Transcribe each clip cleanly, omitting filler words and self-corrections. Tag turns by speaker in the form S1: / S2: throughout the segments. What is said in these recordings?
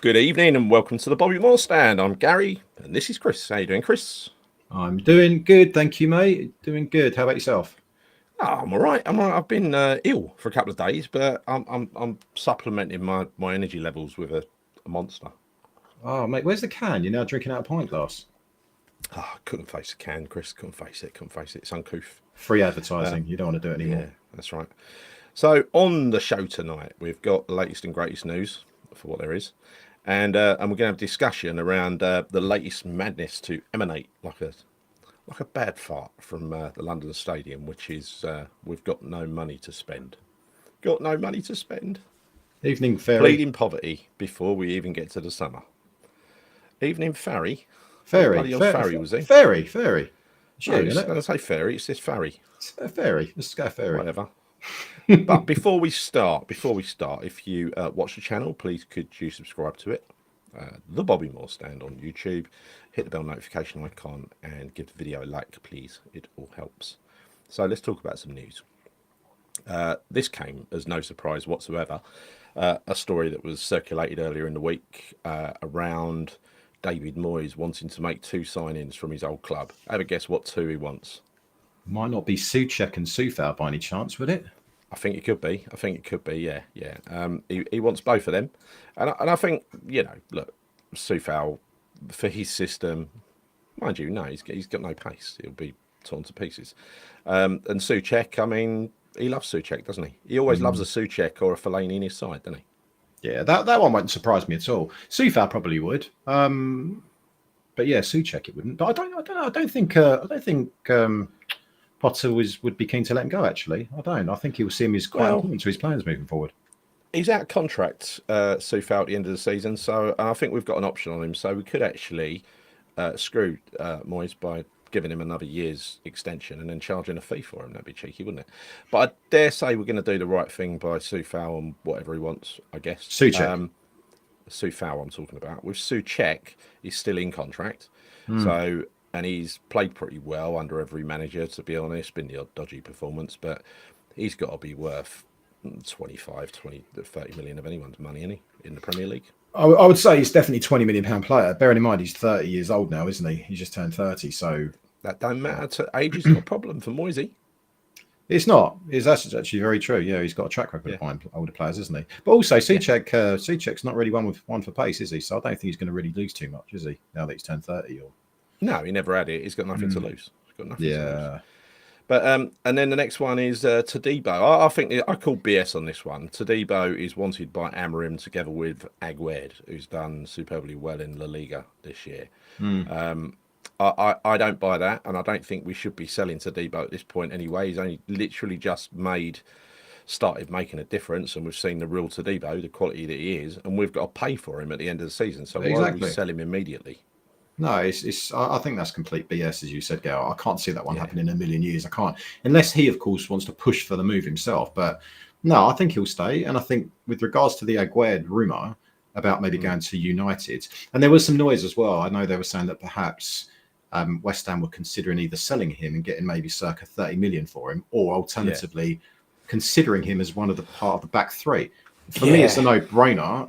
S1: Good evening and welcome to the Bobby Moore Stand. I'm Gary and this is Chris. How you doing, Chris?
S2: I'm doing good, thank you, mate. Doing good. How about yourself?
S1: Oh, I'm all right. I've been ill for a couple of days, but I'm supplementing my energy levels with a monster.
S2: Oh, mate, where's the can? You're now drinking out of a pint glass.
S1: Oh, couldn't face a can, Chris. Couldn't face it. Couldn't face it. It's uncouth.
S2: Free advertising. You don't want to do it anymore.
S1: Yeah, that's right. So on the show tonight, we've got the latest and greatest news for what there is, and we're going to have a discussion around the latest madness to emanate like a bad fart from the London Stadium, which is we've got no money to spend. Got no money to spend.
S2: Evening, Fairy.
S1: Bleeding poverty before we even get to the summer. Evening, Farry.
S2: Fairy.
S1: Bloody old Farry was he?
S2: Fairy. It's
S1: No,
S2: you,
S1: it's
S2: isn't
S1: going
S2: it?
S1: to say Fairy. It's this Farry.
S2: It's a fairy. Let's go fairy.
S1: Whatever. But before we start, if you watch the channel, please could you subscribe to it? The Bobby Moore Stand on YouTube. Hit the bell notification icon and give the video a like, please. It all helps. So let's talk about some news. This came as no surprise whatsoever. A story that was circulated earlier in the week around David Moyes wanting to make 2 signings from his old club. Have a guess what 2 he wants?
S2: Might not be Souček and Soufal by any chance, would it?
S1: I think it could be. Yeah. He wants both of them, and I think look, Soufal for his system, mind you, no, he's got no pace. He'll be torn to pieces. And Souček, I mean, he loves Souček, doesn't he? He always loves a Souček or a Fellaini in his side, doesn't he?
S2: Yeah, that one won't surprise me at all. Soufal probably would, but yeah, Souček it wouldn't. But I don't know. I don't think Potter would be keen to let him go. Actually, I don't. I think he will see him as quite important to his plans moving forward.
S1: He's out of contract, Soufal, at the end of the season, so I think we've got an option on him. So we could actually screw Moyes by giving him another year's extension and then charging a fee for him. That'd be cheeky, wouldn't it? But I dare say we're going to do the right thing by Soufal and whatever he wants, I guess.
S2: Souček.
S1: Soufal I'm talking about. With Souček, he's still in contract. So, and he's played pretty well under every manager, to be honest. Been the odd dodgy performance, but he's got to be worth 30 million of anyone's money, isn't he, in the Premier League?
S2: I would say he's definitely £20 million player. Bearing in mind he's 30 years old now, isn't he? He just turned 30, so
S1: that don't matter. Age is not a problem for Moisey.
S2: It's not. It's actually very true. Yeah, he's got a track record of buying older players, isn't he? But also, Souček's not really one for pace, is he? So I don't think he's going to really lose too much, is he? Now that he's turned 30, or
S1: no, he never had it. He's got nothing to lose. He's got nothing to lose. But and then the next one is Todibo. I think I call BS on this one. Todibo is wanted by Amorim together with Aguerd, who's done superbly well in La Liga this year. I don't buy that, and I don't think we should be selling Todibo at this point anyway. He's only literally just started making a difference, and we've seen the real Todibo, the quality that he is, and we've got to pay for him at the end of the season. So why would we sell him immediately?
S2: No, I think that's complete BS, as you said, Gail. I can't see that one happen in a million years. I can't, unless he, of course, wants to push for the move himself. But no, I think he'll stay. And I think with regards to the Aguerd rumour about maybe going to United, and there was some noise as well. I know they were saying that perhaps West Ham were considering either selling him and getting maybe circa 30 million for him, or alternatively considering him as one of the part of the back three. For me, it's a no-brainer.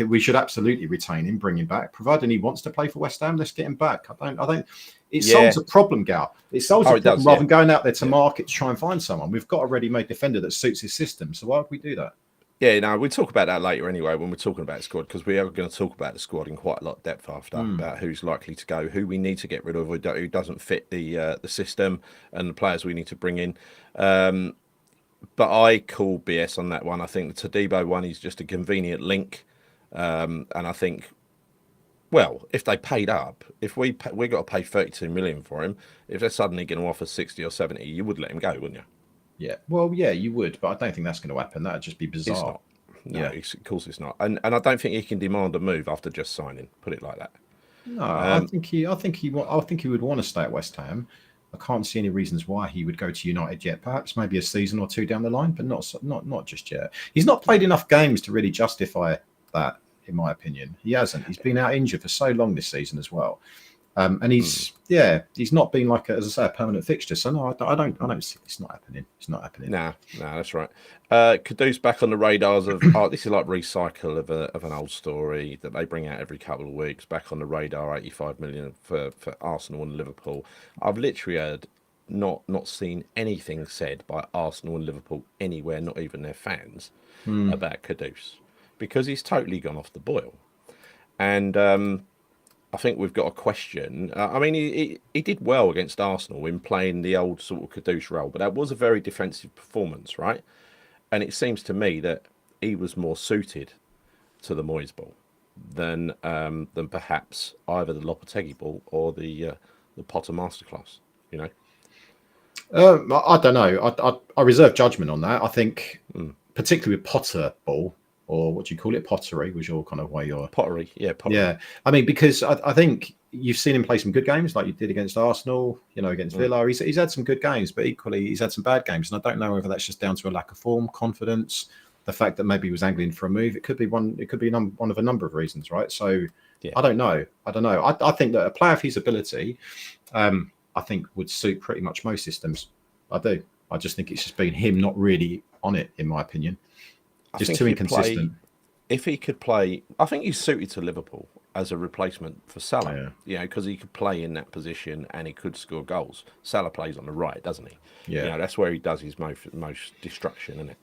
S2: We should absolutely retain him, bring him back, provided he wants to play for West Ham. Let's get him back. I don't. It solves a problem, Gal. It solves a problem rather than going out there to market to try and find someone. We've got a ready-made defender that suits his system. So why would we do that?
S1: Yeah, no, we'll talk about that later anyway when we're talking about the squad, because we are going to talk about the squad in quite a lot of depth after, about who's likely to go, who we need to get rid of, who doesn't fit the system, and the players we need to bring in. But I call BS on that one. I think the Todibo one is just a convenient link. And I think, well, if they paid up, if we got to pay 32 million for him, if they're suddenly going to offer 60 or 70, you would let him go, wouldn't you?
S2: Yeah, well, yeah, you would, but I don't think that's going to happen. That'd just be bizarre.
S1: It's not. No, of course it's not. And I don't think he can demand a move after just signing. Put it like that.
S2: No, I think he would want to stay at West Ham. I can't see any reasons why he would go to United yet. Perhaps maybe a season or two down the line, but not just yet. He's not played enough games to really justify that, in my opinion. He hasn't. He's been out injured for so long this season as well. And he's not been like as I say, a permanent fixture. So no, I don't see it's not happening. It's not happening.
S1: Nah, that's right. Caduce back on the radars of this is like recycle of an old story that they bring out every couple of weeks. Back on the radar, 85 million for Arsenal and Liverpool. I've literally heard not seen anything said by Arsenal and Liverpool anywhere, not even their fans, about Caduce, because he's totally gone off the boil. And I think we've got a question. I mean, he did well against Arsenal in playing the old sort of Caduce role, but that was a very defensive performance, right? And it seems to me that he was more suited to the Moyes ball than perhaps either the Lopetegui ball or the Potter masterclass. You know,
S2: I don't know. I reserve judgment on that. I think, particularly with Potter ball, or what do you call it? Pottery was your kind of way you're...
S1: Pottery.
S2: Yeah. I mean, because I think you've seen him play some good games, like you did against Arsenal, against Villa. He's had some good games, but equally he's had some bad games. And I don't know whether that's just down to a lack of form, confidence, the fact that maybe he was angling for a move. It could be one of a number of reasons, right? So I don't know. I think that a player of his ability, I think would suit pretty much most systems. I do. I just think it's just been him not really on it, in my opinion. Just too inconsistent.
S1: If he could play, I think he's suited to Liverpool as a replacement for Salah. Because he could play in that position and he could score goals. Salah plays on the right, doesn't he?
S2: Yeah,
S1: that's where he does his most destruction, isn't it?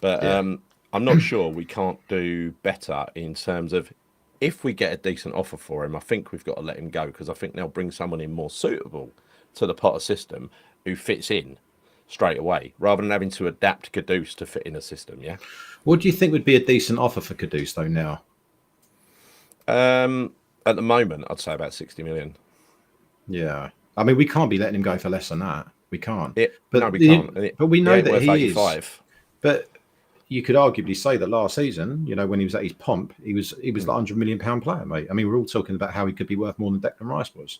S1: But I'm not sure we can't do better in terms of if we get a decent offer for him. I think we've got to let him go, because I think they'll bring someone in more suitable to the Potter system who fits in straight away, rather than having to adapt Caduce to fit in a system. Yeah.
S2: What do you think would be a decent offer for Caduce though now?
S1: At the moment, I'd say about 60 million.
S2: Yeah. I mean, we can't be letting him go for less than that. We can't.
S1: No, we can't.
S2: But we know that he
S1: 85.
S2: is. But you could arguably say that last season, when he was at his pomp, he was like £100 million player, mate. I mean, we're all talking about how he could be worth more than Declan Rice was.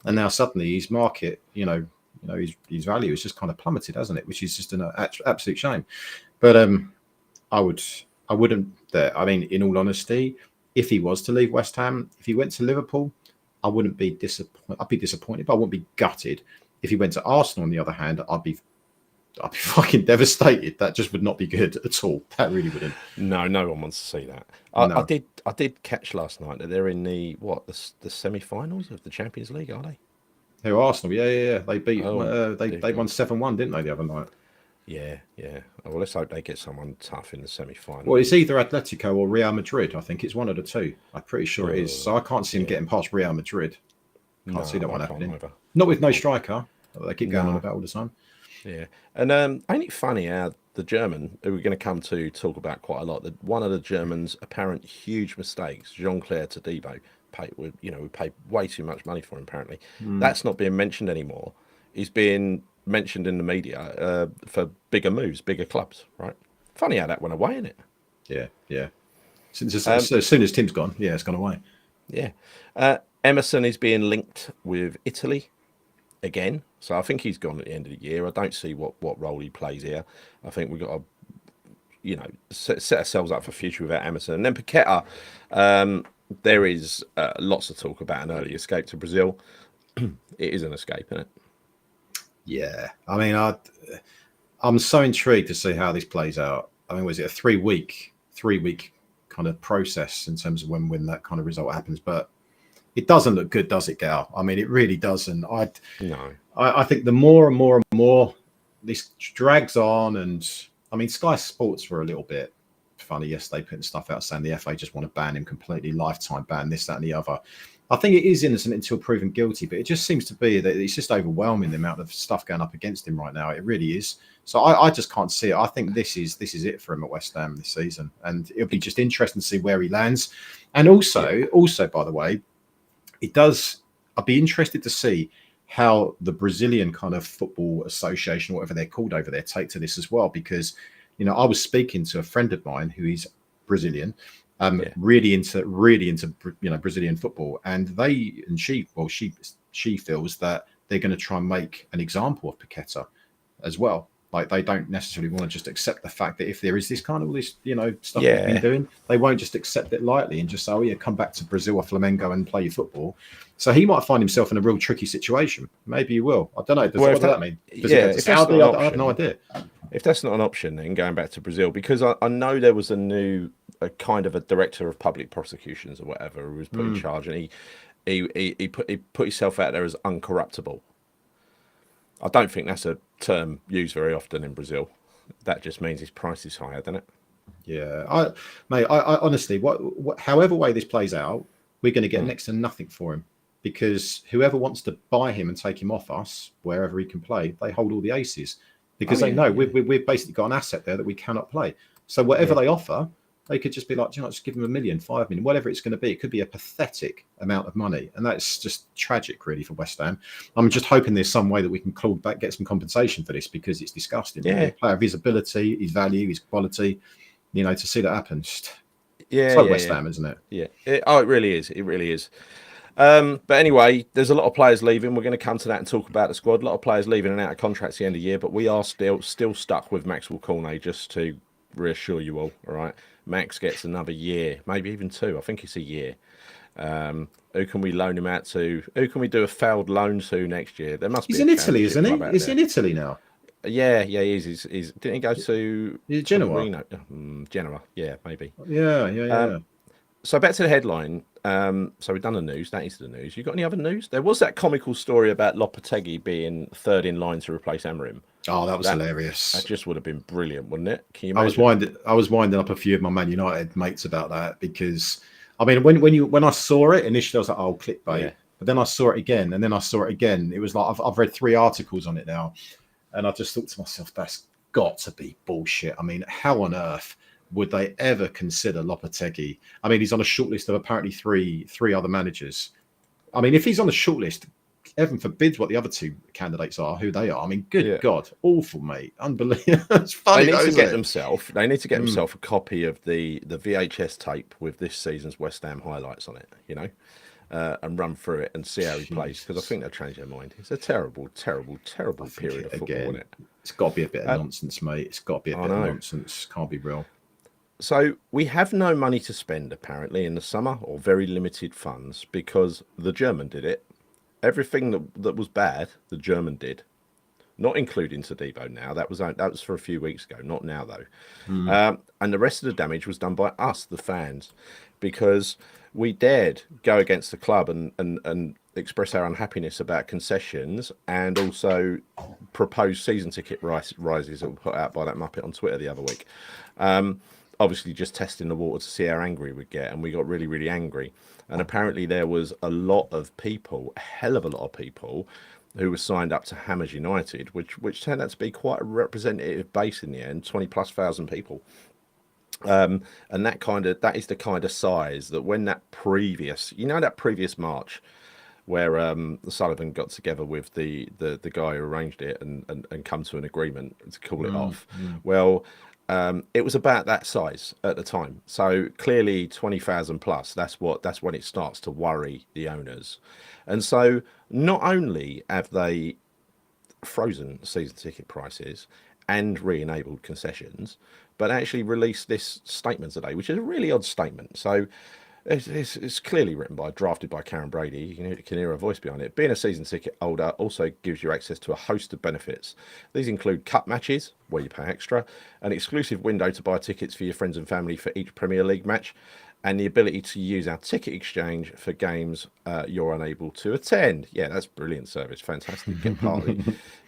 S2: And now suddenly his market, his value has just kind of plummeted, hasn't it? Which is just an absolute shame. But I wouldn't. I mean, in all honesty, if he was to leave West Ham, if he went to Liverpool, I wouldn't be disappointed. I'd be disappointed, but I wouldn't be gutted. If he went to Arsenal, on the other hand, I'd be fucking devastated. That just would not be good at all. That really wouldn't.
S1: No one wants to see that.
S2: No.
S1: I did catch last night that they're in the semi-finals of the Champions League, are they?
S2: Who, Arsenal? Yeah. They beat. They won 7-1, didn't they, the other night?
S1: Yeah. Well, let's hope they get someone tough in the semi-final.
S2: Well, it's either Atletico or Real Madrid. I think it's one of the two. I'm pretty sure it is. So I can't see him getting past Real Madrid. Can't see that one happening. Either. Not with no striker. They keep going on about all the time.
S1: Yeah. And ain't it funny how the German, who we're going to come to talk about quite a lot, that one of the Germans' apparent huge mistakes, Jean-Claire Todibo, we paid way too much money for him, apparently. That's not being mentioned anymore. He's being mentioned in the media for bigger moves, bigger clubs, right? Funny how that went away, isn't it?
S2: Yeah. As soon as Tim's gone, it's gone away.
S1: Yeah. Emerson is being linked with Italy again, so I think he's gone at the end of the year. I don't see what role he plays here. I think we've got to, set ourselves up for future without Emerson. And then Paqueta, there is lots to talk about an early escape to Brazil. It is an escape, isn't it?
S2: Yeah. I mean, I'm so intrigued to see how this plays out. I mean, was it a 3-week kind of process in terms of when that kind of result happens? But it doesn't look good, does it, Gal? I mean, it really doesn't. I think the more and more this drags on, and I mean, Sky Sports were a little bit funny yesterday, putting stuff out saying the FA just want to ban him completely, lifetime ban, this, that, and the other. I think it is innocent until proven guilty, but it just seems to be that it's just overwhelming the amount of stuff going up against him right now. It really is. So I just can't see it. I think this is it for him at West Ham this season, and it'll be just interesting to see where he lands. And also, by the way, I'd be interested to see how the Brazilian kind of football association, whatever they're called over there, take to this as well. Because, I was speaking to a friend of mine who is Brazilian, really into Brazilian football, and she feels that they're going to try and make an example of Paqueta as well. Like they don't necessarily want to just accept the fact that if there is this kind of all this, stuff he's been
S1: Yeah.
S2: doing, they won't just accept it lightly and just say, "Oh yeah, come back to Brazil or Flamengo and play your football." So he might find himself in a real tricky situation. Maybe he will. I don't know.
S1: Well,
S2: What does that mean? Does he
S1: yeah,
S2: go to
S1: if that's not
S2: Saudi?
S1: an
S2: I have no
S1: option,
S2: idea.
S1: if that's not an option, then going back to Brazil, because I know there was a kind of a director of public prosecutions or whatever who was put in charge, and he put himself out there as uncorruptible. I don't think that's a term used very often in Brazil. That just means his price is higher, doesn't it?
S2: Yeah, I honestly, however way this plays out, we're going to get
S1: Mm.
S2: next to nothing for him because whoever wants to buy him and take him off us wherever he can play, they hold all the aces because
S1: Oh
S2: they
S1: yeah,
S2: know
S1: yeah,
S2: we've basically got an asset there that we cannot play. So whatever
S1: yeah.
S2: they offer, they could just be like, just give him 1 million, 5 million, whatever it's going to be. It could be a pathetic amount of money, and that's just tragic, really, for West Ham. I'm just hoping there's some way that we can claw back, get some compensation for this because it's disgusting. Really,
S1: Yeah,
S2: a player of his ability, his value, his quality. To see that happen, it's
S1: yeah,
S2: like
S1: yeah,
S2: West
S1: yeah,
S2: Ham, isn't it?
S1: yeah. Oh, it really is. It really is. But anyway, there's a lot of players leaving. We're going to come to that and talk about the squad. A lot of players leaving and out of contracts at the end of the year, but we are still stuck with Maxwell Cornet. Just to reassure you all right? Max gets another year, maybe even two. I think it's a year. Who can we loan him out to? Who can we do a failed loan to next year? There must be
S2: He's
S1: a
S2: in Italy,
S1: championship
S2: isn't he?
S1: club out
S2: Is he
S1: there.
S2: in Italy now?
S1: Yeah, yeah, he is. He's didn't he go to
S2: Is it Genoa?
S1: Torino? Genoa, yeah, maybe.
S2: Yeah.
S1: So back to the headline. So we've done the news. That is the news. You got any other news? There was that comical story about Lopetegui being third in line to replace Amorim.
S2: Oh, that was
S1: That
S2: hilarious.
S1: just would have been brilliant, wouldn't it? Can you
S2: I was
S1: imagine?
S2: winding up a few of my Man United mates about that because I mean when I saw it initially I was like, oh, clickbait.
S1: Yeah.
S2: But then I saw it again and then I saw it again. It was like I've read 3 articles on it now. And I just thought to myself, that's got to be bullshit. I mean, how on earth would they ever consider Lopetegui? I mean, he's on a short list of apparently three other managers. I mean, if he's on the short list, heaven forbids what the other 2 candidates are, who they are. I mean, good
S1: Yeah.
S2: God, awful, mate. Unbelievable. It's funny,
S1: They need
S2: though,
S1: to
S2: isn't
S1: get
S2: it?
S1: themselves. They need to get themselves a copy of the VHS tape with this season's West Ham highlights on it. And run through it and see how he plays because I think they'll change their mind. It's a terrible, terrible, terrible period of football, isn't it?
S2: It's got to be a bit of nonsense, mate. It's got to be a bit of
S1: know.
S2: nonsense. Can't be real.
S1: So we have no money to spend apparently in the summer or very limited funds because the German did it. Everything that was bad, the German did. Not including Todibo now. That was for a few weeks ago. Not now though. And the rest of the damage was done by us, the fans, because we dared go against the club and express our unhappiness about concessions and also propose season ticket rises that were put out by that Muppet on Twitter the other week. Obviously, just testing the water to see how angry we'd get, and we got really, really angry. And apparently, there was a lot of people, a hell of a lot of people, who were signed up to Hammers United, which turned out to be quite a representative base in the end, 20,000+ people. And that is the kind of size that when that previous March where Sullivan got together with the guy who arranged it and come to an agreement to call it off. Well, it was about that size at the time. So clearly 20,000+. That's when it starts to worry the owners. And so not only have they frozen season ticket prices and re-enabled concessions, but actually released this statement today, which is a really odd statement. So it's clearly drafted by Karen Brady. You can hear her voice behind it. Being a season ticket holder also gives you access to a host of benefits. These include cup matches, where you pay extra, an exclusive window to buy tickets for your friends and family for each Premier League match, and the ability to use our ticket exchange for games you're unable to attend. Yeah, that's brilliant service. Fantastic. Get partly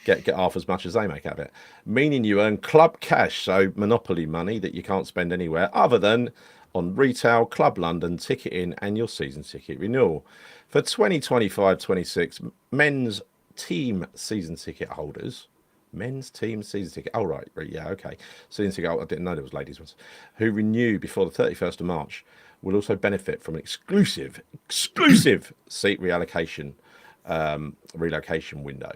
S1: get half as much as they make out of it. Meaning you earn club cash, so monopoly money that you can't spend anywhere other than on retail, Club London, ticketing and your season ticket renewal. For 2025-26, men's team season ticket holders, men's team season ticket, oh right, yeah, okay. Season ticket, I didn't know there was ladies ones, who renew before the 31st of March will also benefit from an exclusive seat relocation window,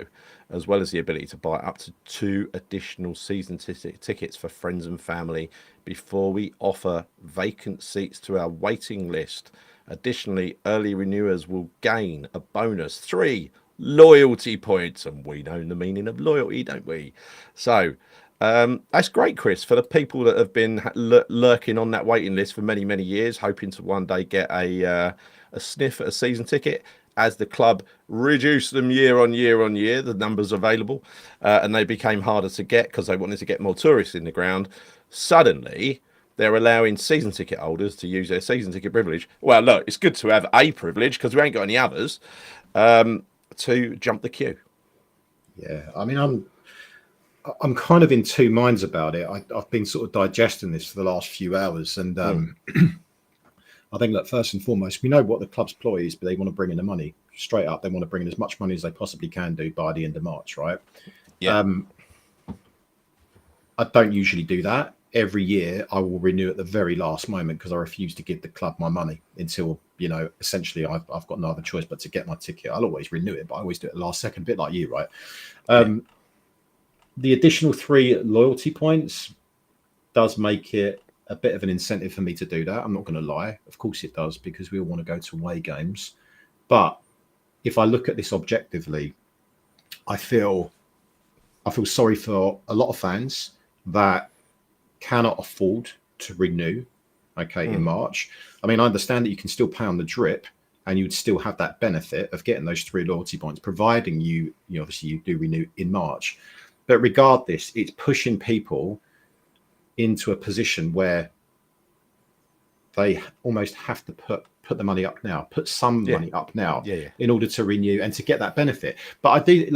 S1: as well as the ability to buy up to 2 additional season tickets for friends and family before we offer vacant seats to our waiting list. Additionally, early renewers will gain a bonus 3 loyalty points, and we know the meaning of loyalty, don't we? So that's great, Chris, for the people that have been lurking on that waiting list for many, many years, hoping to one day get a sniff at a season ticket. As the club reduced them year on year on year, the numbers available, and they became harder to get because they wanted to get more tourists in the ground. Suddenly, they're allowing season ticket holders to use their season ticket privilege. Well, look, it's good to have a privilege because we ain't got any others, to jump the queue.
S2: Yeah, I mean, I'm kind of in two minds about it. I've been sort of digesting this for the last few hours, and I think that first and foremost, we know what the club's ploy is, but they want to bring in the money straight up. They want to bring in as much money as they possibly can do by the end of March, right?
S1: Yeah.
S2: I don't usually do that. Every year, I will renew at the very last moment because I refuse to give the club my money until, essentially I've got no other choice but to get my ticket. I'll always renew it, but I always do it at the last second, a bit like you, right? The additional 3 loyalty points does make it a bit of an incentive for me to do that. I'm not going to lie. Of course it does, because we all want to go to away games. But if I look at this objectively, I feel sorry for a lot of fans that cannot afford to renew, in March. I mean, I understand that you can still pay on the drip and you would still have that benefit of getting those 3 loyalty points, providing you obviously you do renew in March. But regardless, it's pushing people into a position where they almost have to put the money up now, put some money up now in order to renew and to get that benefit. But I do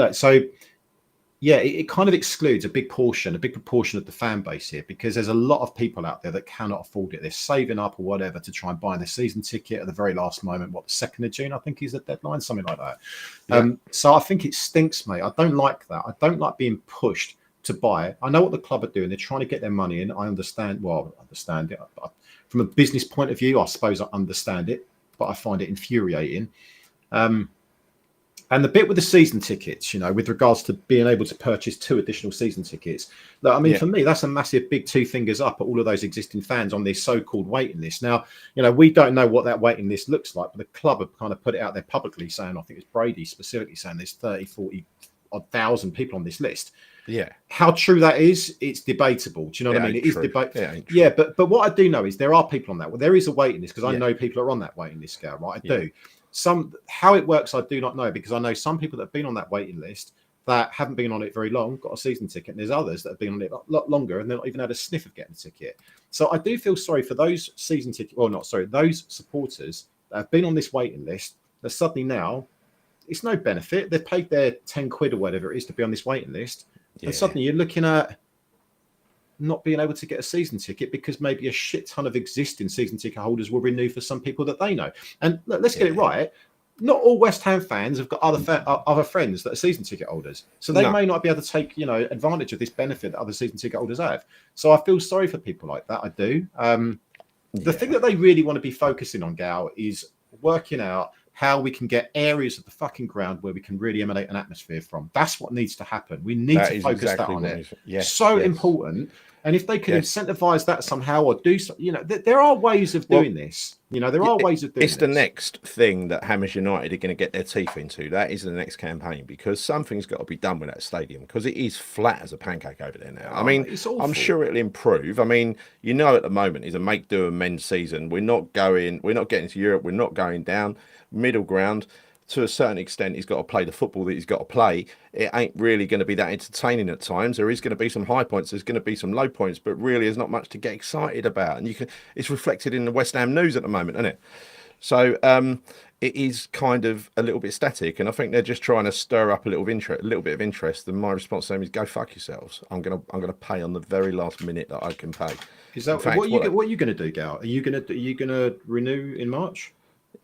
S2: it kind of excludes a big proportion of the fan base here, because there's a lot of people out there that cannot afford it. They're saving up or whatever to try and buy their season ticket at the very last moment. The 2nd of June, I think, is the deadline, something like that. So I think it stinks, mate. I don't like that. I don't like being pushed to buy. I know what the club are doing. They're trying to get their money in. I understand. Well, I understand it. From a business point of view, I suppose I understand it, but I find it infuriating. And the bit with the season tickets, with regards to being able to purchase 2 additional season tickets, look, I mean, for me, that's a massive big 2 fingers up at all of those existing fans on this so-called waiting list. Now, we don't know what that waiting list looks like, but the club have kind of put it out there publicly saying, I think it's Brady specifically saying there's 30, 40 odd thousand people on this list.
S1: Yeah.
S2: How true that is, it's debatable. Do you know what I mean? It is debatable. Yeah, but what I do know is there are people on that. Well, there is a waiting list because I know people are on that waiting list, Scale, right? I do. How it works, I do not know, because I know some people that have been on that waiting list that haven't been on it very long, got a season ticket, and there's others that have been on it a lot longer and they're not even had a sniff of getting a ticket. So I do feel sorry for those those supporters that have been on this waiting list that suddenly now it's no benefit. They've paid their 10 quid or whatever it is to be on this waiting list. And suddenly you're looking at not being able to get a season ticket because maybe a shit ton of existing season ticket holders will renew for some people that they know. And look, let's get it right. Not all West Ham fans have got other friends that are season ticket holders. So they may not be able to take, advantage of this benefit that other season ticket holders have. So I feel sorry for people like that. I do. The thing that they really want to be focusing on, Gal, is working out how we can get areas of the fucking ground where we can really emanate an atmosphere from. That's what needs to happen. We need to focus that on it. Important. And if they can incentivize that somehow or do so, there are ways of doing this. There are ways of doing this.
S1: It's the next thing that Hammers United are going to get their teeth into. That is the next campaign, because something's got to be done with that stadium, because it is flat as a pancake over there now. I mean, I'm sure it'll improve. I mean, at the moment is a make do and mend season. We're not getting to Europe. We're not going down. Middle ground. To a certain extent, he's got to play the football that he's got to play. It ain't really going to be that entertaining at times. There is going to be some high points. There's going to be some low points, but really there's not much to get excited about. And it's reflected in the West Ham news at the moment, isn't it? So it is kind of a little bit static, and I think they're just trying to stir up a little bit of interest. And my response to them is, go fuck yourselves. I'm gonna pay on the very last minute that I can pay.
S2: Is that what are you going to do, Gal? Are you going to renew in March?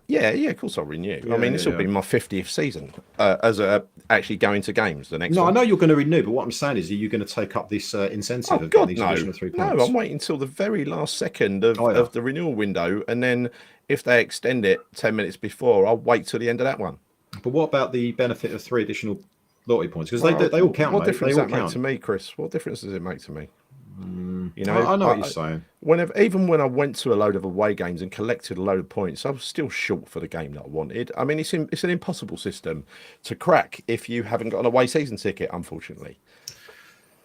S1: Yeah, of course I'll renew. I mean, this will be my 50th season as actually going to games. The next one.
S2: I know you're going to renew, but what I'm saying is, are you going to take up this incentive of getting these additional 3 points?
S1: No, I'm waiting until the very last second of the renewal window, and then if they extend it 10 minutes before, I'll wait till the end of that one.
S2: But what about the benefit of 3 additional loyalty points? Because they all count.
S1: What difference
S2: does
S1: that make to me, Chris? What difference does it make to me? You know,
S2: I know what you're saying.
S1: whenever, even when I went to a load of away games and collected a load of points, I was still short for the game that I wanted. I mean, it's an impossible system to crack if you haven't got an away season ticket, unfortunately.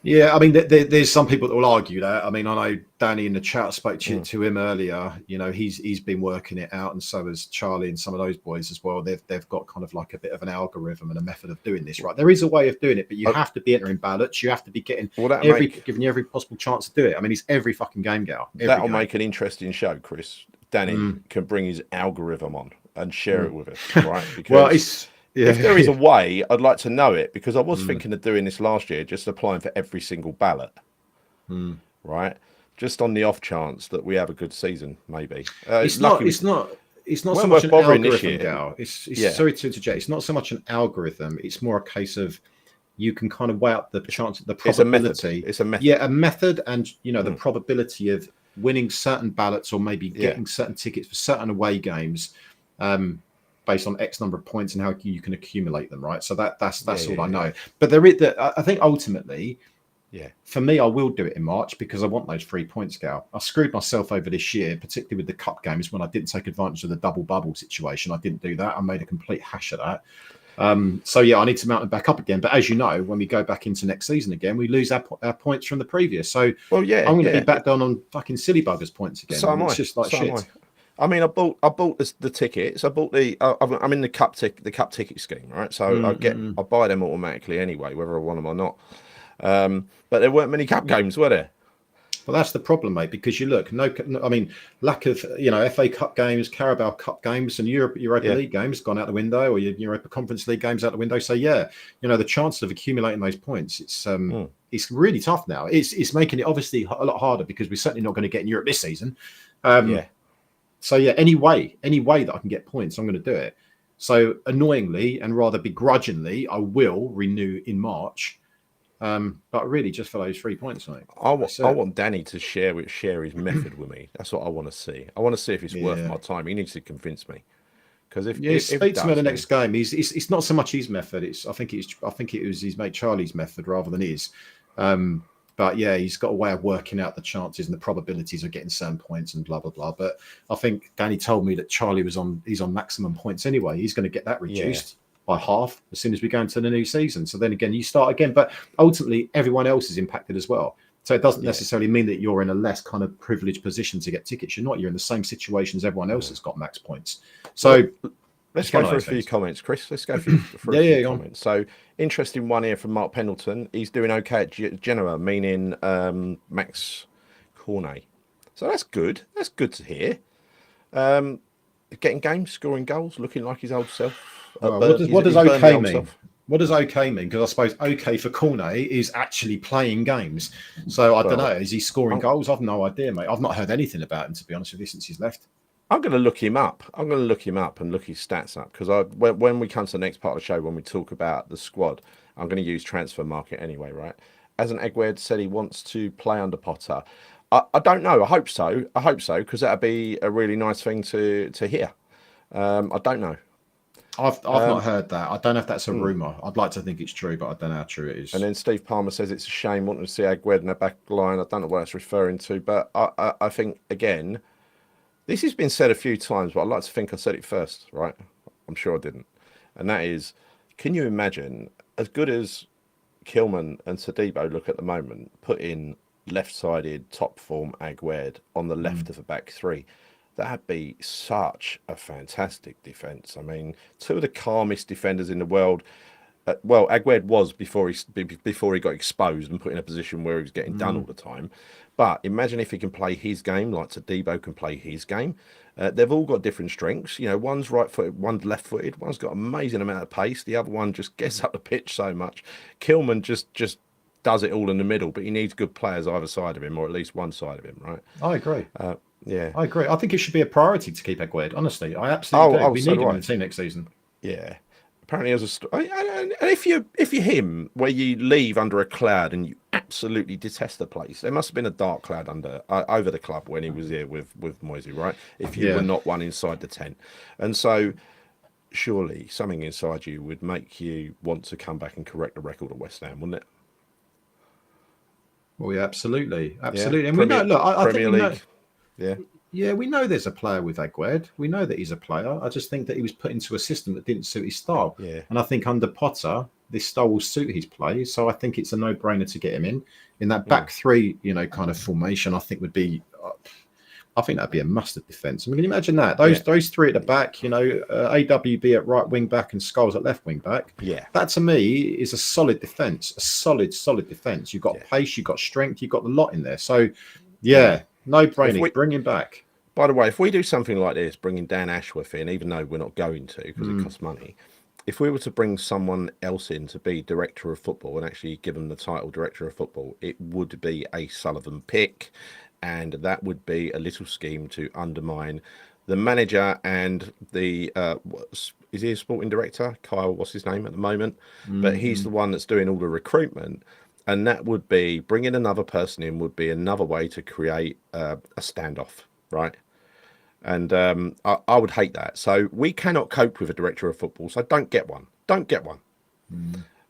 S2: Yeah, I mean, there's some people that will argue that. I mean, I know Danny in the chat spoke to him earlier. You know, he's been working it out, and so has Charlie and some of those boys as well. They've got kind of like a bit of an algorithm and a method of doing this, right? There is a way of doing it, but you have to be entering ballots. You have to be getting
S1: Well,
S2: giving you every possible chance to do it. I mean, it's every fucking game, gal.
S1: That'll make an interesting show, Chris. Danny can bring his algorithm on and share it with us, right? Because
S2: well, it's
S1: if there is a way, I'd like to know it, because I was thinking of doing this last year, just applying for every single ballot, right? Just on the off chance that we have a good season, maybe.
S2: It's not so much an algorithm, Gal. Sorry to interject. It's not so much an algorithm. It's more a case of you can kind of weigh up the chance, the probability.
S1: It's a method.
S2: Yeah, a method, and you know the probability of winning certain ballots or maybe getting certain tickets for certain away games, based on X number of points and how you can accumulate them, right? So that's all I know. But I think ultimately.
S1: Yeah.
S2: For me, I will do it in March because I want those 3 points, Gal. I screwed myself over this year, particularly with the cup games when I didn't take advantage of the double bubble situation. I didn't do that. I made a complete hash of that. So yeah, I need to mount it back up again. But as you know, when we go back into next season again, we lose our points from the previous. So I'm going to be back down on fucking silly buggers points again.
S1: So am I.
S2: It's just like shit.
S1: I mean, I bought the tickets. I bought I'm in the cup ticket scheme, right? So I buy them automatically anyway, whether I want them or not. But there weren't many cup games, were there?
S2: Well, that's the problem, mate, because you look, I mean, lack of, FA Cup games, Carabao Cup games, and Europa League games gone out the window, or your Europa Conference League games out the window. So, the chances of accumulating those points, it's really tough now. It's making it obviously a lot harder because we're certainly not going to get in Europe this season. So, any way that I can get points, I'm going to do it. So, annoyingly and rather begrudgingly, I will renew in March. But really, just for those 3 points, mate.
S1: I want Danny to share his method with me. That's what I want to see. I want to see if it's worth my time. He needs to convince me. Because if
S2: speak to him in the next game. It's not so much his method. I think it was his mate Charlie's method rather than his. But yeah, he's got a way of working out the chances and the probabilities of getting certain points and blah blah blah. But I think Danny told me that Charlie he's on maximum points anyway. He's going to get that reduced by half as soon as we go into the new season. So then again, you start again, but ultimately everyone else is impacted as well. So it doesn't necessarily mean that you're in a less kind of privileged position to get tickets. You're not. You're in the same situation as everyone else that's got max points. So
S1: let's go for a few comments, Chris. Let's go for a few comments. So interesting one here from Mark Pendleton. He's doing okay at Genoa, meaning Max Cornet. So that's good. That's good to hear. Getting games, scoring goals, looking like his old self.
S2: What does okay mean? What does okay mean? Because I suppose okay for Cornet is actually playing games. So I don't know. Is he scoring goals? I've no idea, mate. I've not heard anything about him, to be honest with you, since he's left.
S1: I'm going to look him up. I'm going to look him up and look his stats up, because when we come to the next part of the show, when we talk about the squad, I'm going to use transfer market anyway, right? As an Aguerd said, he wants to play under Potter. I don't know. I hope so. Because that'd be a really nice thing to hear. I don't know.
S2: I've not heard that. I don't know if that's a rumour. I'd like to think it's true, but I don't know how true it is.
S1: And then Steve Palmer says it's a shame wanting to see Aguerd in the back line. I don't know what it's referring to, but I think, again, this has been said a few times, but I'd like to think I said it first, right? I'm sure I didn't. And that is, can you imagine, as good as Kilman and Sadibo look at the moment, put in left-sided top form Aguerd on the left of the back three? That'd be such a fantastic defence. I mean, two of the calmest defenders in the world. Well, Aguerd was before he got exposed and put in a position where he was getting done all the time. But imagine if he can play his game like Tadibo can play his game. They've all got different strengths. One's right-footed, one's left-footed. One's got an amazing amount of pace. The other one just gets up the pitch so much. Kilman just does it all in the middle, but he needs good players either side of him, or at least one side of him, right?
S2: I agree.
S1: Yeah,
S2: I agree. I think it should be a priority to keep Aguerd. Honestly, I absolutely do. We need him in the team next season.
S1: Yeah. Apparently, and if you're him, where you leave under a cloud and you absolutely detest the place, there must have been a dark cloud over the club when he was here with Moisey, right? If you were not one inside the tent, and so surely something inside you would make you want to come back and correct the record of West Ham, wouldn't it?
S2: Well, yeah, absolutely,
S1: Yeah,
S2: absolutely. And we know. Look, I think
S1: Premier
S2: we know.
S1: League. Yeah,
S2: Yeah, we know there's a player with Aguerd. We know that he's a player. I just think that he was put into a system that didn't suit his style.
S1: yeah,
S2: And I think under Potter, this style will suit his play. So I think it's a no-brainer to get him in that back three, kind of formation. I think would be. I think that'd be a must-have defence. I mean, can you imagine that?
S1: yeah,
S2: Those three at the back, AWB at right wing back and Scholes at left wing back.
S1: yeah,
S2: That to me is a solid defence, a solid defence. You've got
S1: yeah,
S2: pace, you've got strength, you've got the lot in there. So,
S1: yeah.
S2: yeah, no
S1: If we,
S2: brainer. Bring him back.
S1: by the way, if we do something like this, bringing Dan Ashworth in, even though we're not going to because it
S2: Mm.
S1: costs money, if we were to bring someone else in to be director of football and actually give them the title director of football, it would be a Sullivan pick, and that would be a little scheme to undermine the manager and the is he a sporting director? Kyle, what's his name at the moment? But he's the one that's doing all the recruitment. And that would be bringing another person in would be another way to create a standoff, right? And I would hate that. So we cannot cope with a director of football. So don't get one. Don't get one.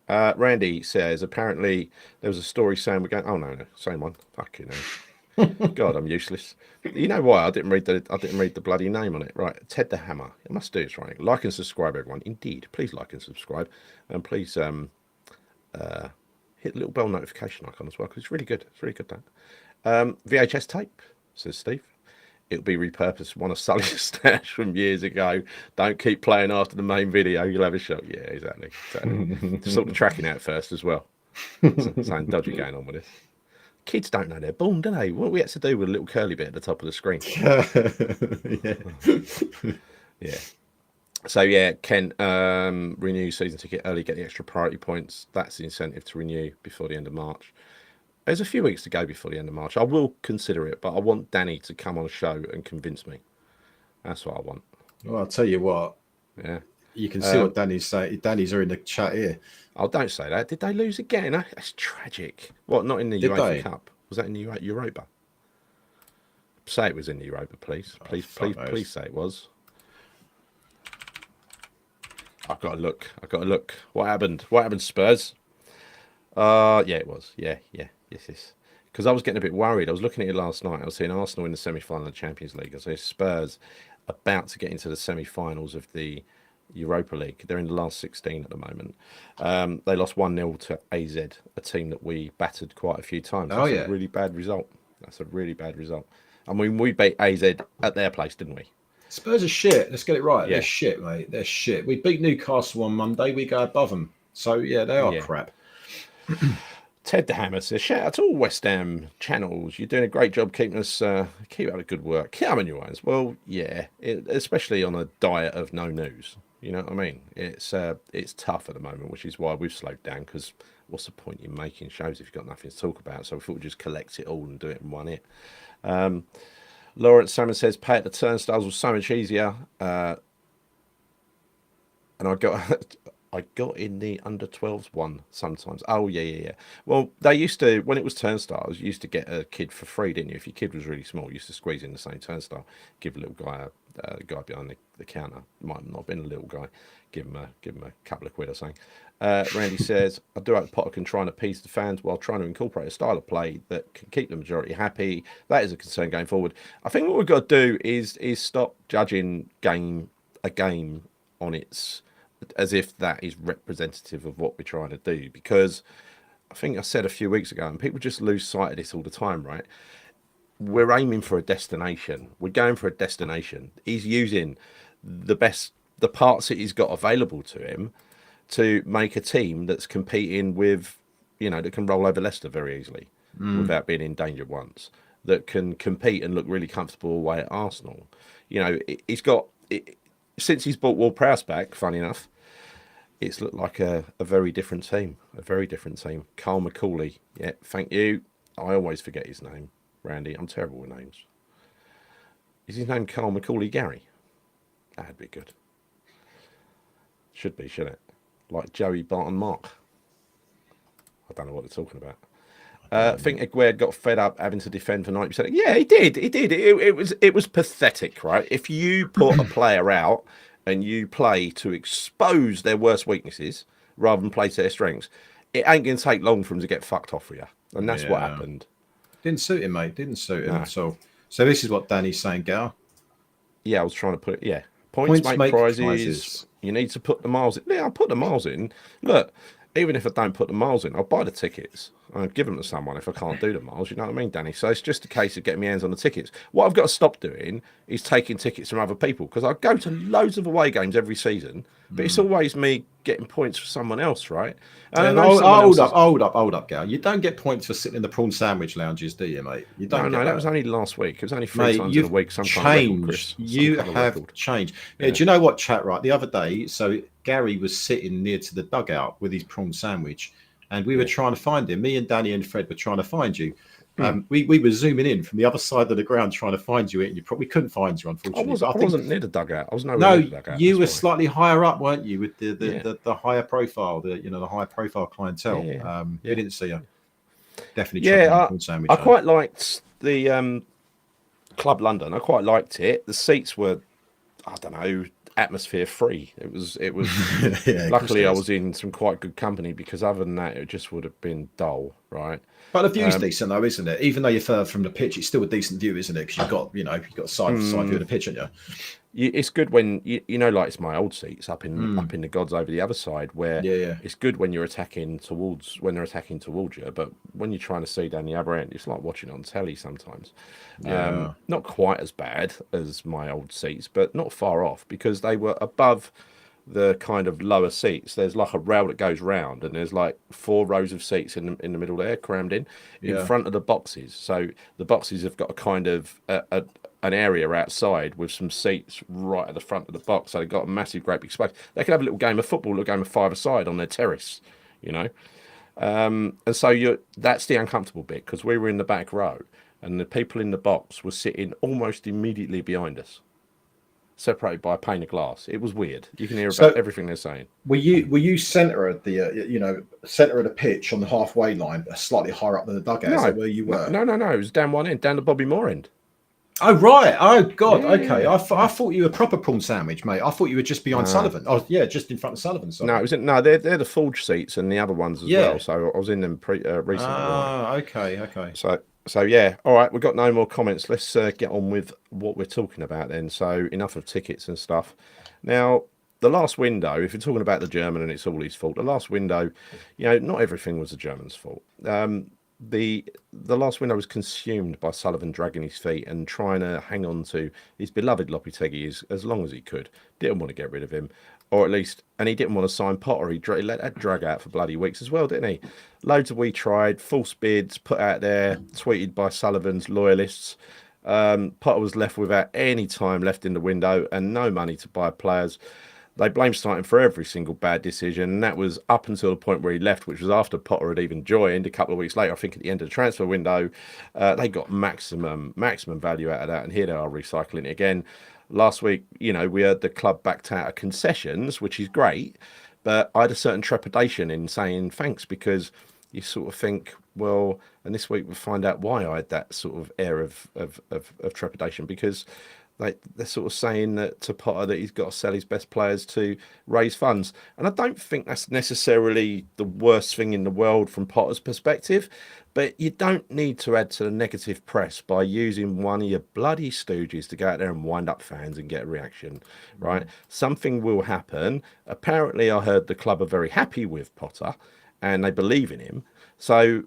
S1: Randy says apparently there was a story saying we're going. Oh no, same one. Fuck you know. God, I'm useless. You know why I didn't read the bloody name on it. Right, Ted the Hammer. It must do its right. Like and subscribe, everyone. Indeed, please like and subscribe, and please hit the little bell notification icon as well because it's really good. It's really good. That VHS tape, says Steve. It'll be repurposed from one of Sully's stash from years ago. Don't keep playing after the main video. You'll have a shot. Yeah, exactly. Sort the tracking out first as well. Something dodgy going on with this. Kids don't know they're born, do they? What we had to do with a little curly bit at the top of the screen. Yeah. So yeah, Ken, renew season ticket early, get the extra priority points. That's the incentive to renew before the end of March. There's a few weeks to go before the end of March. I will consider it, but I want Danny to come on a show and convince me. That's what I want.
S2: Well, I'll tell you what.
S1: Yeah.
S2: You can see what Danny's saying. Danny's are in the chat here.
S1: Oh, don't say that. Did they lose again? That's tragic. What, not in the UEFA Cup? Was that in the Europa? Say it was in the Europa, please. Please say it was. I've got to look. What happened? What happened, Spurs? Yeah, it was. Yeah. Yes. Because I was getting a bit worried. I was looking at it last night. I was seeing Arsenal in the semi-final of the Champions League. I was Spurs about to get into the semi-finals of the Europa League. They're in the last 16 at the moment. They lost 1-0 to AZ, a team that we battered quite a few times. That's a really bad result. I mean, we beat AZ at their place, didn't we?
S2: Spurs are shit. Let's get it right. Yeah. They're shit, mate. They're shit. We beat Newcastle on Monday. We go above them. So, yeah, they are crap.
S1: Ted the Hammer says, shout out to all West Ham channels. You're doing a great job keeping us, keep up the good work. Keep up on your ones. Well, yeah, especially on a diet of no news. You know what I mean? It's tough at the moment, which is why we've slowed down, because what's the point in making shows if you've got nothing to talk about? So we thought we'd just collect it all and do it in one hit. Lawrence Salmon says, pay at the turnstiles was so much easier. And I got in the under 12s one sometimes. Oh, yeah. Well, they used to, when it was turnstiles, you used to get a kid for free, didn't you? If your kid was really small, you used to squeeze in the same turnstile, give a little guy, the guy behind the counter, might not have been a little guy, give him a couple of quid or something. Randy says, I do hope Potter can try and appease the fans while trying to incorporate a style of play that can keep the majority happy. That is a concern going forward. I think what we've got to do is stop judging a game on its, as if that is representative of what we're trying to do, because I think I said a few weeks ago, and people just lose sight of this all the time, right? We're aiming for a destination. We're going for a destination. He's using the parts that he's got available to him to make a team that's competing with, that can roll over Leicester very easily without being in danger once, that can compete and look really comfortable away at Arsenal. He's got, since he's brought Ward-Prowse back, funny enough, it's looked like a very different team. Carl McCauley. Yeah, thank you. I always forget his name, Randy. I'm terrible with names. Is his name Carl McCauley Gary? That'd be good. Should be, shouldn't it? Like Joey Barton Mark. I don't know what they're talking about. I think Aguerd got fed up having to defend for 90%. Yeah, he did. It was pathetic, right? If you put a player out and you play to expose their worst weaknesses rather than play to their strengths, it ain't going to take long for him to get fucked off with you. And that's what
S2: Yeah.
S1: happened.
S2: Didn't suit him, mate. Didn't suit him
S1: No.
S2: at all. So this is what Danny's saying, Gal.
S1: Yeah, I was trying to put it. Yeah. Points
S2: Points
S1: make
S2: make
S1: prizes. You need to put the miles in. Yeah, I'll put the miles in. Look, even if I don't put the miles in, I'll buy the tickets. I'll give them to someone if I can't do the miles. You know what I mean, Danny? So it's just a case of getting my hands on the tickets. What I've got to stop doing is taking tickets from other people, because I go to loads of away games every season, but it's always me getting points for someone else, right? And I
S2: And
S1: know someone else
S2: hold up, Gal. You don't get points for sitting in the prawn sandwich lounges, do you, mate? You don't
S1: No,
S2: get
S1: that
S2: that.
S1: was only last week. It was only three
S2: Mate,
S1: times in a
S2: you've
S1: week. Some kind of record,
S2: changed.
S1: Chris. Some
S2: You
S1: kind of
S2: have
S1: record.
S2: changed. Yeah. Do you know what, chat? Right, the other day, so Gary was sitting near to the dugout with his prawn sandwich, and we were trying to find him. Me and Danny and Fred were trying to find you. We were zooming in from the other side of the ground trying to find you, and we couldn't find you, unfortunately.
S1: I wasn't near the dugout. I was nowhere
S2: No,
S1: near the dugout.
S2: you were
S1: That's why.
S2: slightly higher up, weren't you, with
S1: Yeah.
S2: the higher profile, the higher profile clientele.
S1: Yeah.
S2: We didn't see you. Definitely chucking in a
S1: Yeah,
S2: prawn sandwich.
S1: I quite liked the Club London. I quite liked it. The seats were, I don't know, atmosphere free. It was.
S2: Yeah,
S1: Luckily, I was in some quite good company, because other than that, it just would have been dull, right?
S2: But the view's decent though, isn't it? Even though you're further from the pitch, it's still a decent view, isn't it? Because you've got a side view of the pitch, haven't you?
S1: It's good when like it's my old seats up in the gods over the other side, where
S2: Yeah.
S1: it's good when they're attacking towards you, but when you're trying to see down the other end, it's like watching it on telly sometimes.
S2: Yeah.
S1: Not quite as bad as my old seats, but not far off, because they were above the kind of lower seats. There's like a rail that goes round, and there's like 4 rows of seats in the middle there, crammed in front of the boxes. So the boxes have got a kind of an area outside with some seats right at the front of the box. So they've got a massive, great big space. They could have a little game of football, a game of five-a-side on their terrace, you know. And so that's the uncomfortable bit, because we were in the back row, and the people in the box were sitting almost immediately behind us, separated by a pane of glass. It was weird. You can hear about everything they're saying.
S2: Were you centre of the centre of the pitch on the halfway line, slightly higher up than the dugout?
S1: No,
S2: Is that where you were?
S1: No. It was down one end, down the Bobby Moore end.
S2: Oh right. Oh God.
S1: Yeah,
S2: Okay.
S1: yeah.
S2: I thought you were proper prawn sandwich, mate. I thought you were just behind Sullivan. Oh yeah, just in front of Sullivan. Sorry.
S1: No, it was they're the Forge seats and the other ones as well. So I was in them recently.
S2: Ah, okay.
S1: So yeah, all right. We've got no more comments. Let's get on with what we're talking about then. So enough of tickets and stuff. Now, the last window, if you're talking about the German and it's all his fault, the last window, not everything was the German's fault. The last window was consumed by Sullivan dragging his feet and trying to hang on to his beloved Lopetegui as long as he could. Didn't want to get rid of him, or at least, and he didn't want to sign Potter. He let that drag out for bloody weeks as well, didn't he? Loads of we tried, false bids put out there, tweeted by Sullivan's loyalists. Potter was left without any time left in the window and no money to buy players. They blamed Staunton for every single bad decision, and that was up until the point where he left, which was after Potter had even joined. A couple of weeks later, I think at the end of the transfer window, they got maximum value out of that, and here they are recycling it again. Last week, we heard the club backed out of concessions, which is great, but I had a certain trepidation in saying thanks, because you sort of think, well, and this week we'll find out why I had that sort of air of trepidation, because they're sort of saying that to Potter that he's got to sell his best players to raise funds. And I don't think that's necessarily the worst thing in the world from Potter's perspective, but you don't need to add to the negative press by using one of your bloody stooges to go out there and wind up fans and get a reaction, right? Something will happen. Apparently, I heard the club are very happy with Potter and they believe in him. So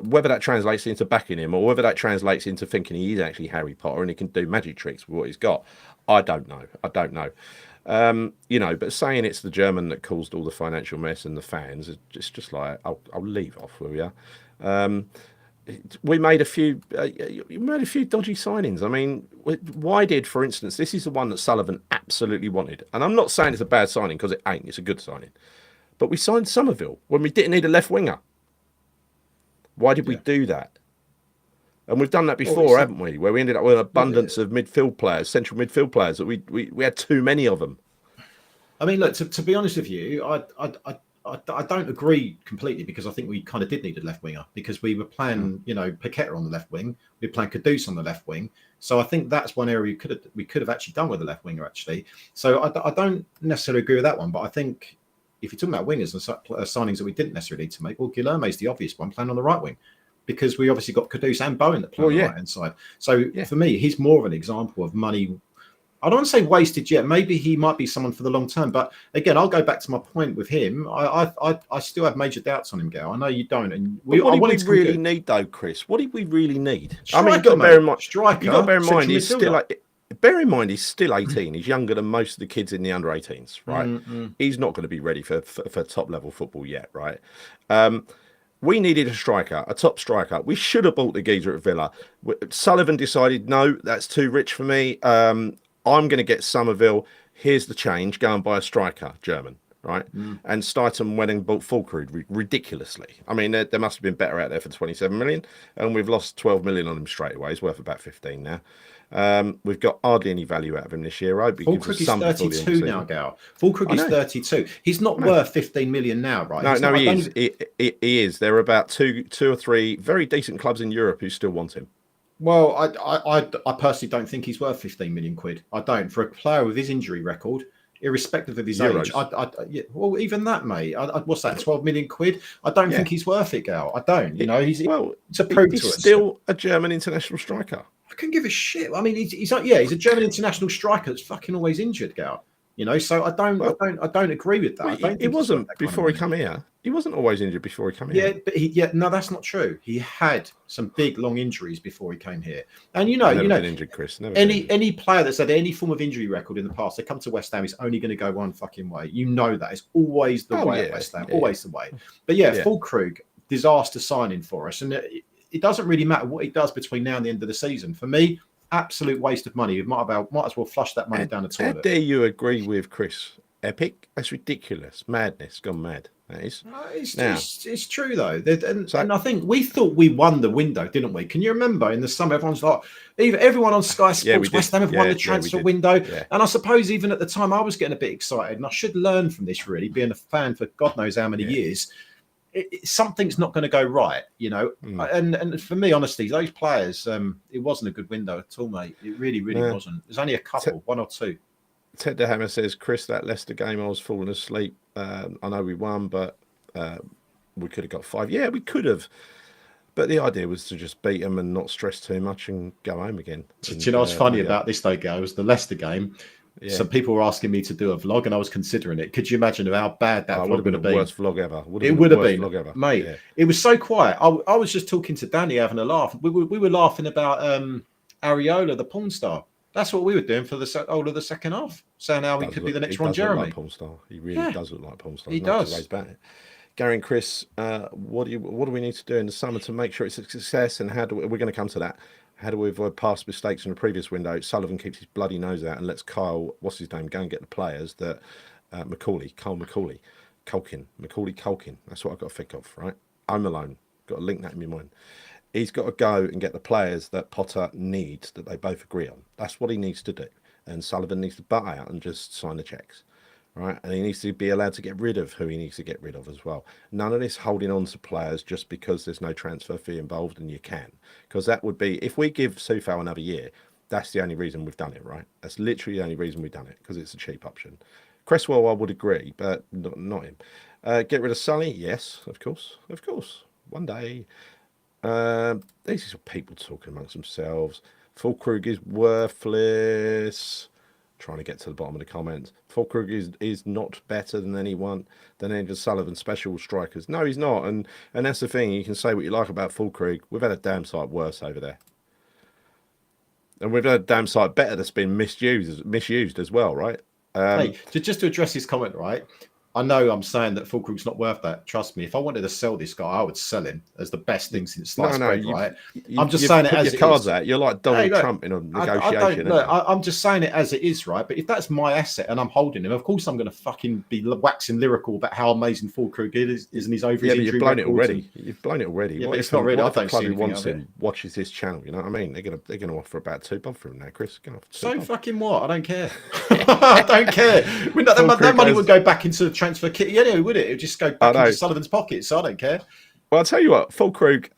S1: whether that translates into backing him or whether that translates into thinking he is actually Harry Potter and he can do magic tricks with what he's got, I don't know. But saying it's the German that caused all the financial mess and the fans, it's just like, I'll leave off, will you? We made a few dodgy signings. I mean, why did, for instance, this is the one that Sullivan absolutely wanted, and I'm not saying it's a bad signing because it ain't. It's a good signing, but we signed Somerville when we didn't need a left winger. Why did we do that? And we've done that before, haven't we? Where we ended up with an abundance of midfield players, central midfield players, that we had too many of them.
S2: I mean, look, to be honest with you, I don't agree completely, because I think we kind of did need a left winger, because we were playing, Paqueta on the left wing, we were playing Kudus on the left wing. So I think that's one area we could have actually done with a left winger, actually. So I don't necessarily agree with that one, but I think if you're talking about wingers and signings that we didn't necessarily need to make, well, Guilherme's the obvious one, playing on the right wing, because we obviously got Kudus and Bowen that play on the right hand side. So for me, he's more of an example of money. I don't want to say wasted yet. Maybe he might be someone for the long term. But again, I'll go back to my point with him. I still have major doubts on him, Gal. I know you don't. And
S1: what do we really need, though, Chris? What did we really need?
S2: Striker,
S1: I mean, you've got to bear in mind.
S2: Striker,
S1: you've got to bear in mind he's still. Bear in mind, he's still 18. He's younger than most of the kids in the under 18s, right? He's not going to be ready for top level football yet, right? We needed a striker, a top striker. We should have bought the geezer at Villa. Sullivan decided, no, that's too rich for me. I'm going to get Somerville. Here's the change. Go and buy a striker, German, right? And Steiten went and bought Fulkrug ridiculously. I mean, there must have been better out there for 27 million, and we've lost 12 million on him straight away. He's worth about 15 now. We've got hardly any value out of him this year.
S2: Fulkrug is 32 now, Gal. Fulkrug is 32. He's not worth 15 million now, right?
S1: No, he is. He is. There are about two or three very decent clubs in Europe who still want him.
S2: Well, I personally don't think he's worth 15 million quid. I don't. For a player with his injury record, irrespective of his age, well, even that, mate. What's that? 12 million quid? I don't think he's worth it, Gal. I don't. You know, he's
S1: still a German international striker.
S2: I couldn't give a shit. I mean, he's a German international striker that's fucking always injured, Gal. You know, so I don't agree with that.
S1: It wasn't before he come here. He wasn't always injured before he came here.
S2: Yeah, but no, that's not true. He had some big long injuries before he came here, and
S1: never been injured, Chris.
S2: Any player that's had any form of injury record in the past, they come to West Ham, it's only going to go one fucking way. You know that it's always the way at West Ham, always the way. But Fulkrug, disaster signing for us, and it doesn't really matter what he does between now and the end of the season. For me, absolute waste of money. We might as well flush that money down the toilet.
S1: How dare you agree with Chris? Epic? That's ridiculous. Madness. Gone mad. That is.
S2: It's true, though. And I think we thought we won the window, didn't we? Can you remember in the summer, everyone's like, everyone on Sky Sports, West Ham have won the transfer window. Yeah. And I suppose even at the time, I was getting a bit excited. And I should learn from this, really, being a fan for God knows how many years. Something's not going to go right, you know. And for me, honestly, those players, it wasn't a good window at all, mate. It really, really wasn't. There's only a couple, one or two.
S1: Ted the Hammer says, Chris, that Leicester game, I was falling asleep. I know we won, but we could have got 5. Yeah, we could have. But the idea was to just beat them and not stress too much and go home again.
S2: Do you know what's funny about this, though, Gal? It was the Leicester game. Yeah. Some people were asking me to do a vlog, and I was considering it. Could you imagine how bad that vlog would have been?
S1: Worst vlog ever.
S2: It would have been, ever. Mate. Yeah. It was so quiet. I was just talking to Danny, having a laugh. We were laughing about Areola, the porn star. That's what we were doing for the whole of the second half, saying how he could be the next Ron Jeremy.
S1: Like porn star. He really does look like porn star.
S2: He does.
S1: Gary and Chris, what do we need to do in the summer to make sure it's a success? And we're going to come to that. How do we avoid past mistakes in the previous window? Sullivan keeps his bloody nose out and lets Kyle, what's his name, go and get the players that Macaulay. That's what I've got to think of, right? I'm alone. Got to link that in my mind. He's got to go and get the players that Potter needs, that they both agree on. That's what he needs to do. And Sullivan needs to butt out and just sign the checks, right? And he needs to be allowed to get rid of who he needs to get rid of as well. None of this holding on to players just because there's no transfer fee involved, and you can. Because that would be, if we give Soufal another year, that's the only reason we've done it, right? That's literally the only reason we've done it, because it's a cheap option. Cresswell, I would agree, but not him. Get rid of Sully? Yes, of course. One day. These are people talking amongst themselves. Fulkrug is worthless. Trying to get to the bottom of the comments. Fulkrug is not better than any of Sullivan special strikers. No, he's not. And that's the thing. You can say what you like about Fulkrug. We've had a damn sight worse over there. And we've had a damn sight better that's been misused as well, right?
S2: Hey, just to address his comment, right? I know I'm saying that Fulkrug's not worth that. Trust me, if I wanted to sell this guy, I would sell him as the best thing since sliced bread, right? I'm just saying it as
S1: your cards out. You're like Donald Trump in a negotiation.
S2: I'm just saying it as it is, right? But if that's my asset and I'm holding him, of course I'm going to fucking be waxing lyrical about how amazing Fulkrug is and his over his injury.
S1: You've blown it already. You've blown it already.
S2: Yeah, but it's not really. I don't see anything
S1: wants him. Watches this channel. You know what I mean? They're going to offer about £2 for him now, Chris.
S2: So fucking what? I don't care. I don't care. That money would go back into the transfer kit anyway, would it? It would just go back into Sullivan's pocket, so I don't care.
S1: Well, I'll tell you what, Fulkrug,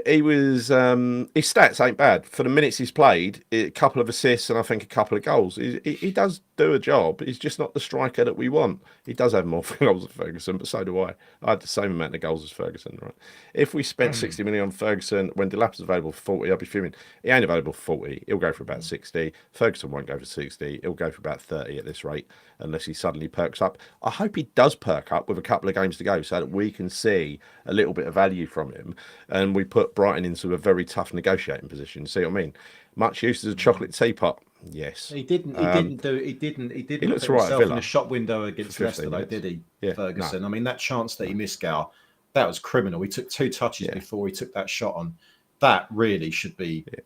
S1: he was his stats ain't bad for the minutes he's played. A couple of assists and I think a couple of goals. He does do a job. He's just not the striker that we want. He does have more goals than Ferguson, but so do I. I had the same amount of goals as Ferguson, right? If we spent 60 million on Ferguson when Delap's available for 40, I'd be fuming. He ain't available for 40. He'll go for about 60. Ferguson won't go for 60. He'll go for about 30 at this rate unless he suddenly perks up. I hope he does perk up with a couple of games to go so that we can see a little bit of value from him and we put Brighton into a very tough negotiating position. See what I mean? Much use as a chocolate teapot. Yes.
S2: He didn't. He didn't do. He didn't. He
S1: He
S2: didn't
S1: looks
S2: put
S1: right at
S2: himself in
S1: Villa
S2: the shop window
S1: for
S2: against
S1: 15
S2: Leicester, though,
S1: minutes.
S2: did he,
S1: Yeah,
S2: Ferguson?
S1: no.
S2: I mean, that chance that he missed, Gal, that was criminal. He took 2 touches
S1: Yeah,
S2: before he took that shot on. That really should be
S1: yeah.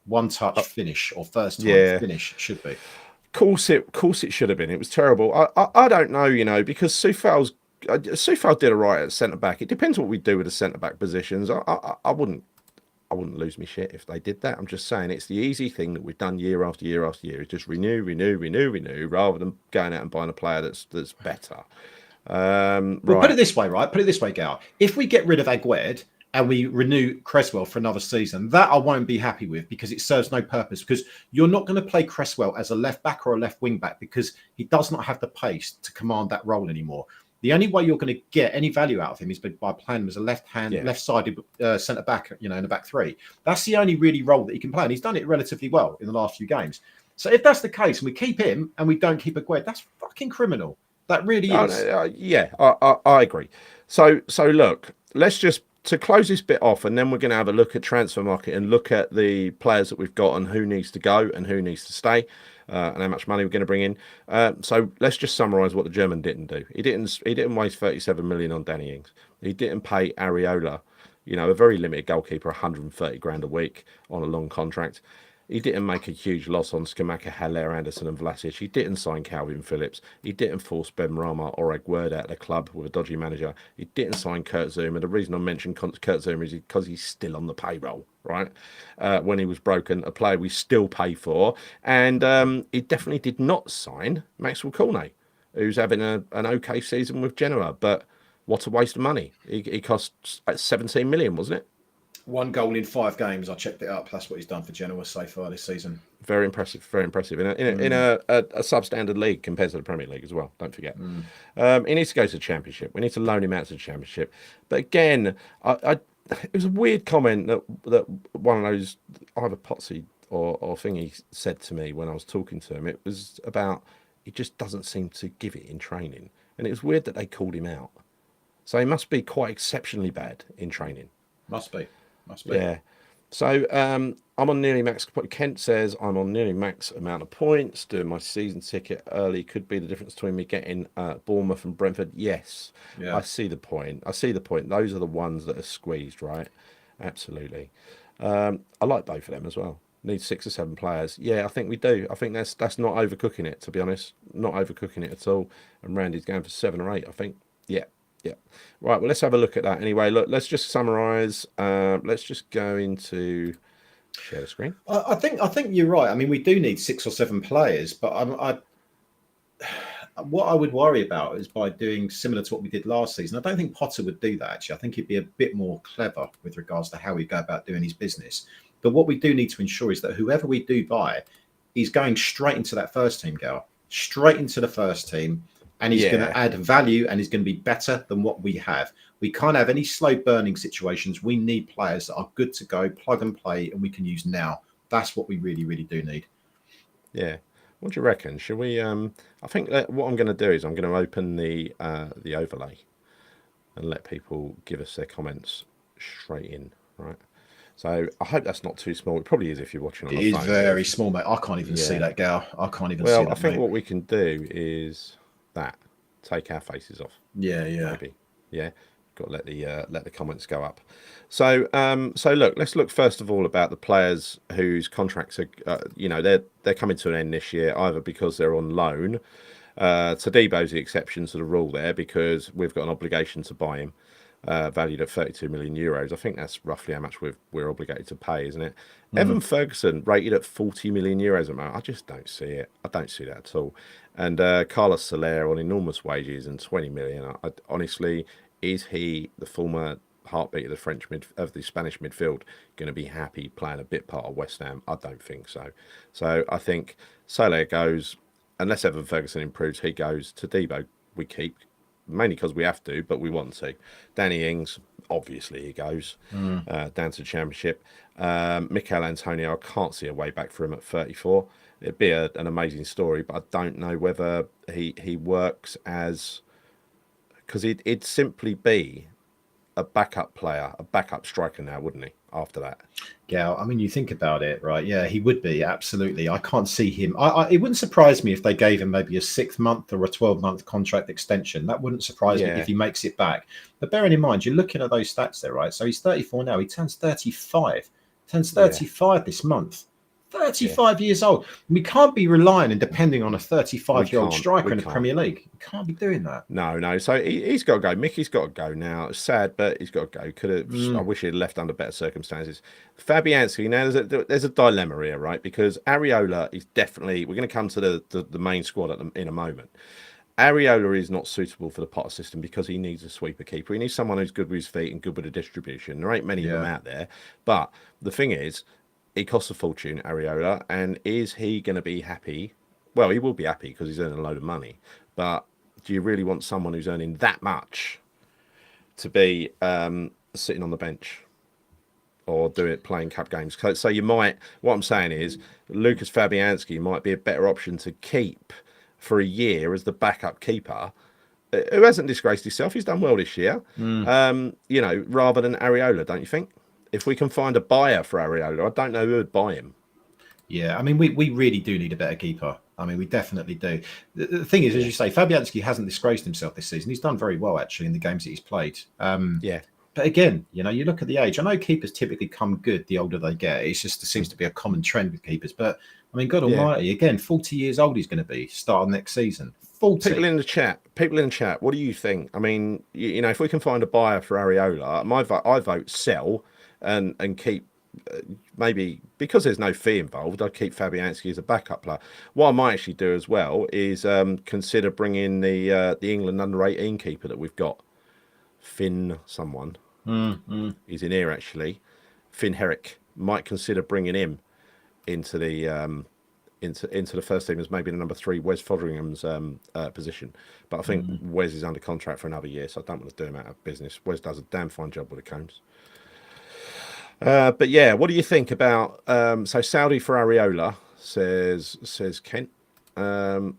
S2: one touch finish or first time
S1: Yeah.
S2: finish. Should be.
S1: Course it should have been. It was terrible. I don't know, because Soufal did all right at centre back. It depends what we do with the centre back positions. I wouldn't lose me shit if they did that. I'm just saying it's the easy thing that we've done year after year after year. Is just renew, rather than going out and buying a player that's better.
S2: Well, put
S1: Right.
S2: it this way, right? Put it this way, Gal. If we get rid of Aguerd and we renew Cresswell for another season, that I won't be happy with because it serves no purpose. Because you're not going to play Cresswell as a left back or a left wing back because he does not have the pace to command that role anymore. The only way you're going to get any value out of him is by playing him as a
S1: Yeah.
S2: left-sided centre back, in the back three. That's the only really role that he can play, and he's done it relatively well in the last few games. So if that's the case, and we keep him and we don't keep Aguerd, that's fucking criminal. That really
S1: Oh,
S2: is.
S1: yeah, I agree. So look, let's just to close this bit off, and then we're going to have a look at transfer market and look at the players that we've got and who needs to go and who needs to stay, and how much money we're going to bring in. So let's just summarise what the German didn't do. He didn't waste 37 million on Danny Ings. He didn't pay Areola, a very limited goalkeeper, 130 grand a week on a long contract. He didn't make a huge loss on Skamaka, Haller, Anderson, and Vlasic. He didn't sign Calvin Phillips. He didn't force Ben Rama or Aguerd out of the club with a dodgy manager. He didn't sign Kurt Zouma. The reason I mentioned Kurt Zouma is because he's still on the payroll, right? When he was broken, a player we still pay for. And he definitely did not sign Maxwell Cornet, who's having an okay season with Genoa. But what a waste of money. He cost 17 million, wasn't it?
S2: 1 goal in 5 games. I checked it up. That's what he's done for Genoa so far this season.
S1: Very impressive, very impressive. In a substandard league compared to the Premier League as well, don't forget. He needs to go to the Championship. We need to loan him out to the Championship. But again, it was a weird comment that one of those, either Potsy or Thingy said to me when I was talking to him. It was about he just doesn't seem to give it in training. And it was weird that they called him out. So he must be quite exceptionally bad in training.
S2: Must be.
S1: Yeah. So I'm on nearly max. Kent says I'm on nearly max amount of points. Doing my season ticket early could be the difference between me getting Bournemouth and Brentford. Yes,
S2: Yeah.
S1: I see the point. Those are the ones that are squeezed, right? Absolutely. I like both of them as well. Need 6 or 7 players. Yeah, I think we do. I think that's not overcooking it, to be honest. Not overcooking it at all. And Randy's going for 7 or 8. I think. Yeah. Yeah. Right. Well, let's have a look at that anyway. Look, let's just summarise. Let's just go into share the screen.
S2: I think you're right. I mean, we do need 6 or 7 players, but what I would worry about is by doing similar to what we did last season. I don't think Potter would do that. Actually, I think he'd be a bit more clever with regards to how we go about doing his business. But what we do need to ensure is that whoever we do buy, he's going straight into that first team, Gal, straight into the first team. And he's going to add value and he's going to be better than what we have. We can't have any slow burning situations. We need players that are good to go, plug and play, and we can use now. That's what we really, really do need.
S1: Yeah. What do you reckon? Should we? I think that what I'm going to do is I'm going to open the overlay and let people give us their comments straight in. Right. So I hope that's not too small. It probably is if you're watching on
S2: It
S1: the
S2: is
S1: phone.
S2: very small, mate. I can't even see that, Gal. I can't even see that.
S1: Well, I think
S2: mate.
S1: what we can do is take our faces off.
S2: Yeah.
S1: Maybe. Yeah. Got to let the comments go up. So look, let's look first of all about the players whose contracts are they're coming to an end this year, either because they're on loan. Tadebo's the exception to the rule there because we've got an obligation to buy him, valued at 32 million euros. I think that's roughly how much we're obligated to pay, isn't it? Evan Ferguson rated at 40 million euros a month. I just don't see it. I don't see that at all. And Carlos Soler on enormous wages and 20 million. Honestly, is he the former heartbeat of the the Spanish midfield going to be happy playing a bit part of West Ham? I don't think so. So I think Soler goes, unless Evan Ferguson improves, he goes. To Debo, we keep, mainly because we have to, but we want to. Danny Ings, obviously he goes down to the Championship. Mikel Antonio, I can't see a way back for him at 34. It'd be an amazing story, but I don't know whether he works as, because it'd simply be a backup player, a backup striker now, wouldn't he? After that,
S2: Yeah, I mean, you think about it, right? Yeah, he would be absolutely. I can't see him. It wouldn't surprise me if they gave him maybe a 6 month or a 12-month contract extension. That wouldn't surprise me if
S1: yeah,
S2: he makes it back. But bearing in mind, you're looking at those stats there, right? So he's 34 now. He turns 35. Turns
S1: yeah,
S2: 35 this month.
S1: yeah.
S2: 35 years old. We can't be relying and depending on a
S1: We
S2: 35-year-old
S1: can't,
S2: striker
S1: we
S2: in the
S1: can't.
S2: Premier League. We can't be doing that.
S1: No, no. So he's got to go. Mickey's got to go now. It's sad, but he's got to go. Could have. I wish he'd left under better circumstances. Fabianski. Now there's a dilemma here, right? Because Areola is definitely. We're going to come to the main squad in a moment. Areola is not suitable for the Potter system because he needs a sweeper keeper. He needs someone who's good with his feet and good with the distribution. There ain't many of them
S2: Yeah.
S1: out there. But the thing is, he costs a fortune, Areola, and is he going to be happy? Well, he will be happy because he's earning a load of money. But do you really want someone who's earning that much to be sitting on the bench or do it playing cup games? So you might. What I'm saying is, Lucas Fabianski might be a better option to keep for a year as the backup keeper, who hasn't disgraced himself. He's done well this year. Rather than Areola, don't you think? If we can find a buyer for Areola, I don't know who would buy him.
S2: Yeah, I mean, we really do need a better keeper. I mean, we definitely do. The thing is, as
S1: Yeah,
S2: you say, Fabianski hasn't disgraced himself this season. He's done very well, actually, in the games that he's played.
S1: yeah,
S2: But again, you look at the age. I know keepers typically come good the older they get. It seems to be a common trend with keepers. But, I mean, God
S1: yeah.
S2: almighty, again, 40 years old he's going to be starting next season.
S1: People
S2: 40.
S1: in the chat, what do you think? I mean, if we can find a buyer for Areola, I vote sell and keep. Maybe because there's no fee involved, I'd keep Fabianski as a backup player. What I might actually do as well is consider bringing the England under-18 keeper that we've got, Finn someone. He's in here actually. Finn Herrick. Might consider bringing him into the into the first team as maybe the number 3 Wes Fotheringham's position. But I think Wes is under contract for another year, so I don't want to do him out of business. Wes does a damn fine job with the Combs. But yeah, what do you think about so Saudi for Areola, says Kent.
S2: Areola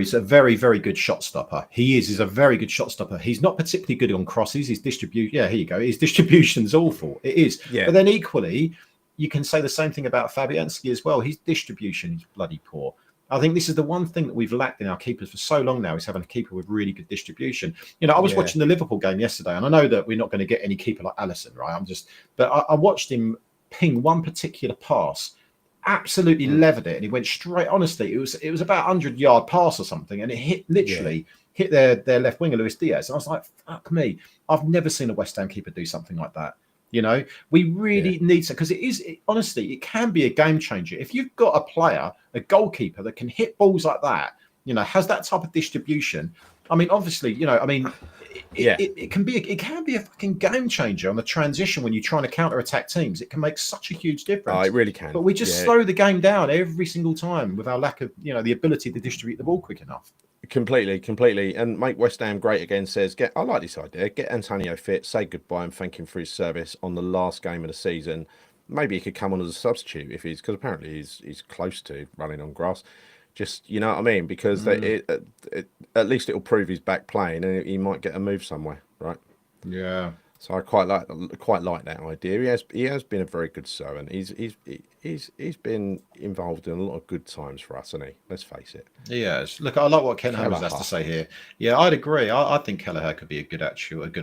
S2: is a very, very good shot stopper. He's a very good shot stopper. He's not particularly good on crosses. His distribution, yeah, here you go. His distribution's awful. It is.
S1: Yeah,
S2: But then equally, you can say the same thing about Fabianski as well. His distribution is bloody poor. I think this is the one thing that we've lacked in our keepers for so long now is having a keeper with really good distribution. I was
S1: yeah,
S2: watching the Liverpool game yesterday, and I know that we're not going to get any keeper like Alisson, right? But I watched him ping one particular pass, absolutely levered it, and he went straight. Honestly, it was about 100-yard pass or something, and it
S1: yeah,
S2: hit their left winger Luis Diaz, and I was like, fuck me, I've never seen a West Ham keeper do something like that. We
S1: yeah,
S2: really need to, because honestly, it can be a game changer. If you've got a player, a goalkeeper that can hit balls like that, has that type of distribution. I mean, obviously,
S1: yeah.
S2: it can be a fucking game changer on the transition when you're trying to counter attack teams. It can make such a huge
S1: Oh,
S2: difference.
S1: it really can.
S2: But we just
S1: Yeah,
S2: slow the game down every single time with our lack of, the ability to distribute the ball quick enough.
S1: completely. And make West Ham great again says, I like this idea. Get Antonio fit, say goodbye, and thank him for his service on the last game of the season. Maybe he could come on as a substitute because apparently he's close to running on grass. Just you know what I mean, because at least it'll prove he's back playing, and he might get a move somewhere, right?
S2: Yeah.
S1: So I quite like that idea. He has been a very good servant. He's been involved in a lot of good times for us, hasn't he? Let's face it.
S2: Yes. Look, I like what Ken Holmes has to
S1: Kelleher.
S2: say here. Yeah, I'd agree. I think Kelleher could be a good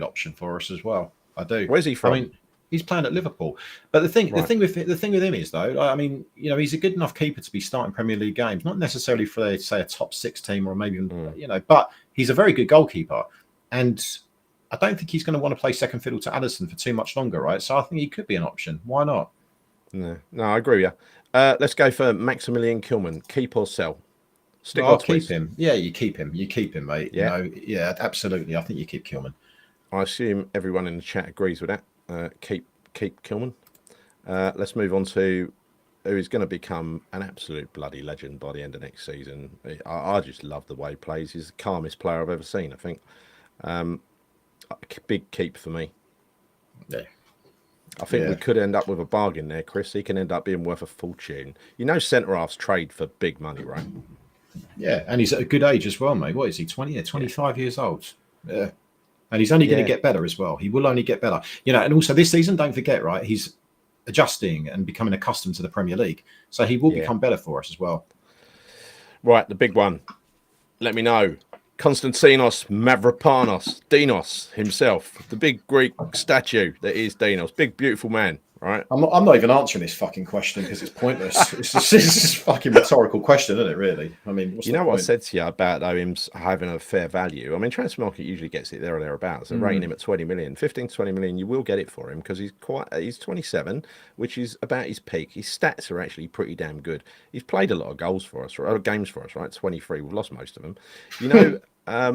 S2: option for us as well. I do.
S1: Where's he
S2: I
S1: from?
S2: mean, he's playing at Liverpool, but the
S1: Right.
S2: thing with him is though, I mean, he's a good enough keeper to be starting Premier League games, not necessarily for say a top 6 team or maybe even, but he's a very good goalkeeper, and I don't think he's going to want to play second fiddle to Addison for too much longer, right? So I think he could be an option. Why not?
S1: No, I agree with you. Let's go for Maximilian Kilman. Keep or sell? Stick
S2: I'll
S1: or
S2: keep
S1: twist?
S2: him. Yeah, you keep him. You keep him, mate.
S1: Yeah.
S2: Yeah, absolutely. I think you keep Kilman.
S1: I assume everyone in the chat agrees with that. Keep Kilman. Let's move on to who is going to become an absolute bloody legend by the end of next season. I just love the way he plays. He's the calmest player I've ever seen, I think. Big keep for me.
S2: Yeah.
S1: I think we could end up with a bargain there, Chris. He can end up being worth a fortune. You know, centre halves trade for big money, right?
S2: Yeah, and he's at a good age as well, mate. What is he, 20 or 25 years old? Yeah. And he's only going to get better as well. He will only get better. You know, and also this season, don't forget, right, he's adjusting and becoming accustomed to the Premier League. So he will become better for us as well.
S1: Right, the big one. Let me know. Konstantinos Mavropanos, Dinos himself, the big Greek statue that is Dinos. Big, beautiful man, right?
S2: I'm not even answering this fucking question because it's pointless. It's just fucking rhetorical question, isn't it, really? I mean, what's
S1: you
S2: the
S1: know
S2: point?
S1: what I said to you about him having a fair value? I mean, transfer market usually gets it there or thereabouts. They're rating him at 20 million. 15 to 20 million, you will get it for him because he's 27, which is about his peak. His stats are actually pretty damn good. He's played a lot of goals for us, or games for us, right? 23. We've lost most of them. You know, I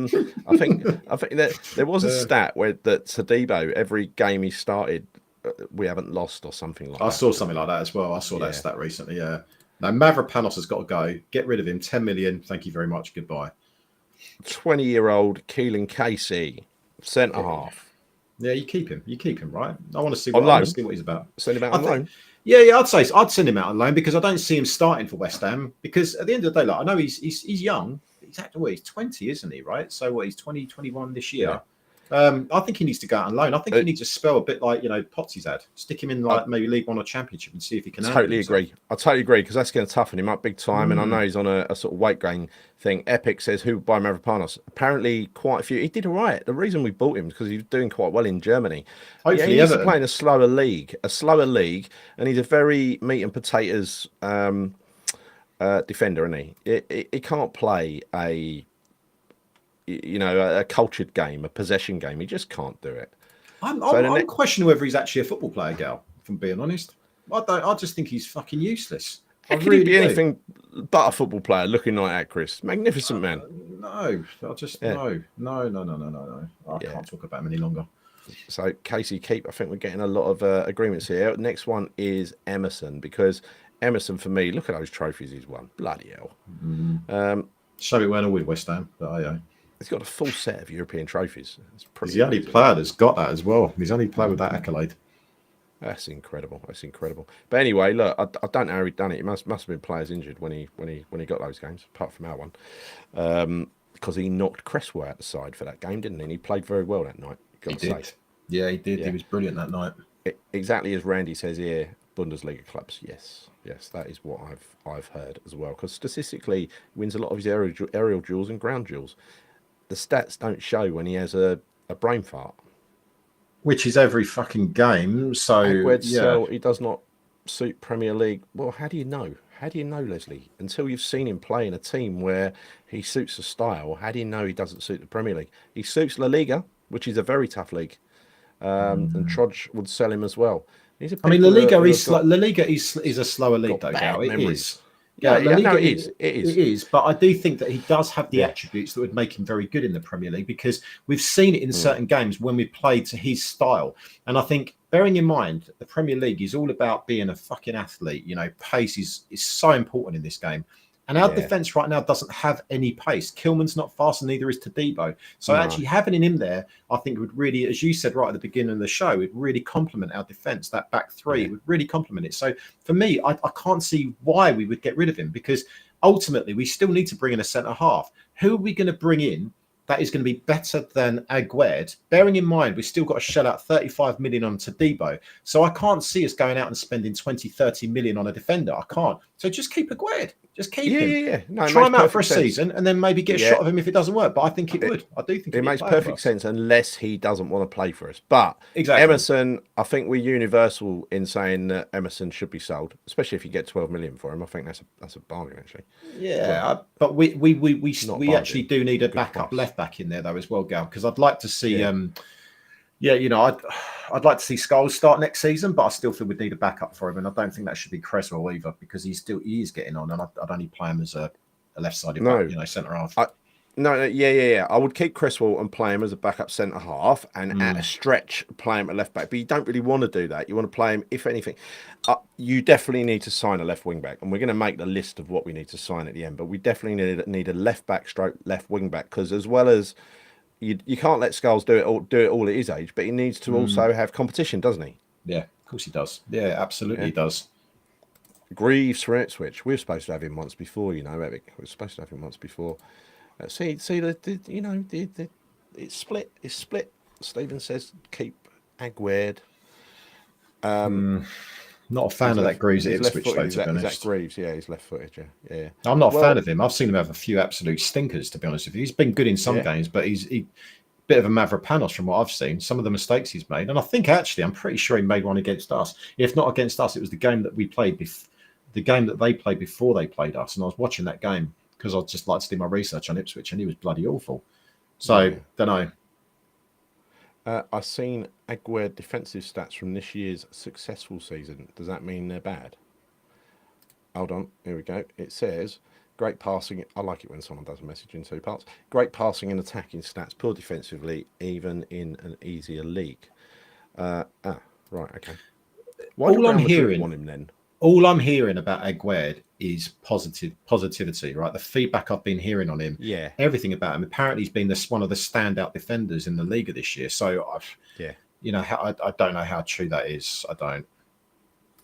S1: think that there was a stat where that Tadibo, every game he started, we haven't lost or something like that.
S2: I saw something like that as well. I saw that stat recently. Yeah. Now Mavropanos has got to go. Get rid of him. 10 million. Thank you very much. Goodbye.
S1: 20-year-old Keelan Casey, centre half.
S2: Yeah, you keep him. You keep him, right? I want to see
S1: what
S2: he's about.
S1: Send him out on loan.
S2: Yeah, I'd send him out on loan because I don't see him starting for West Ham. Because at the end of the day, like I know he's young. He's 20, isn't he? Right. So what? He's 20, 21 this year. Yeah. I think he needs to go out on loan. I think he needs to spell a bit like Potsy's had. Stick him in maybe League One or Championship and see if he can.
S1: I totally agree because that's going to toughen him up big time. And I know he's on a sort of weight gain thing. Epic says who by Mavropanos. Apparently, quite a few. He did all right. The reason we bought him is because he was doing quite well in Germany.
S2: Hopefully,
S1: he needs to play in a slower league, and he's a very meat and potatoes defender, isn't he? He can't play a cultured game, a possession game. He just can't do it.
S2: I'm questioning whether he's actually a football player, Gal, if I'm being honest. I just think he's fucking useless.
S1: How can he be anything but a football player looking like that, Chris? Magnificent man.
S2: No. I can't talk about him any longer.
S1: So, Casey, keep. I think we're getting a lot of agreements here. Next one is Emerson, because Emerson, for me, look at those trophies he's won. Bloody hell.
S2: Show it went all with West Ham, but
S1: he's got a full set of European trophies. It's pretty.
S2: He's the only player that's got that as well. He's the only player with that accolade.
S1: That's incredible. But anyway, look, I don't know how he'd done it. It must have been players injured when he got those games, apart from our one, because he knocked Cresswell out the side for that game, didn't he? And he played very well that night.
S2: He did. Yeah, he did. Yeah. He was brilliant that night.
S1: Exactly as Randy says here, Bundesliga clubs. Yes, that is what I've heard as well. Because statistically, he wins a lot of his aerial duels and ground duels. The stats don't show when he has a brain fart.
S2: Which is every fucking game. So
S1: he does not suit Premier League. Well, how do you know? How do you know, Leslie? Until you've seen him play in a team where he suits the style, how do you know he doesn't suit the Premier League? He suits La Liga, which is a very tough league. And Trudge would sell him as well.
S2: La Liga is a slower league, though. It is. Yeah, it is. But I do think that he does have the attributes that would make him very good in the Premier League, because we've seen it in certain games when we played to his style. And I think, bearing in mind, the Premier League is all about being a fucking athlete. Pace is so important in this game. And our defence right now doesn't have any pace. Kilman's not fast, and neither is Tadibo. So actually having him there, I think would really, as you said right at the beginning of the show, it really complement our defence. That back three would really complement it. So for me, I can't see why we would get rid of him, because ultimately we still need to bring in a centre half. Who are we going to bring in that is going to be better than Aguerd? Bearing in mind, we've still got to shell out 35 million on Tadibo. So I can't see us going out and spending 20, 30 million on a defender. I can't. So just keep Aguerd. Just keep him.
S1: Yeah. No,
S2: try him out for a season and then maybe get a shot of him if it doesn't work. But I think it would. I do think
S1: it makes perfect sense, unless he doesn't want to play for us. But Emerson, I think we're universal in saying that Emerson should be sold, especially if you get 12 million for him. I think that's a bargain, actually.
S2: Yeah, but we actually do need a backup left back in there though as well, Gal, because I'd like to see I'd like to see Scholes start next season, but I still feel we'd need a backup for him, and I don't think that should be Cresswell either, because he is getting on, and I'd only play him as a left-sided back, centre half.
S1: No, yeah. I would keep Cresswell and play him as a backup centre half, and at a stretch play him at left back. But you don't really want to do that. You want to play him, if anything. You definitely need to sign a left wing back, and we're going to make the list of what we need to sign at the end. But we definitely need a left back stroke left wing back, because as well as you can't let Skulls do it all at his age, but he needs to also have competition, doesn't he?
S2: Yeah, of course he does. Yeah, absolutely he does.
S1: Greaves for Ipswich. We were supposed to have him once before, Eric. We were supposed to have him once before. See, it's split. It's split. Stephen says keep Aguerd.
S2: Not a fan of that Greaves at Ipswich, though, to be honest.
S1: Is that Greaves? Yeah, he's left-footed. Yeah.
S2: I'm not a fan of him. I've seen him have a few absolute stinkers, to be honest with you. He's been good in some games, but he's bit of a Mavropanos from what I've seen. Some of the mistakes he's made, and I think actually, I'm pretty sure he made one against us. If not against us, it was the game that we played, the game that they played before they played us. And I was watching that game because I'd just like to do my research on Ipswich, and he was bloody awful. So don't know.
S1: I've seen Aguerd defensive stats from this year's successful season. Does that mean they're bad? Hold on, here we go. It says, great passing. I like it when someone does a message in two parts. Great passing and attacking stats, poor defensively, even in an easier league. Right, okay. Why do Real Madrid want him then?
S2: All I'm hearing about Aguerd is positivity, right? The feedback I've been hearing on him, everything about him. Apparently, he's been one of the standout defenders in the league this year. So, I don't know how true that is. I don't.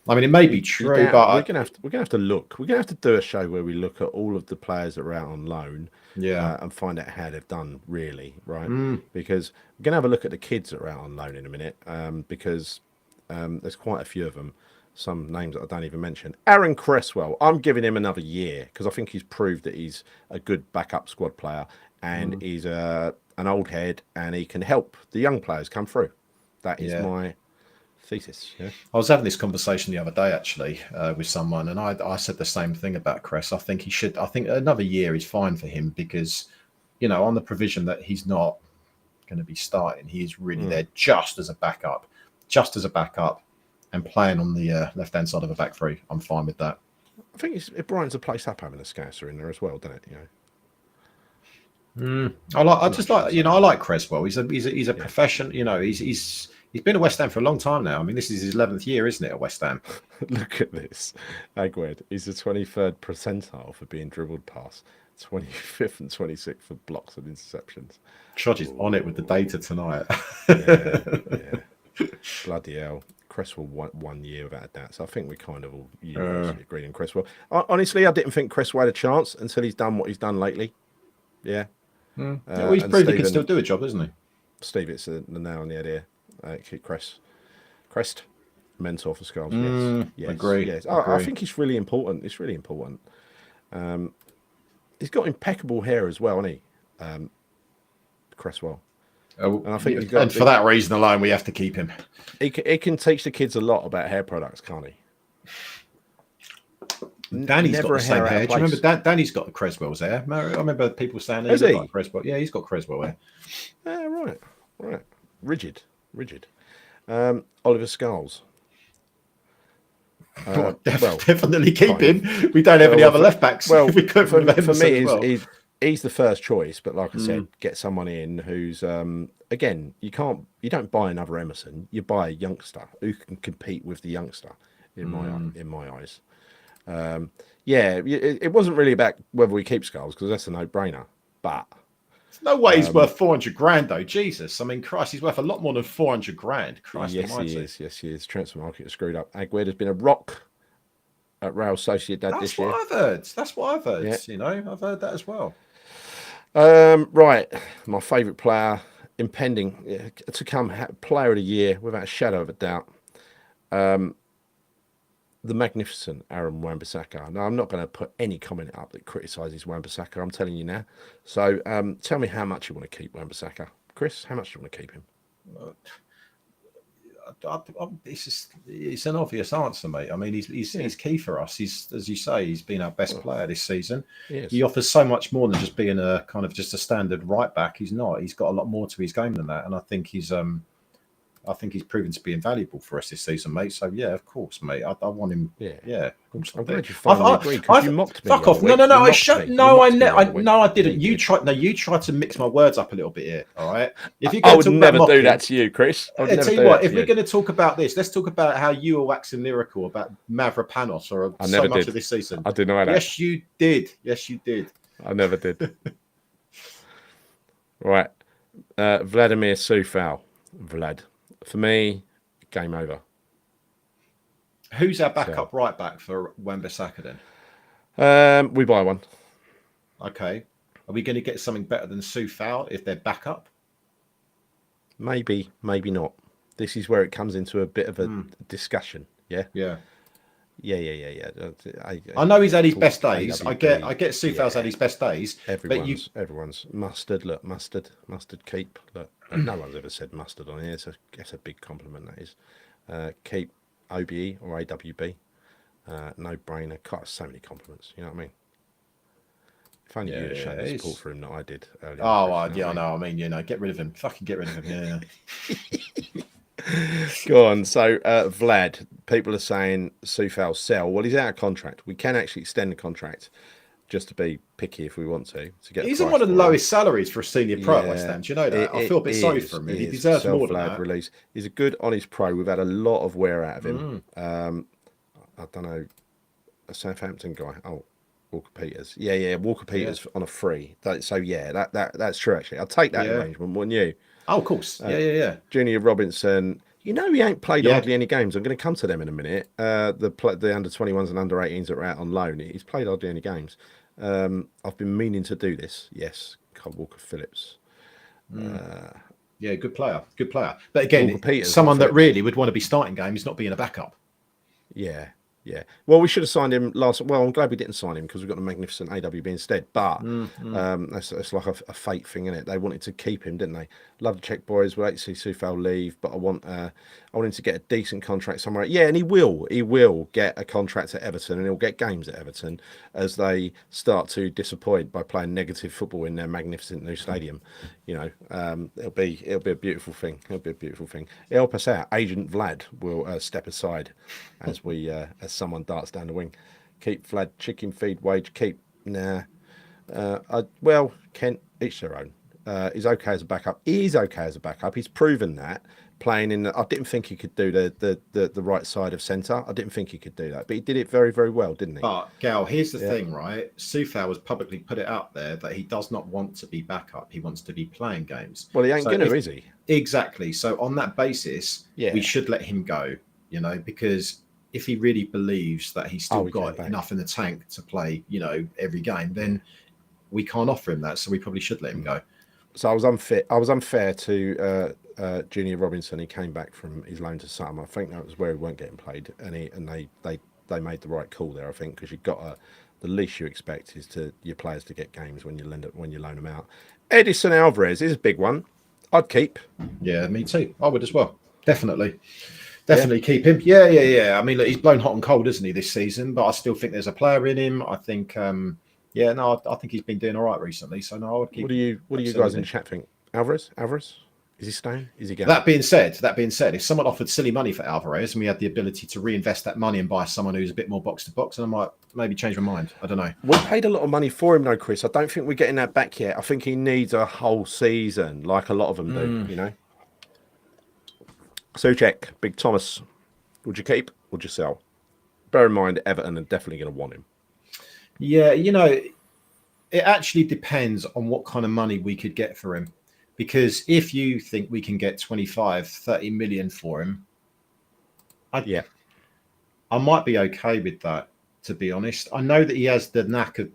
S2: I mean, it may be true, but
S1: we're gonna have to look. We're gonna have to do a show where we look at all of the players that are out on loan, and find out how they've done, really, right? Because we're gonna have a look at the kids that are out on loan in a minute, because there's quite a few of them. Some names that I don't even mention. Aaron Cresswell, I'm giving him another year because I think he's proved that he's a good backup squad player, and he's an old head, and he can help the young players come through. That is my thesis. Yeah.
S2: I was having this conversation the other day actually with someone, and I said the same thing about Cress. I think another year is fine for him because, on the provision that he's not going to be starting, he is really there just as a backup, and playing on the left-hand side of a back three. I'm fine with that.
S1: I think it brightens a place up having a Scouser in there as well, doesn't it?
S2: I like Cresswell. He's a professional. He's been at West Ham for a long time now. I mean, this is his 11th year, isn't it, at West Ham?
S1: Look at this. Aguerd is the 23rd percentile for being dribbled past, 25th and 26th for blocks and interceptions.
S2: Chod is on it with the data tonight.
S1: Yeah. Bloody hell. Cresswell 1 year without a doubt. So I think we kind of all universally agreed on Cresswell. Honestly, I didn't think Cresswell had a chance until he's done what he's done lately. Yeah.
S2: Well, he's proved he can still do a job, isn't he?
S1: Steve, it's the nail on the head here. Crest, mentor for Skulls. Yes.
S2: Agree.
S1: Yes. I think it's really important. It's really important. He's got impeccable hair as well, hasn't he? Cresswell.
S2: And I think for that reason alone, we have to keep him.
S1: He can teach the kids a lot about hair products, can't he?
S2: Danny's got the same hair. Do you remember Danny's got Cresswell's hair? I remember people saying he's got Cresswell. Yeah, he's got Cresswell hair.
S1: Yeah, right. Rigid. Oliver Skulls.
S2: Definitely keep him. We don't have any other left backs.
S1: Well, for me, he's the first choice. But like I said, get someone in who's again, you don't buy another Emerson. You buy a youngster who can compete with the youngster. In my eyes, it wasn't really about whether we keep Skulls because that's a no-brainer. But
S2: there's no way he's worth 400 grand though. Jesus, I mean, Christ, he's worth a lot more than 400 grand. Christ,
S1: yes, he is. Transfer market is screwed up. Aguerd has been a rock at Real Sociedad this year.
S2: That's what I've heard. Yeah. I've heard that as well.
S1: Right, my favourite player, impending to come, player of the year without a shadow of a doubt. The magnificent Aaron Wan-Bissaka. Now, I'm not going to put any comment up that criticises Wan-Bissaka. I'm telling you now. So, tell me how much you want to keep Wan-Bissaka. Chris, how much do you want to keep him?
S2: It's an obvious answer, mate. I mean, he's key for us. He's, as you say, he's been our best player this season. He offers so much more than just being a kind of just a standard right back. He's not. He's got a lot more to his game than that, and I think he's I think he's proven to be invaluable for us this season, mate. So yeah, of course, mate. I want him. Yeah, of course.
S1: I'm glad you finally agree, because you mocked me.
S2: Fuck off! No, I didn't. You tried. No, you tried to mix my words up a little bit here. All right. If you're
S1: I
S2: going
S1: would
S2: to talk
S1: never
S2: about
S1: do
S2: mocking,
S1: that to you, Chris.
S2: I tell you what. If we're going to talk about this, let's talk about how you were waxing lyrical about Mavropanos or so much of this season.
S1: I didn't know that.
S2: Yes, you did. Yes, you did.
S1: I never did. Right. Vladimir Sufal. Vlad. For me, game over.
S2: Who's our backup right back for Wan-Bissaka then?
S1: We buy one.
S2: Okay. Are we going to get something better than Sufal if they're backup?
S1: Maybe, maybe not. This is where it comes into a bit of a discussion. Yeah.
S2: Yeah.
S1: Yeah.
S2: I know he's had his best days. I get Sufal's had his best days.
S1: Everyone's mustard. Look, mustard keep. Look, no one's ever said mustard on here. It's a big compliment, that is. Keep OBE or AWB. No brainer. So many compliments. You know what I mean? If only you'd have shown the support for him that I did earlier.
S2: Oh, I know. I mean, get rid of him. Fucking get rid of him. Yeah.
S1: Go on. So, Vlad, people are saying Sufal sell. Well, he's out of contract. We can actually extend the contract, just to be picky if we want to get.
S2: He's on one of the lowest salaries for a senior pro at West Ham. Do you know that? I feel a bit sorry for him. He deserves more than that. Release.
S1: He's a good, honest pro. We've had a lot of wear out of him. I don't know, a Southampton guy. Oh, Walker Peters. Yeah, Walker Peters on a free. That's true actually. I'll take that arrangement, wouldn't you?
S2: Oh, of course. Yeah.
S1: Junior Robinson. You know, he ain't played hardly any games. I'm going to come to them in a minute. The under 21s and under 18s that are out on loan. He's played hardly any games. I've been meaning to do this. Yes, Kyle Walker Phillips.
S2: Yeah, good player. But again, someone that really would want to be starting games, not being a backup.
S1: Yeah. Well, we should have signed him last. Well, I'm glad we didn't sign him because we've got a magnificent AWB instead. But that's like a fate thing, isn't it? They wanted to keep him, didn't they? Love the Czech boys. We'll hate to see Sufal leave, but I want him to get a decent contract somewhere. Yeah, and he will. He will get a contract at Everton, and he'll get games at Everton as they start to disappoint by playing negative football in their magnificent new stadium. You know, it'll be a beautiful thing. It'll help us out. Agent Vlad will step aside as someone darts down the wing. Keep Vlad, chicken feed wage. Keep Kent, each their own. He's okay as a backup. He's proven that playing in. I didn't think he could do the right side of centre. I didn't think he could do that, but he did it very, very well, didn't he?
S2: But Gal, here's the thing, right? Sufal has publicly put it out there that he does not want to be backup. He wants to be playing games.
S1: Well, he ain't is he?
S2: Exactly. So on that basis, we should let him go. You know, because if he really believes that he's still got enough in the tank to play, you know, every game, then we can't offer him that. So we probably should let him go.
S1: So I was unfair to Junior Robinson. He came back from his loan to Sutton. I think that was where he weren't getting played, and they made the right call there. I think because the least you expect is your players to get games when you loan them out. Edison Alvarez is a big one. I'd keep.
S2: Yeah, me too. I would as well. Definitely keep him. Yeah. I mean, look, he's blown hot and cold, isn't he, this season? But I still think there's a player in him. I think, I think he's been doing all right recently. So no, I would keep.
S1: What do you guys in the chat think? Alvarez? Is he staying? Is he going?
S2: That being said, if someone offered silly money for Alvarez and we had the ability to reinvest that money and buy someone who's a bit more box to box, then I might maybe change my mind. I don't know.
S1: We paid a lot of money for him, though, Chris. I don't think we're getting that back yet. I think he needs a whole season, like a lot of them do. You know. Suchek, Big Thomas. Would you keep? Would you sell? Bear in mind, Everton are definitely going to want him.
S2: Yeah, you know, it actually depends on what kind of money we could get for him. Because if you think we can get 25, 30 million for him, I might be okay with that, to be honest. I know that he has the knack of,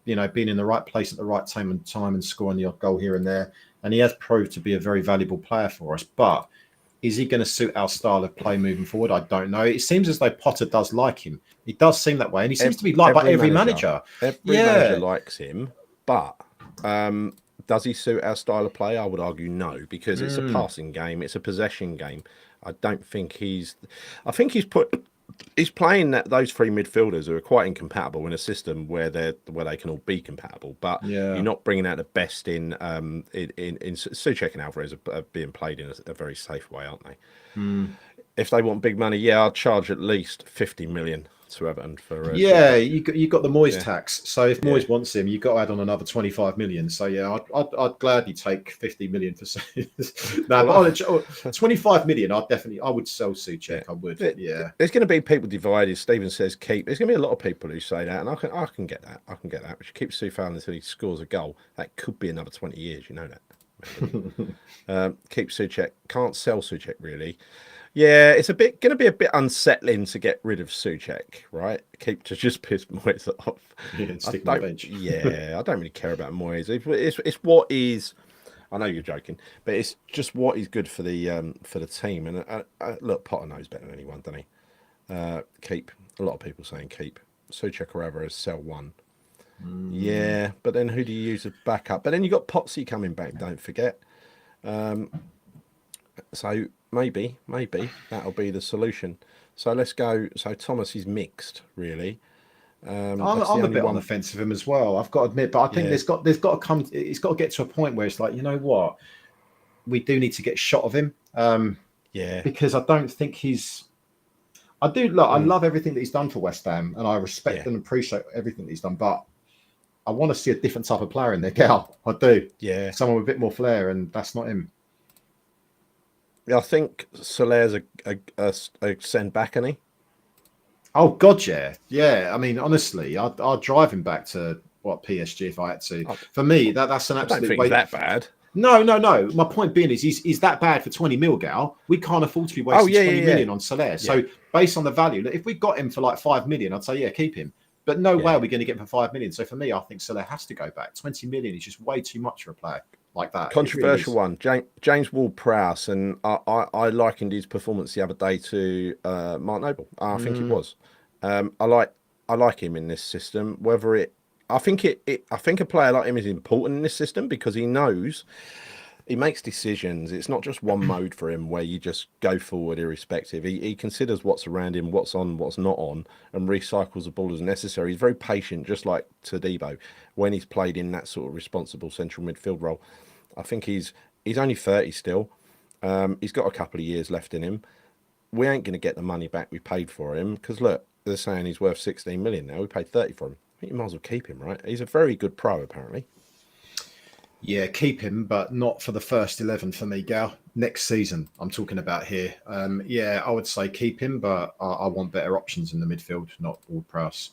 S2: you know, being in the right place at the right time and scoring the odd goal here and there. And he has proved to be a very valuable player for us. But is he going to suit our style of play moving forward? I don't know. It seems as though Potter does like him. He does seem that way. And he seems to be liked by every manager.
S1: Every manager likes him. But does he suit our style of play? I would argue no, because it's a passing game. It's a possession game. I think he's put he's playing those three midfielders who are quite incompatible in a system where they can all be compatible, but you're
S2: Yeah.
S1: not bringing out the best in Souček and Alvarez are being played in a very safe way, aren't they?
S2: Hmm.
S1: If they want big money, yeah, I'd charge at least 50 million to Everton for
S2: Yeah,
S1: Souček.
S2: you got the Moyes
S1: Yeah,
S2: tax. So if
S1: yeah.
S2: Moyes wants him, you've got to add on another 25 million. So yeah, I'd gladly take 50 million for. No,
S1: Well,
S2: but on 25 million, I would sell
S1: yeah.
S2: Souček. I would. Yeah.
S1: There's going to be people divided. Stephen says keep. There's going to be a lot of people who say that, and I can get that. I can get that. We should keep Soufal until he scores a goal. That could be another 20 years. You know that. Keep Souček. Can't sell Souček really. Yeah, it's going to be a bit unsettling to get rid of Souček, right? Keep to just piss Moyes off.
S2: Yeah, and
S1: I
S2: stick him on the
S1: don't.
S2: bench.
S1: Yeah, I don't really care about Moyes. It's what is. I know you're joking, but it's just what is good for the team. And look, Potter knows better than anyone, doesn't he? Keep. A lot of people saying keep. Souček or ever as sell one. Yeah, but then who do you use as backup? But then you got Potsy coming back. Don't forget. So maybe that'll be the solution. So let's go. So Thomas is mixed, really. That's the
S2: I'm a
S1: only
S2: bit on the
S1: one.
S2: fence with him as well. I've got to admit, but I think
S1: Yeah,
S2: there's got to come. It's got to get to a point where it's like, you know what, we do need to get a shot of him,
S1: yeah,
S2: because I don't think he's. I do look. I
S1: mm,
S2: love everything that he's done for West Ham, and I respect
S1: yeah,
S2: and appreciate everything that he's done. But I want to see a different type of player in there, Gal. I do.
S1: yeah.
S2: Someone with a bit more flair, and that's not him.
S1: Yeah, I think Solaire's a send back, and he.
S2: Oh God, yeah, yeah. I mean, honestly, I'd drive him back to what PSG if I had to.
S1: I,
S2: For me, that's an
S1: I don't
S2: absolute
S1: think he's
S2: waste.
S1: that bad.
S2: No, no, no. My point being is, he's that bad for 20 mil, Gal. We can't afford to be
S1: Oh
S2: wasting
S1: yeah,
S2: 20
S1: yeah, yeah,
S2: million on Soler.
S1: yeah,
S2: So based on the value, if we got him for like 5 million, I'd say yeah, keep him. But no way
S1: yeah.
S2: are we going to get him for 5 million. So for me, I think Soler has to go back. 20 million is just way too much for a player like that. It really
S1: Controversial
S2: is.
S1: one, James Ward-Prowse, and I likened his performance the other day to Mark Noble. I think it
S2: Mm,
S1: was. I like him in this system. Whether I think a player like him is important in this system because he knows he makes decisions. It's not just one mode for him where you just go forward irrespective. He considers what's around him, what's on, what's not on, and recycles the ball as necessary. He's very patient, just like Todibo, when he's played in that sort of responsible central midfield role. I think he's only 30 still. He's got a couple of years left in him. We ain't going to get the money back we paid for him because look, they're saying he's worth 16 million now. We paid 30 for him. I think you might as well keep him, right? He's a very good pro, apparently.
S2: yeah, keep him, but not for the first 11 for me, Gal. Next season, I'm talking about here. Yeah, I would say keep him, but I want better options in the midfield, not Ward-Prowse.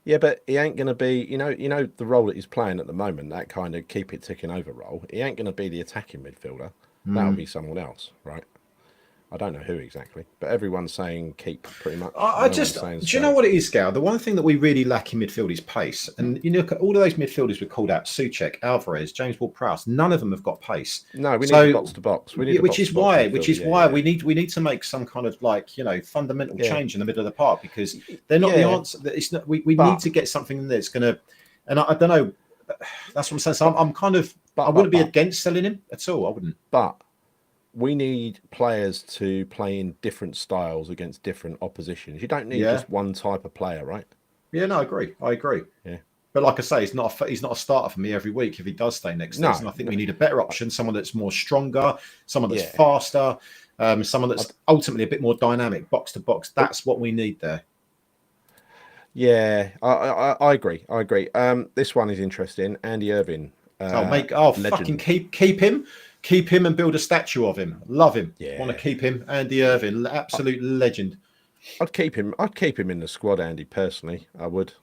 S1: Yeah, but he ain't going to be, the role that he's playing at the moment, that kind of keep it ticking over role. He ain't going to be the attacking midfielder. That'll be someone else, right? I don't know who exactly, but everyone's saying keep pretty much.
S2: I
S1: No one's
S2: just,
S1: saying
S2: do you know
S1: sell.
S2: what it is, Gal? The one thing that we really lack in midfield is pace. And you look at all of those midfielders we called out: Souček, Alvarez, James Ward-Prowse. None of them have got pace.
S1: No, we need a
S2: So,
S1: box to box. We need
S2: yeah,
S1: a
S2: which
S1: box
S2: is
S1: to box
S2: why,
S1: midfielder.
S2: we need to make some kind of like fundamental
S1: Yeah,
S2: change in the middle of the park because
S1: yeah,
S2: they're not the
S1: yeah.
S2: answer. It's not. We need
S1: But
S2: to get something in there that's going to. And I don't know. That's what I'm saying. So
S1: but
S2: I'm kind of. I
S1: but
S2: wouldn't be
S1: but
S2: against selling him at all. I wouldn't.
S1: but we need players to play in different styles against different oppositions. You don't need
S2: Yeah.
S1: just one type of player, right?
S2: Yeah. No, I agree. I agree.
S1: Yeah.
S2: But like I say, he's not a starter for me every week if he does stay next
S1: No,
S2: season. I think
S1: no.
S2: we need a better option, someone that's more stronger, someone that's
S1: Yeah.
S2: faster, someone
S1: I,
S2: that's ultimately a bit more dynamic, box to box.
S1: oh,
S2: That's what we need there.
S1: yeah. I agree. I agree. This one is interesting. Andy Irvin,
S2: Fucking
S1: legend.
S2: keep him and build a statue of him. Love him. Want to
S1: Yeah.
S2: keep him, Andy Irvin, absolute legend.
S1: I'd keep him. I'd keep him in the squad, Andy. Personally, I would.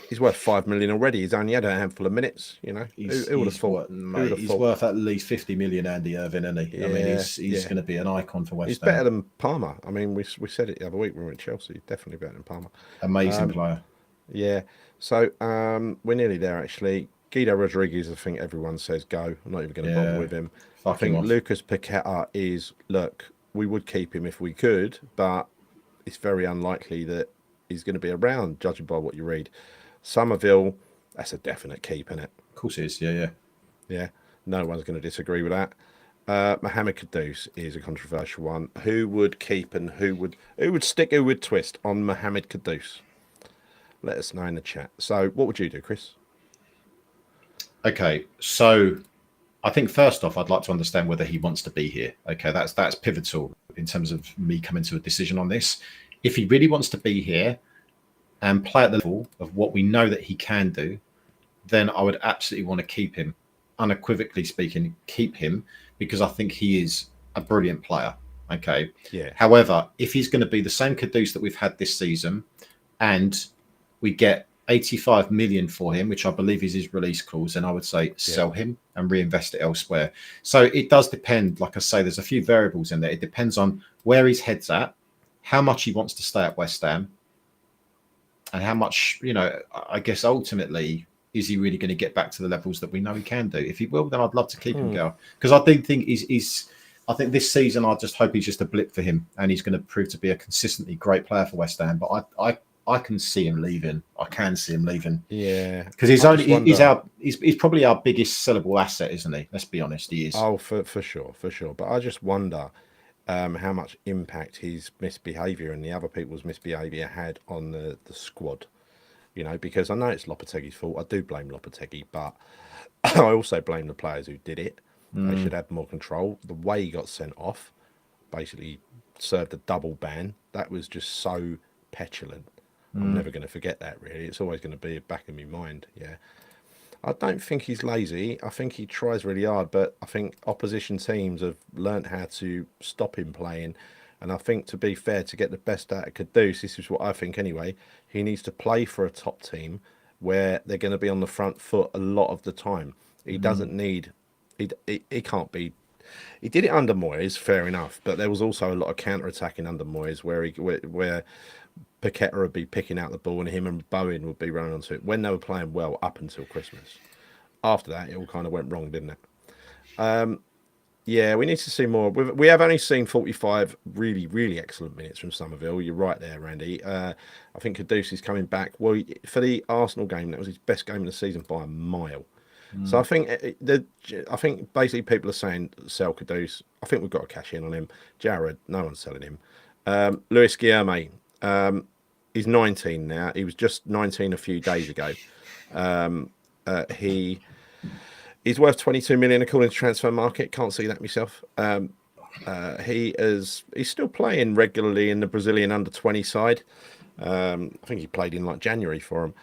S1: He's worth 5 million already. He's only had a handful of minutes. Who would have
S2: He's
S1: thought?
S2: what,
S1: Who would
S2: mate?
S1: have
S2: He's
S1: thought?
S2: worth at least 50 million, Andy Irvin, isn't he? I mean,
S1: Yeah,
S2: he's
S1: yeah.
S2: going to be an icon for
S1: He's
S2: West
S1: better
S2: Ham.
S1: than Palmer. I mean, we said it the other week when we were at Chelsea. Definitely better than Palmer.
S2: Amazing player.
S1: Yeah. So we're nearly there actually. Guido Rodriguez, I think everyone says go. I'm not even going to bother
S2: Yeah,
S1: with him. I
S2: fuck him
S1: think
S2: off.
S1: Lucas Paqueta is look. We would keep him if we could, but it's very unlikely that he's going to be around, judging by what you read. Somerville, that's a definite keep, isn't it?
S2: Of course, he is. Yeah, yeah.
S1: Yeah, no one's going to disagree with that. Mohamed Kudus is a controversial one. Who would keep and who would stick, who would twist on Mohamed Kudus? Let us know in the chat. So, what would you do, Chris?
S2: Okay, so I think first off, I'd like to understand whether he wants to be here. Okay, that's pivotal in terms of me coming to a decision on this. If he really wants to be here and play at the level of what we know that he can do, then I would absolutely want to keep him. Unequivocally speaking, keep him, because I think he is a brilliant player. Okay.
S1: Yeah.
S2: However, if he's going to be the same Kudus that we've had this season, and we get 85 million for him, which I believe is his release clause, then I would say sell him and reinvest it elsewhere. So it does depend. Like I say, there's a few variables in there. It depends on where his head's at, how much he wants to stay at West Ham, and how much, I guess ultimately, is he really going to get back to the levels that we know he can do? If he will, then I'd love to keep him going, because I do think I think this season, I just hope he's just a blip for him, and he's going to prove to be a consistently great player for West Ham. But I can see him leaving. I can see him leaving.
S1: Yeah,
S2: because he's probably our biggest sellable asset, isn't he? Let's be honest, he is.
S1: Oh, for sure. But I just wonder how much impact his misbehaviour and the other people's misbehaviour had on the squad. Because I know it's Lopetegui's fault. I do blame Lopetegui, but I also blame the players who did it. They should have more control. The way he got sent off, basically served a double ban. That was just so petulant. I'm never going to forget that, really. It's always going to be back in my mind. Yeah. I don't think he's lazy. I think he tries really hard, but I think opposition teams have learnt how to stop him playing. And I think, to be fair, to get the best out of Kudus, this is what I think anyway, he needs to play for a top team where they're going to be on the front foot a lot of the time. He doesn't need... He can't be... He did it under Moyes, fair enough, but there was also a lot of counter-attacking under Moyes where Paqueta would be picking out the ball and him and Bowen would be running onto it when they were playing well up until Christmas. After that, it all kind of went wrong, didn't it? Yeah, we need to see more. We have only seen 45 really, really excellent minutes from Somerville. You're right there, Randy. I think Kudus is coming back. Well, for the Arsenal game, that was his best game of the season by a mile. So I think basically people are saying sell Kudus. I think we've got to cash in on him. Jared, no one's selling him. Luis Guilherme, he's 19 now. He was just 19 a few days ago. He's worth 22 million according to Transfer Market. Can't see that myself. He's still playing regularly in the Brazilian under-20 side. I think he played in like January for him.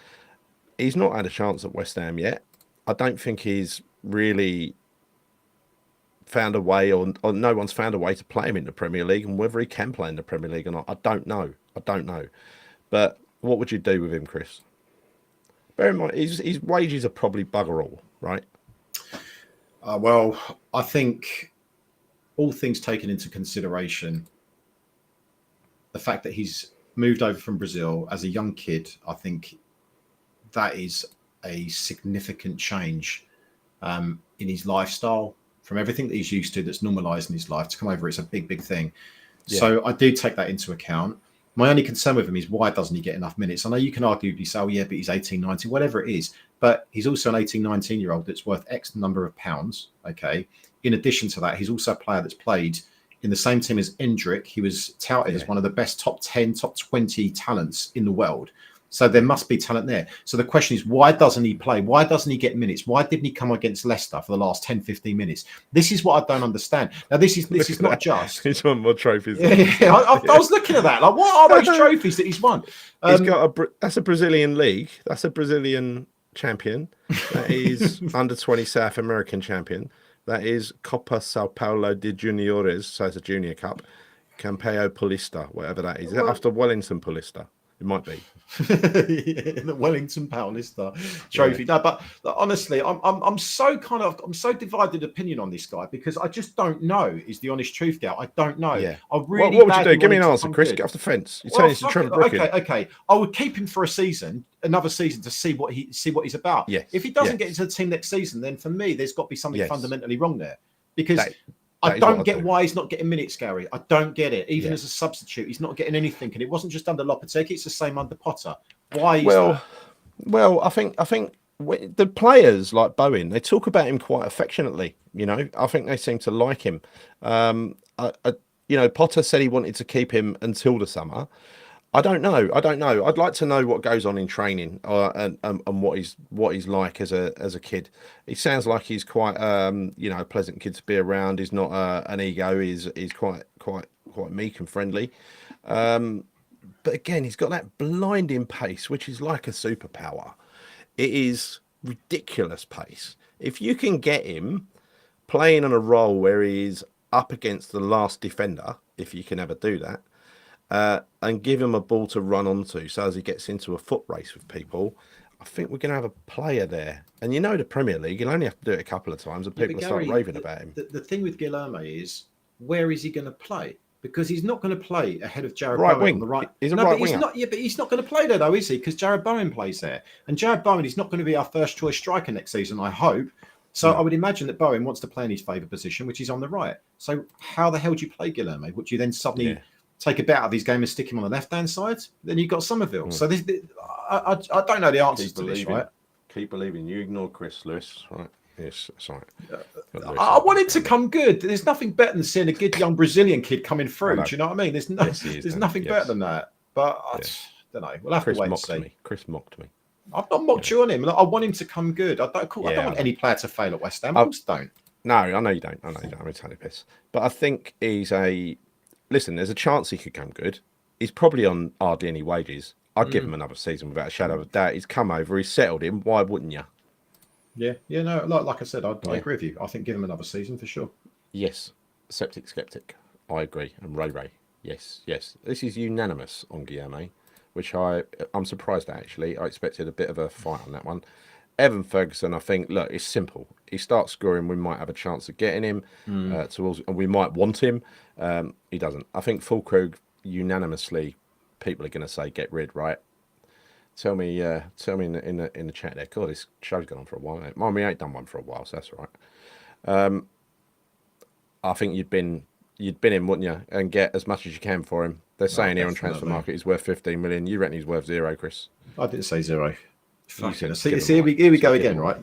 S1: He's not had a chance at West Ham yet. I don't think he's really found a way, or no one's found a way to play him in the Premier League, and whether he can play in the Premier League or not, I don't know. But what would you do with him, Chris? Bear in mind, his wages are probably bugger all, right?
S2: Well, I think all things taken into consideration, the fact that he's moved over from Brazil as a young kid, I think that is a significant change in his lifestyle, from everything that he's used to that's normalised in his life. To come over, it's a big, big thing. Yeah. So I do take that into account. My only concern with him is, why doesn't he get enough minutes? I know you can arguably say, oh, yeah, but he's 18, 19, whatever it is. But he's also an 18, 19-year-old that's worth X number of pounds, okay? In addition to that, he's also a player that's played in the same team as Endrick. He was touted as one of the best top 10, top 20 talents in the world. So there must be talent there. So the question is, why doesn't he play? Why doesn't he get minutes? Why didn't he come against Leicester for the last 10, 15 minutes? This is what I don't understand. Now, this is not just...
S1: He's won more trophies.
S2: Yeah, I was looking at that. Like, what are those trophies that he's won?
S1: He's got that's a Brazilian league. That's a Brazilian champion. That is under-20 South American champion. That is Copa Sao Paulo de Juniores. So it's a junior cup. Campeão Paulista, whatever that is. Is that after Wellington Paulista? It might be.
S2: The Wellington Paulista trophy. Yeah. No, but honestly, I'm so divided opinion on this guy, because I just don't know. Is the honest truth, Gal? I don't know.
S1: Yeah.
S2: I really.
S1: What would you do? Give me an answer, Chris. Get off the fence. You're telling us to Trevor Brooking.
S2: Okay. I would keep him for another season, to see what he's about.
S1: Yes.
S2: If he doesn't get into the team next season, then for me, there's got to be something fundamentally wrong there, because. I don't get why he's not getting minutes, Gary. I don't get it. Even as a substitute, he's not getting anything. And it wasn't just under Lopetegui, it's the same under Potter. Why is that?
S1: Well, I think the players like Bowen, they talk about him quite affectionately. I think they seem to like him. Potter said he wanted to keep him until the summer. I don't know. I'd like to know what goes on in training, and what he's like as a kid. He sounds like he's quite a pleasant kid to be around. He's not an ego. He's quite meek and friendly. But again, he's got that blinding pace, which is like a superpower. It is ridiculous pace. If you can get him playing on a role where he's up against the last defender, if you can ever do that, and give him a ball to run onto, so as he gets into a foot race with people, I think we're going to have a player there. And the Premier League, you'll only have to do it a couple of times, and people will start raving about him.
S2: The thing with Guilherme is, where is he going to play? Because he's not going to play ahead of Jared Bowen on the right.
S1: He's a right winger.
S2: But he's not going to play there, though, is he? Because Jared Bowen plays there. And Jared Bowen is not going to be our first choice striker next season, I hope. So I would imagine that Bowen wants to play in his favourite position, which is on the right. So how the hell do you play Guilherme? Would you then suddenly take a bit out of his game and stick him on the left-hand side? Then you've got Somerville. So I don't know the answers to this, right?
S1: Keep believing. You ignore Chris Lewis, right? Yes, sorry.
S2: I want him to come good. There's nothing better than seeing a good young Brazilian kid coming through. Do you know what I mean? There's nothing better than that. But I don't know. We'll have to wait and see.
S1: Chris mocked me.
S2: I've not mocked you on him. I want him to come good. I don't want any player to fail at West Ham. I don't.
S1: No, I know you don't. I'm a totally piss. But I think listen, there's a chance he could come good. He's probably on hardly any wages. I'd give him another season without a shadow of a doubt. He's come over. He's settled him. Why wouldn't you?
S2: Yeah, no, like I said, I agree with you. I think give him another season for sure.
S1: Yes, skeptic. I agree. And Ray. Yes. This is unanimous on Guilherme, which I'm surprised at, actually. I expected a bit of a fight on that one. Evan Ferguson, I think, look, it's simple. He starts scoring, we might have a chance of getting him, and we might want him. He doesn't. I think Fulkrug, unanimously, people are going to say get rid, right? Tell me in the chat there. God, this show's gone on for a while. Mine, we ain't done one for a while, so that's all right. I think you'd been in, wouldn't you, and get as much as you can for him. They're saying here on Transfer Market he's worth 15 million. You reckon he's worth 0, Chris?
S2: I didn't say 0. Here we go again, right?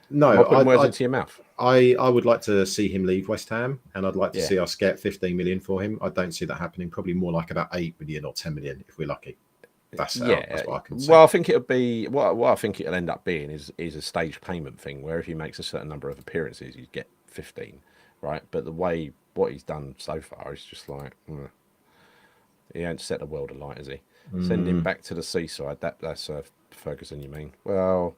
S2: No,
S1: putting words into your mouth.
S2: I would like to see him leave West Ham, and I'd like to see us get 15 million for him. I don't see that happening. Probably more like about 8 million or 10 million if we're lucky. That's what I can say.
S1: Well, I think it'll be what I think it'll end up being is a stage payment thing, where if he makes a certain number of appearances, you get 15, right? But what he's done so far is just like he ain't set the world alight, has he? Send him back to the seaside. That's Ferguson, you mean? Well,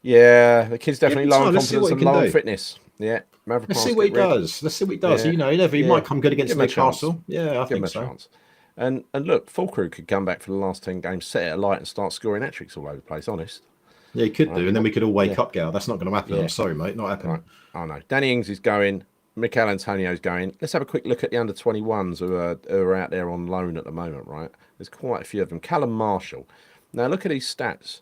S1: yeah, the kid's definitely low on confidence and low on fitness. Yeah,
S2: let's see what he does. Yeah. He might come good against Newcastle. Yeah, I think so. Chance.
S1: And look, Fulkrug could come back for the last 10 games, set it alight, and start scoring hat-tricks all over the place, honest.
S2: Yeah, he could do, and then we could all wake up, Gal. That's not going to happen. I'm sorry, mate. Not happening.
S1: Right. I know. Danny Ings is going. Mikel Antonio's going. Let's have a quick look at the under-21s who are out there on loan at the moment, right? There's quite a few of them. Callum Marshall. Now, look at his stats.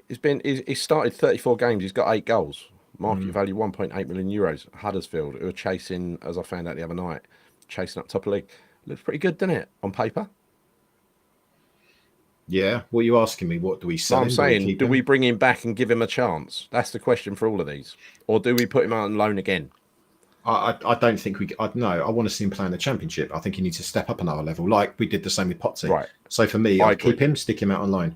S1: He's started 34 games. He's got 8 goals. Market value 1.8 million euros. Huddersfield, who are chasing, as I found out the other night, chasing up top of the league. Looks pretty good, doesn't it, on paper?
S2: Yeah. What are you asking me? What do we sell?
S1: I'm saying, do we bring him back and give him a chance? That's the question for all of these. Or do we put him out on loan again?
S2: I don't think I want to see him play in the Championship. I think he needs to step up another level, like we did the same with Potsy. Right. So for me, I'd keep him, stick him out on loan.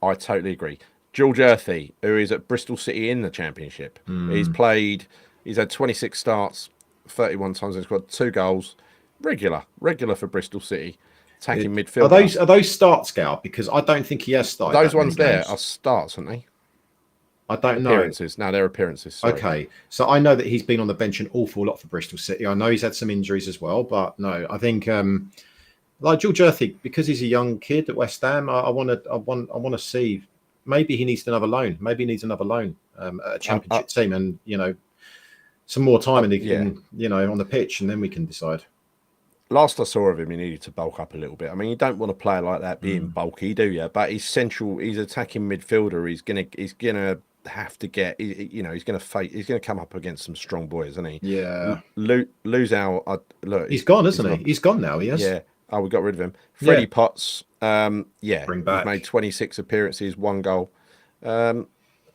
S1: I totally agree. George Earthy, who is at Bristol City in the Championship, he's had 26 starts, 31 times in the squad, 2 goals. Regular for Bristol City, attacking midfield.
S2: Are those starts, Gal? Because I don't think he has started.
S1: Those ones there are starts, aren't they?
S2: I don't know.
S1: Appearances. No, they're appearances. Sorry.
S2: Okay, so I know that he's been on the bench an awful lot for Bristol City. I know he's had some injuries as well, but no, I think like George Earthy, because he's a young kid at West Ham, I want to see. Maybe he needs another loan. Maybe he needs another loan at a Championship team, and some more time on the pitch, and then we can decide.
S1: Last I saw of him, he needed to bulk up a little bit. I mean, you don't want a player like that being bulky, do you? But he's central. He's attacking midfielder. He's gonna have to get. He's gonna come up against some strong boys, isn't he?
S2: Yeah.
S1: Lose out. Look,
S2: he's gone, isn't he? He's gone now. He has.
S1: Yeah. Oh, we got rid of him. Freddie Potts.
S2: Bring back.
S1: He's made 26 appearances, 1 goal.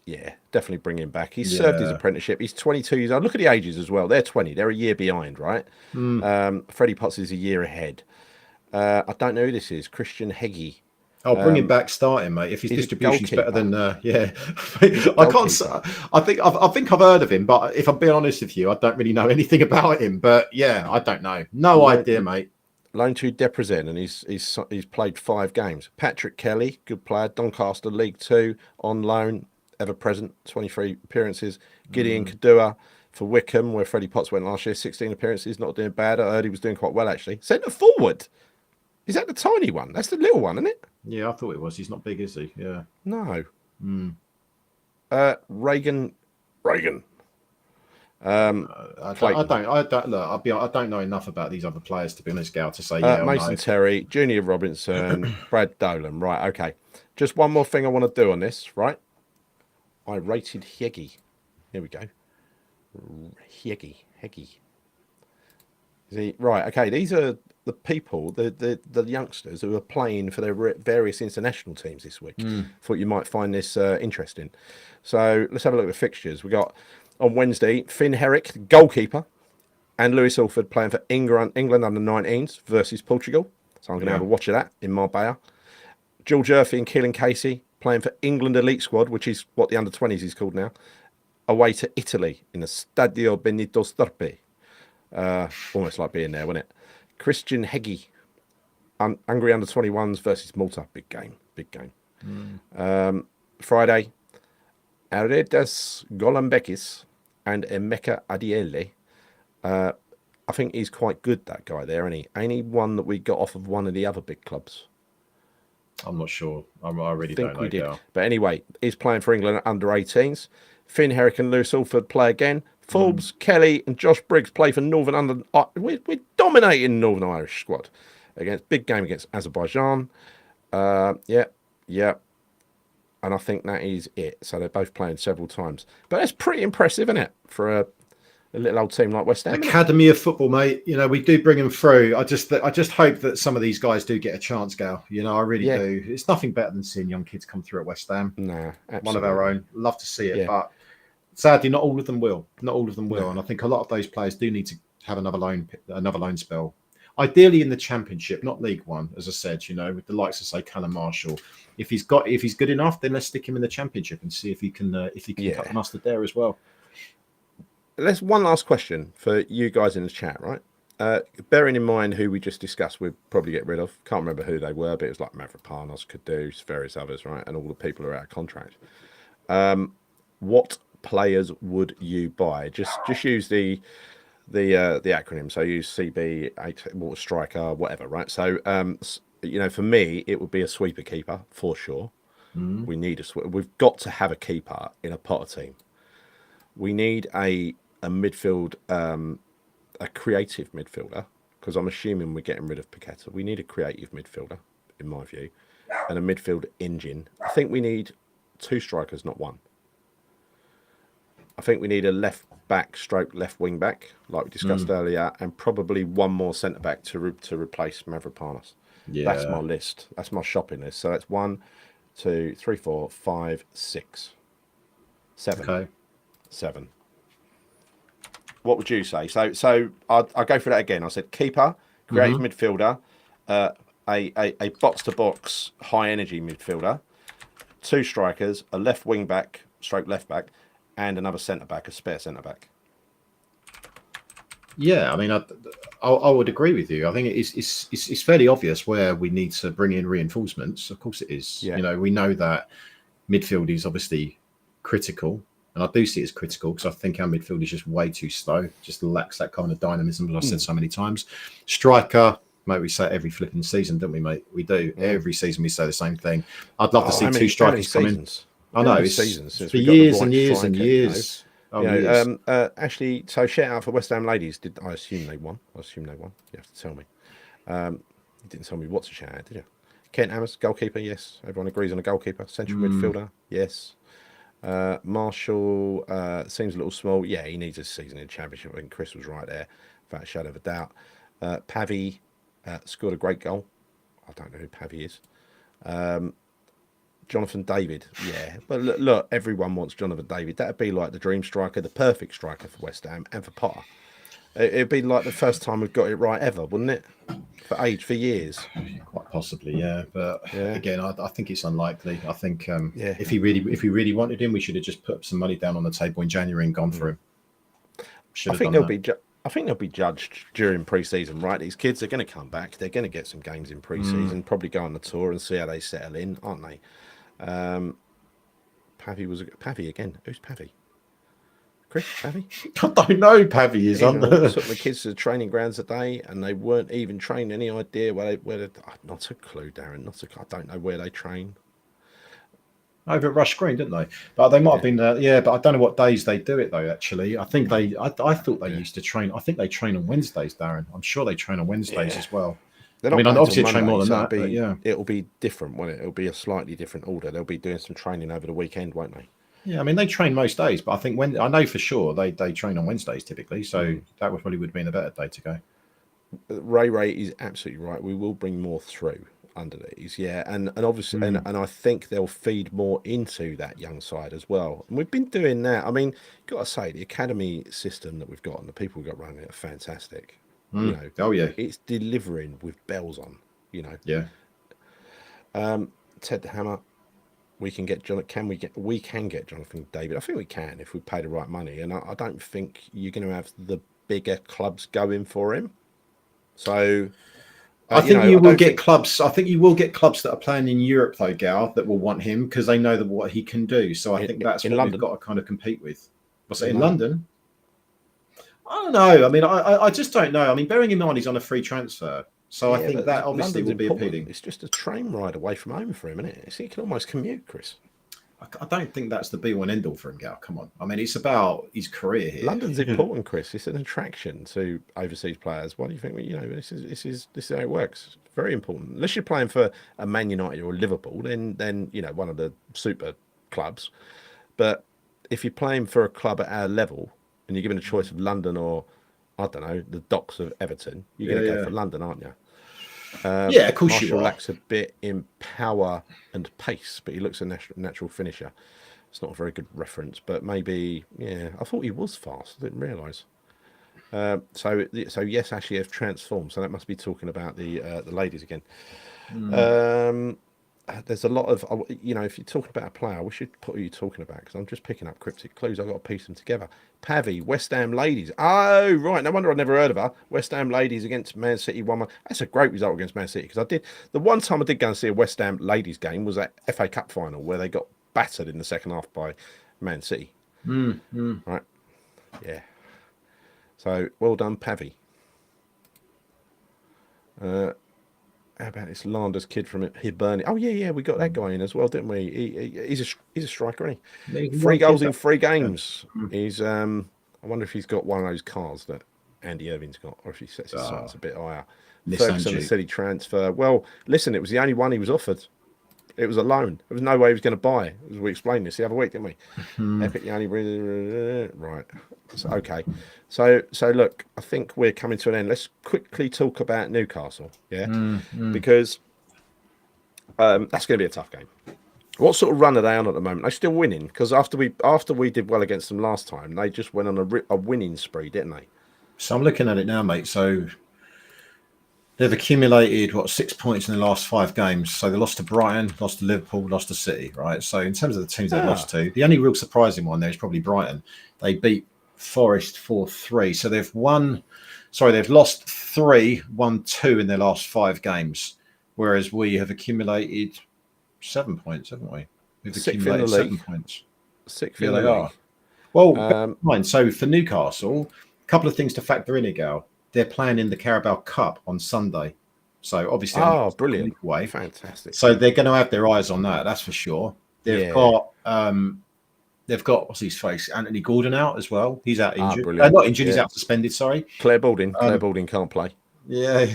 S1: Yeah, definitely bring him back. He's served his
S2: Yeah.
S1: apprenticeship. He's 22 years old. Look at the ages as well. They're 20. They're a year behind, right?
S2: Mm.
S1: Freddie Potts is a year ahead. I don't know who this is. Christian Heggie.
S2: I'll bring him back starting, mate. If his
S1: He's a
S2: distribution's better
S1: goalkeeper.
S2: than, yeah,
S1: He's a
S2: I can't.
S1: goalkeeper.
S2: I think I've heard of him, but if I'm being honest with you, I don't really know anything about him. But yeah, I don't know. No idea,
S1: Loan,
S2: mate.
S1: loan to Debrecen, and he's played 5 games. Patrick Kelly, good player. Doncaster League Two on loan, ever present, 23 appearances. Gideon Kadua for Wickham, where Freddie Potts went last year, 16 appearances, not doing bad. I heard he was doing quite well actually. Centre forward. Is that the tiny one? That's the little one, isn't it?
S2: Yeah, I thought it was. He's not big, is he? Yeah.
S1: No.
S2: Mm.
S1: Reagan.
S2: I don't look. I don't know enough about these other players to be honest, Gal, to say yeah or
S1: Mason
S2: no.
S1: Terry, Junior Robinson, Brad Dolan. Right, okay. Just one more thing I want to do on this, right? I rated Heggie. Here we go. Heggie. Right, okay. These are the people, the youngsters who are playing for their various international teams this week. Thought you might find this interesting. So let's have a look at the fixtures. We got on Wednesday Finn Herrick, goalkeeper, and Lewis Alford playing for England under 19s versus Portugal. So I'm going to have a watch of that in Marbella. George Urphy and Keelan Casey playing for England Elite Squad, which is what the under 20s is called now, away to Italy in the Stadio Benito Stirpe. Almost like being there, wasn't it? Christian Heggie, Hungary under 21s versus Malta. Big game. Friday, Aretas Golambekis and Emeka Adiele. I think he's quite good, that guy there, isn't he? Ain't he one that we got off of one of the other big clubs?
S2: I'm not sure. I really don't know.
S1: We did.
S2: Gal.
S1: But anyway, he's playing for England under 18s. Finn Herrick and Lewis Alford play again. Forbes, Kelly, and Josh Briggs play for Northern under. We're dominating Northern Irish squad against big game against Azerbaijan. Yeah. And I think that is it. So they're both playing several times. But that's pretty impressive, isn't it, for a little old team like West Ham?
S2: Academy of football, mate. You know, we do bring them through. I just hope that some of these guys do get a chance, Gal. You know, I really do. It's nothing better than seeing young kids come through at West Ham.
S1: Nah, absolutely.
S2: One of our own. Love to see it, but sadly, not all of them will.
S1: No.
S2: And I think a lot of those players do need to have another loan spell. Ideally in the Championship, not League One, as I said. You know, with the likes of say Callum Marshall. If he's good enough, then let's stick him in the Championship and see if he can cut the mustard there as well.
S1: Let's one last question for you guys in the chat, right? Bearing in mind who we just discussed, we'd probably get rid of. Can't remember who they were, but it was like Mavropanos, Kudus, various others, right? And all the people who are out of contract. What players would you buy? Just use the acronym. So use CB, water striker, whatever, right? So you know, for me, it would be a sweeper keeper for sure. We need we've got to have a keeper in a Potter team. We need a midfield, a creative midfielder, because I'm assuming we're getting rid of Paqueta. We need a creative midfielder, in my view, and a midfield engine. I think we need 2 strikers, not 1. I think we need a left back stroke left wing back, like we discussed earlier, and probably 1 more centre back to replace Mavropanos.
S2: Yeah.
S1: That's my list. That's my shopping list. So that's 1, 2, 3, 4, 5, 6, 7.
S2: Okay.
S1: 7. What would you say? So I'll go for that again. I said keeper, creative midfielder, a box to box high energy midfielder, 2 strikers, a left wing back stroke left back, and another centre back, a spare centre back.
S2: Yeah, I mean, I would agree with you. I think it's fairly obvious where we need to bring in reinforcements. Of course, it is.
S1: Yeah.
S2: You know, we know that midfield is obviously critical, and I do see it as critical because I think our midfield is just way too slow, just lacks that kind of dynamism, as I've said so many times. Striker, mate, we say it every flipping season, don't we, mate? We do. Every season we say the same thing. I'd love to see 2 strikers come in. I know, it's for years and years and years.
S1: Actually, so shout out for West Ham ladies. I assume they won? You have to tell me. You didn't tell me what to shout out, did you? Kent Hammers, goalkeeper, yes. Everyone agrees on a goalkeeper. Central midfielder, yes. Marshall seems a little small. Yeah, he needs a season in Championship. I think Chris was right there, without a shadow of a doubt. Pavy scored a great goal. I don't know who Pavy is. Jonathan David, yeah. But look, everyone wants Jonathan David. That'd be like the dream striker, the perfect striker for West Ham and for Potter. It'd be like the first time we've got it right ever, wouldn't it? For years.
S2: Quite possibly, yeah. But
S1: Yeah,
S2: again, I think it's unlikely. I think
S1: yeah.
S2: if we really wanted him, we should have just put some money down on the table in January and gone for him. Should
S1: I
S2: have
S1: think
S2: done
S1: they'll
S2: that.
S1: be. I think they'll be judged during pre-season, right? These kids are going to come back. They're going to get some games in pre-season. Probably go on the tour and see how they settle in, aren't they? Pavy again. Who's Pavy? Chris Pavy?
S2: I don't know. Pavy is on the.
S1: Took the kids to the training grounds today, and they weren't even trained. Any idea not a clue, Darren. I don't know where they train.
S2: Over at Rush Green, didn't they? But they might have
S1: Yeah.
S2: been, yeah. But I don't know what days they do it though. Actually, I think I thought they used to train. I think they train on Wednesdays, Darren. I'm sure they train on Wednesdays as well.
S1: They're
S2: I
S1: not
S2: mean,
S1: playing
S2: obviously
S1: till
S2: they train more
S1: Monday,
S2: than
S1: so
S2: that. But yeah,
S1: it'll be different, won't it? It'll be a slightly different order. They'll be doing some training over the weekend, won't they?
S2: yeah. I mean, they train most days, but I think when I know for sure they train on Wednesdays typically. So that would probably would have been a better day to go.
S1: Ray is absolutely right. We will bring more through under these, yeah, and obviously, and I think they'll feed more into that young side as well. And we've been doing that. I mean, got to say, the academy system that we've got and the people we've got running it are fantastic. You know,
S2: Oh yeah,
S1: it's delivering with bells on. You know,
S2: yeah.
S1: Ted the Hammer. We can get John. We can get Jonathan David. I think we can if we pay the right money. And I don't think you're going to have the bigger clubs going for him. So
S2: I think you
S1: I
S2: will
S1: don't
S2: get
S1: think
S2: clubs. I think you will get clubs that are playing in Europe, though, Gal, that will want him because they know that what he can do. So I think that's
S1: in
S2: what we've
S1: London.
S2: got to kind of compete with. Was it
S1: In
S2: in
S1: London.
S2: London? I don't know. I mean, I just don't know. I mean, bearing in mind he's on a free transfer, so I
S1: Yeah,
S2: think
S1: but
S2: that obviously
S1: London's
S2: will be
S1: important.
S2: appealing.
S1: It's just a train ride away from home for him, isn't it? So he can almost commute, Chris.
S2: I don't think that's the be-all and end-all for him, Gal. Come on. I mean, it's about his career here.
S1: London's important, Chris. It's an attraction to overseas players. Why do you think? This is how it works. It's very important. Unless you're playing for a Man United or Liverpool, then one of the super clubs. But if you're playing for a club at our level and you're given a choice of London or I don't know the docks of Everton, you're
S2: Yeah,
S1: going to go
S2: yeah.
S1: for London, aren't you?
S2: Yeah, of course you
S1: Marshall
S2: are.
S1: lacks a bit in power and pace, but he looks a natural finisher. It's not a very good reference, but maybe, yeah. I thought he was fast. I didn't realise. So yes, actually, have transformed. So that must be talking about the ladies again. There's a lot of, if you're talking about a player, we should put who you're talking about because I'm just picking up cryptic clues. I've got to piece them together. Pavy, West Ham ladies. Oh, right. No wonder I've never heard of her. West Ham ladies against Man City 1-1. That's a great result against Man City because the one time I did go and see a West Ham ladies game was that FA Cup final where they got battered in the second half by Man City. Right. Yeah. So well done, Pavy. How about this Landers kid from Hibernia? Oh yeah, we got that guy in as well, didn't we? He's a striker, isn't he?
S2: He's a
S1: 3
S2: young kid,
S1: goals in
S2: that.
S1: 3 games. He's I wonder if he's got one of those cars that Andy Irving's got, or if he sets his sights a bit higher. Ferguson, the city transfer. Well, listen, it was the only one he was offered. It was a loan. There was no way he was going to buy. As we explained this the other week, didn't we? Epic, the only right. So, okay. So look, I think we're coming to an end. Let's quickly talk about Newcastle, yeah, because that's going to be a tough game. What sort of run are they on at the moment? They're still winning because after we did well against them last time, they just went on a winning spree, didn't they?
S2: So I'm looking at it now, mate. So they've accumulated 6 points in the last 5 games. So they lost to Brighton, lost to Liverpool, lost to City, right? So in terms of the teams they've lost to, the only real surprising one there is probably Brighton. They beat Forest 4-3. So they've lost 3, won 2 in their last 5 games, whereas we have accumulated 7 points, haven't we? We've accumulated 7 points.
S1: Sixth
S2: Yeah,
S1: in the
S2: they
S1: league.
S2: are. Well, bear in mind, so for Newcastle, a couple of things to factor in, Gal. They're playing in the Carabao Cup on Sunday. So obviously,
S1: brilliant.
S2: Away.
S1: Fantastic.
S2: So they're going to have their eyes on that, that's for sure. They've got what's his face? Anthony Gordon out as well. He's out injured. Not injured, he's out suspended, sorry.
S1: Claire Balding can't play.
S2: Yeah.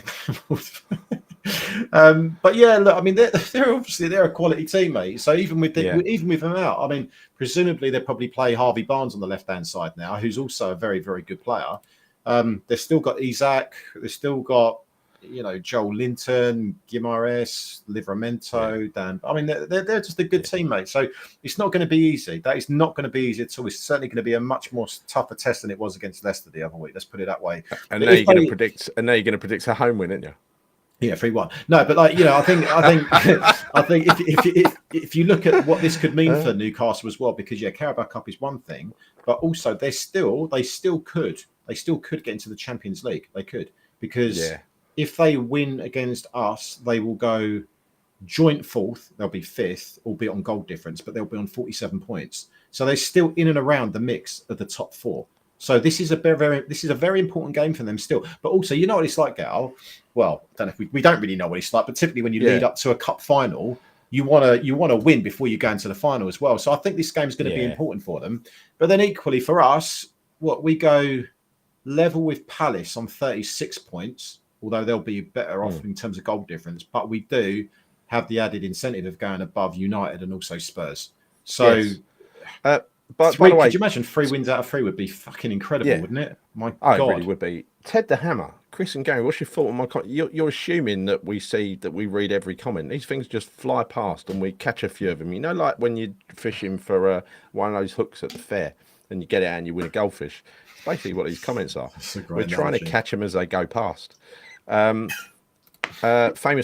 S2: But yeah, look, I mean, they're obviously a quality team, mate. So even with them out, I mean, presumably they'll probably play Harvey Barnes on the left-hand side now, who's also a very, very good player. They've still got Isaac. They've still got Joel Linton, Guimaraes, Livramento, Dan. I mean, they're just a good teammate. So it's not going to be easy. That is not going to be easy at all. It's certainly going to be a much more tougher test than it was against Leicester the other week. Let's put it that way.
S1: And now you're going to predict a home win, aren't you?
S2: Yeah, 3-1. No, but I think if you look at what this could mean for Newcastle as well, because Carabao Cup is one thing, but also they still could get into the Champions League. They could, because if they win against us, they will go joint fourth. They'll be fifth, albeit on goal difference, but they'll be on 47 points. So they're still in and around the mix of the top four. So this is a very important game for them still. But also, you know what it's like, Gal. Well, I don't know if we don't really know what it's like, but typically when you lead up to a cup final, you want to win before you go into the final as well. So I think this game is going to be important for them. But then equally for us, we go level with Palace on 36 points, although they'll be better off in terms of goal difference. But we do have the added incentive of going above United and also Spurs. So. Yes.
S1: By the way,
S2: could you imagine 3 wins out of 3 would be fucking incredible, wouldn't it? My God.
S1: It really would be. Ted the Hammer, Chris and Gary, what's your thought on my comment? You're assuming that we read every comment. These things just fly past and we catch a few of them. You know, like when you're fishing for one of those hooks at the fair and you get it out and you win a goldfish. It's basically what these comments are. We're trying to catch them as they go past. Famous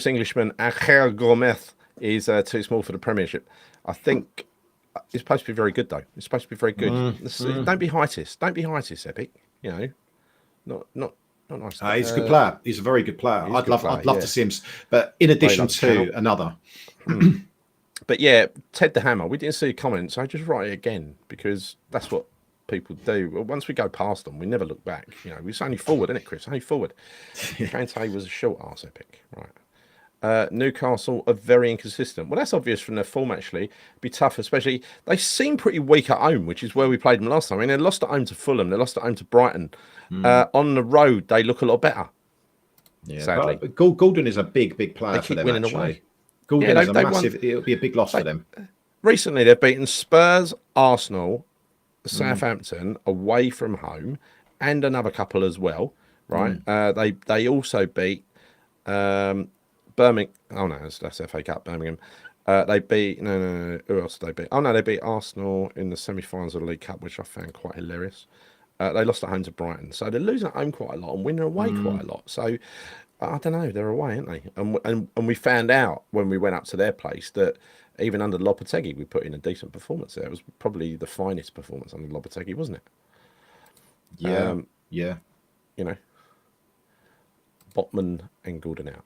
S1: Englishman, Angel Gomez, is too small for the Premiership. I think... It's supposed to be very good, though. It's supposed to be very good. Don't be heightist. Don't be heightist, Epic. Not nice.
S2: He's a good player. He's a very good player. I'd love to see him. But in addition to another.
S1: But yeah, Ted the Hammer. We didn't see a comment, so I just write it again because that's what people do. Well, once we go past them, we never look back. It's only forward, isn't it, Chris? Only forward. Kante was a short arse, Epic. Right. Newcastle are very inconsistent. Well, that's obvious from their form, actually. It'd be tough, especially... They seem pretty weak at home, which is where we played them last time. I mean, they lost at home to Fulham. They lost at home to Brighton. On the road, they look a lot better.
S2: Yeah, sadly. But Gordon is a big player for them, actually. Away. Gordon is a massive... It'll be a big loss for them. Recently,
S1: they've beaten Spurs, Arsenal, Southampton, away from home, and another couple as well, right? They also beat... Birmingham. Oh no, that's FA Cup. Birmingham. They beat no. Who else did they beat? Oh no, they beat Arsenal in the semi-finals of the League Cup, which I found quite hilarious. They lost at home to Brighton, so they're losing at home quite a lot and winning away quite a lot. So I don't know, they're away, aren't they? And we found out when we went up to their place that even under Lopetegui, we put in a decent performance there. It was probably the finest performance under Lopetegui, wasn't it?
S2: Yeah,
S1: Botman and Gordon out.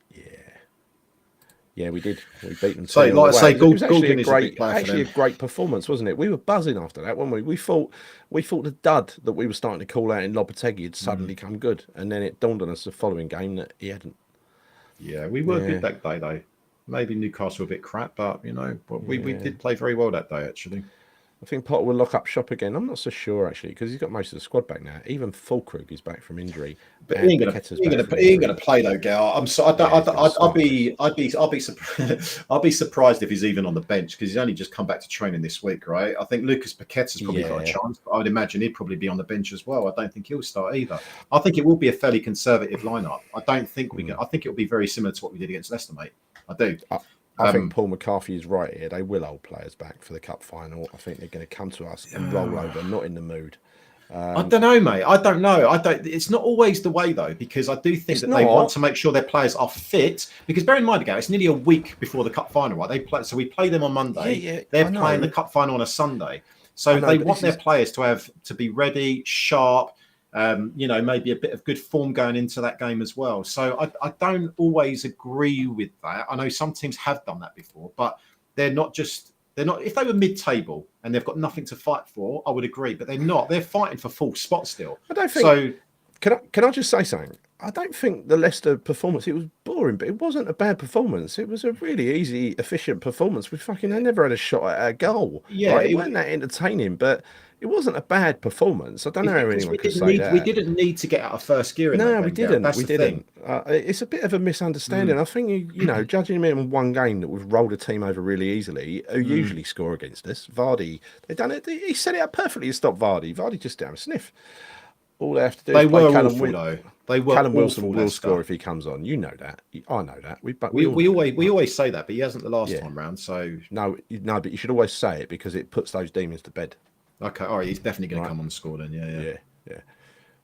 S1: Yeah, we did. We beat them.
S2: So, like I say,
S1: Gordon is a great performance, wasn't it? We were buzzing after that, weren't we? We thought the dud that we were starting to call out in Lopetegui had suddenly come good, and then it dawned on us the following game that he hadn't.
S2: Yeah, we were good that day, though. Maybe Newcastle a bit crap, but we did play very well that day, actually.
S1: I think Potter will lock up shop again. I'm not so sure, actually, because he's got most of the squad back now. Even Fulkrug is back from injury.
S2: But he ain't going to play though, Gal. I'm so I'd be surprised if he's even on the bench because he's only just come back to training this week, right? I think Lucas Paqueta's probably got a chance, but I would imagine he'd probably be on the bench as well. I don't think he'll start either. I think it will be a fairly conservative lineup. I don't think I think it'll be very similar to what we did against Leicester, mate. I do.
S1: I think Paul McCarthy is right here. They will hold players back for the cup final. I think they're going to come to us and roll over, not in the mood.
S2: I don't know, mate. I don't know. It's not always the way, though, because I do think they want to make sure their players are fit. Because bear in mind, again, it's nearly a week before the cup final, right? So we play them on Monday. They're playing the cup final on a Sunday. So they want their players to be ready, sharp, maybe a bit of good form going into that game as well. So I don't always agree with that. I know some teams have done that before, but they're not. If they were mid-table and they've got nothing to fight for, I would agree. But they're not. They're fighting for full spots still.
S1: I don't think. So can I just say something? I don't think the Leicester performance, it was boring, but it wasn't a bad performance. It was a really easy, efficient performance. They never had a shot at a goal. Yeah, right? It wasn't that entertaining, but it wasn't a bad performance. I don't know how anyone could say that.
S2: We didn't need to get out of first gear.
S1: We didn't. It's a bit of a misunderstanding. I think, judging him in one game that we've rolled a team over really easily, who usually score against us, Vardy, they done it. He set it up perfectly to stop Vardy. Vardy just down a sniff. All they have to do
S2: They
S1: is play
S2: were
S1: Callum
S2: awful, though. They were
S1: Callum
S2: awful,
S1: Wilson will score
S2: Leicester.
S1: if he comes on. You know that. I know that. We
S2: We,
S1: all
S2: we
S1: know
S2: always
S1: that,
S2: we
S1: right?
S2: always say that, but he hasn't the last
S1: Yeah.
S2: time round. So
S1: No, but you should always say it because it puts those demons to bed,
S2: okay, all right, he's definitely going to
S1: right?
S2: come on the score then. Yeah.
S1: Yeah, yeah.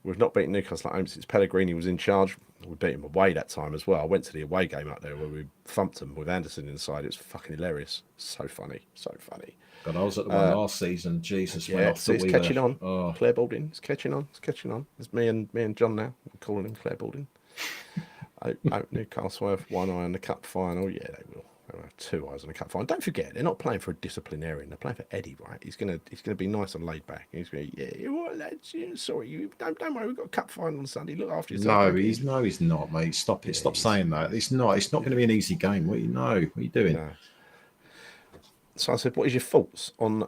S1: We've not beaten Newcastle at home since Pellegrini was in charge. We beat him away that time as well. I went to the away game up there where we thumped them with Anderson inside. It was fucking hilarious. So funny, so funny.
S2: God, I was at the one last season. Jesus, when
S1: Yeah,
S2: I
S1: see,
S2: thought
S1: it's
S2: we were.
S1: catching on.
S2: Oh,
S1: Claire Balding, it's catching on. It's catching on. It's me and John now. I'm calling him Claire Balding. Newcastle have one eye on the cup final. Yeah, they will. They'll have two eyes on the cup final. Don't forget, they're not playing for a disciplinarian. They're playing for Eddie, right? He's gonna be nice and laid back. He's gonna, yeah, what lads? Yeah, sorry, you don't worry. We've got a cup final on Sunday. Look after yourself.
S2: no, he's not, mate. Stop it.
S1: Yeah,
S2: Stop saying that. It's not. It's not going to be an easy game. What What are you doing?
S1: No. So I said, what is your thoughts on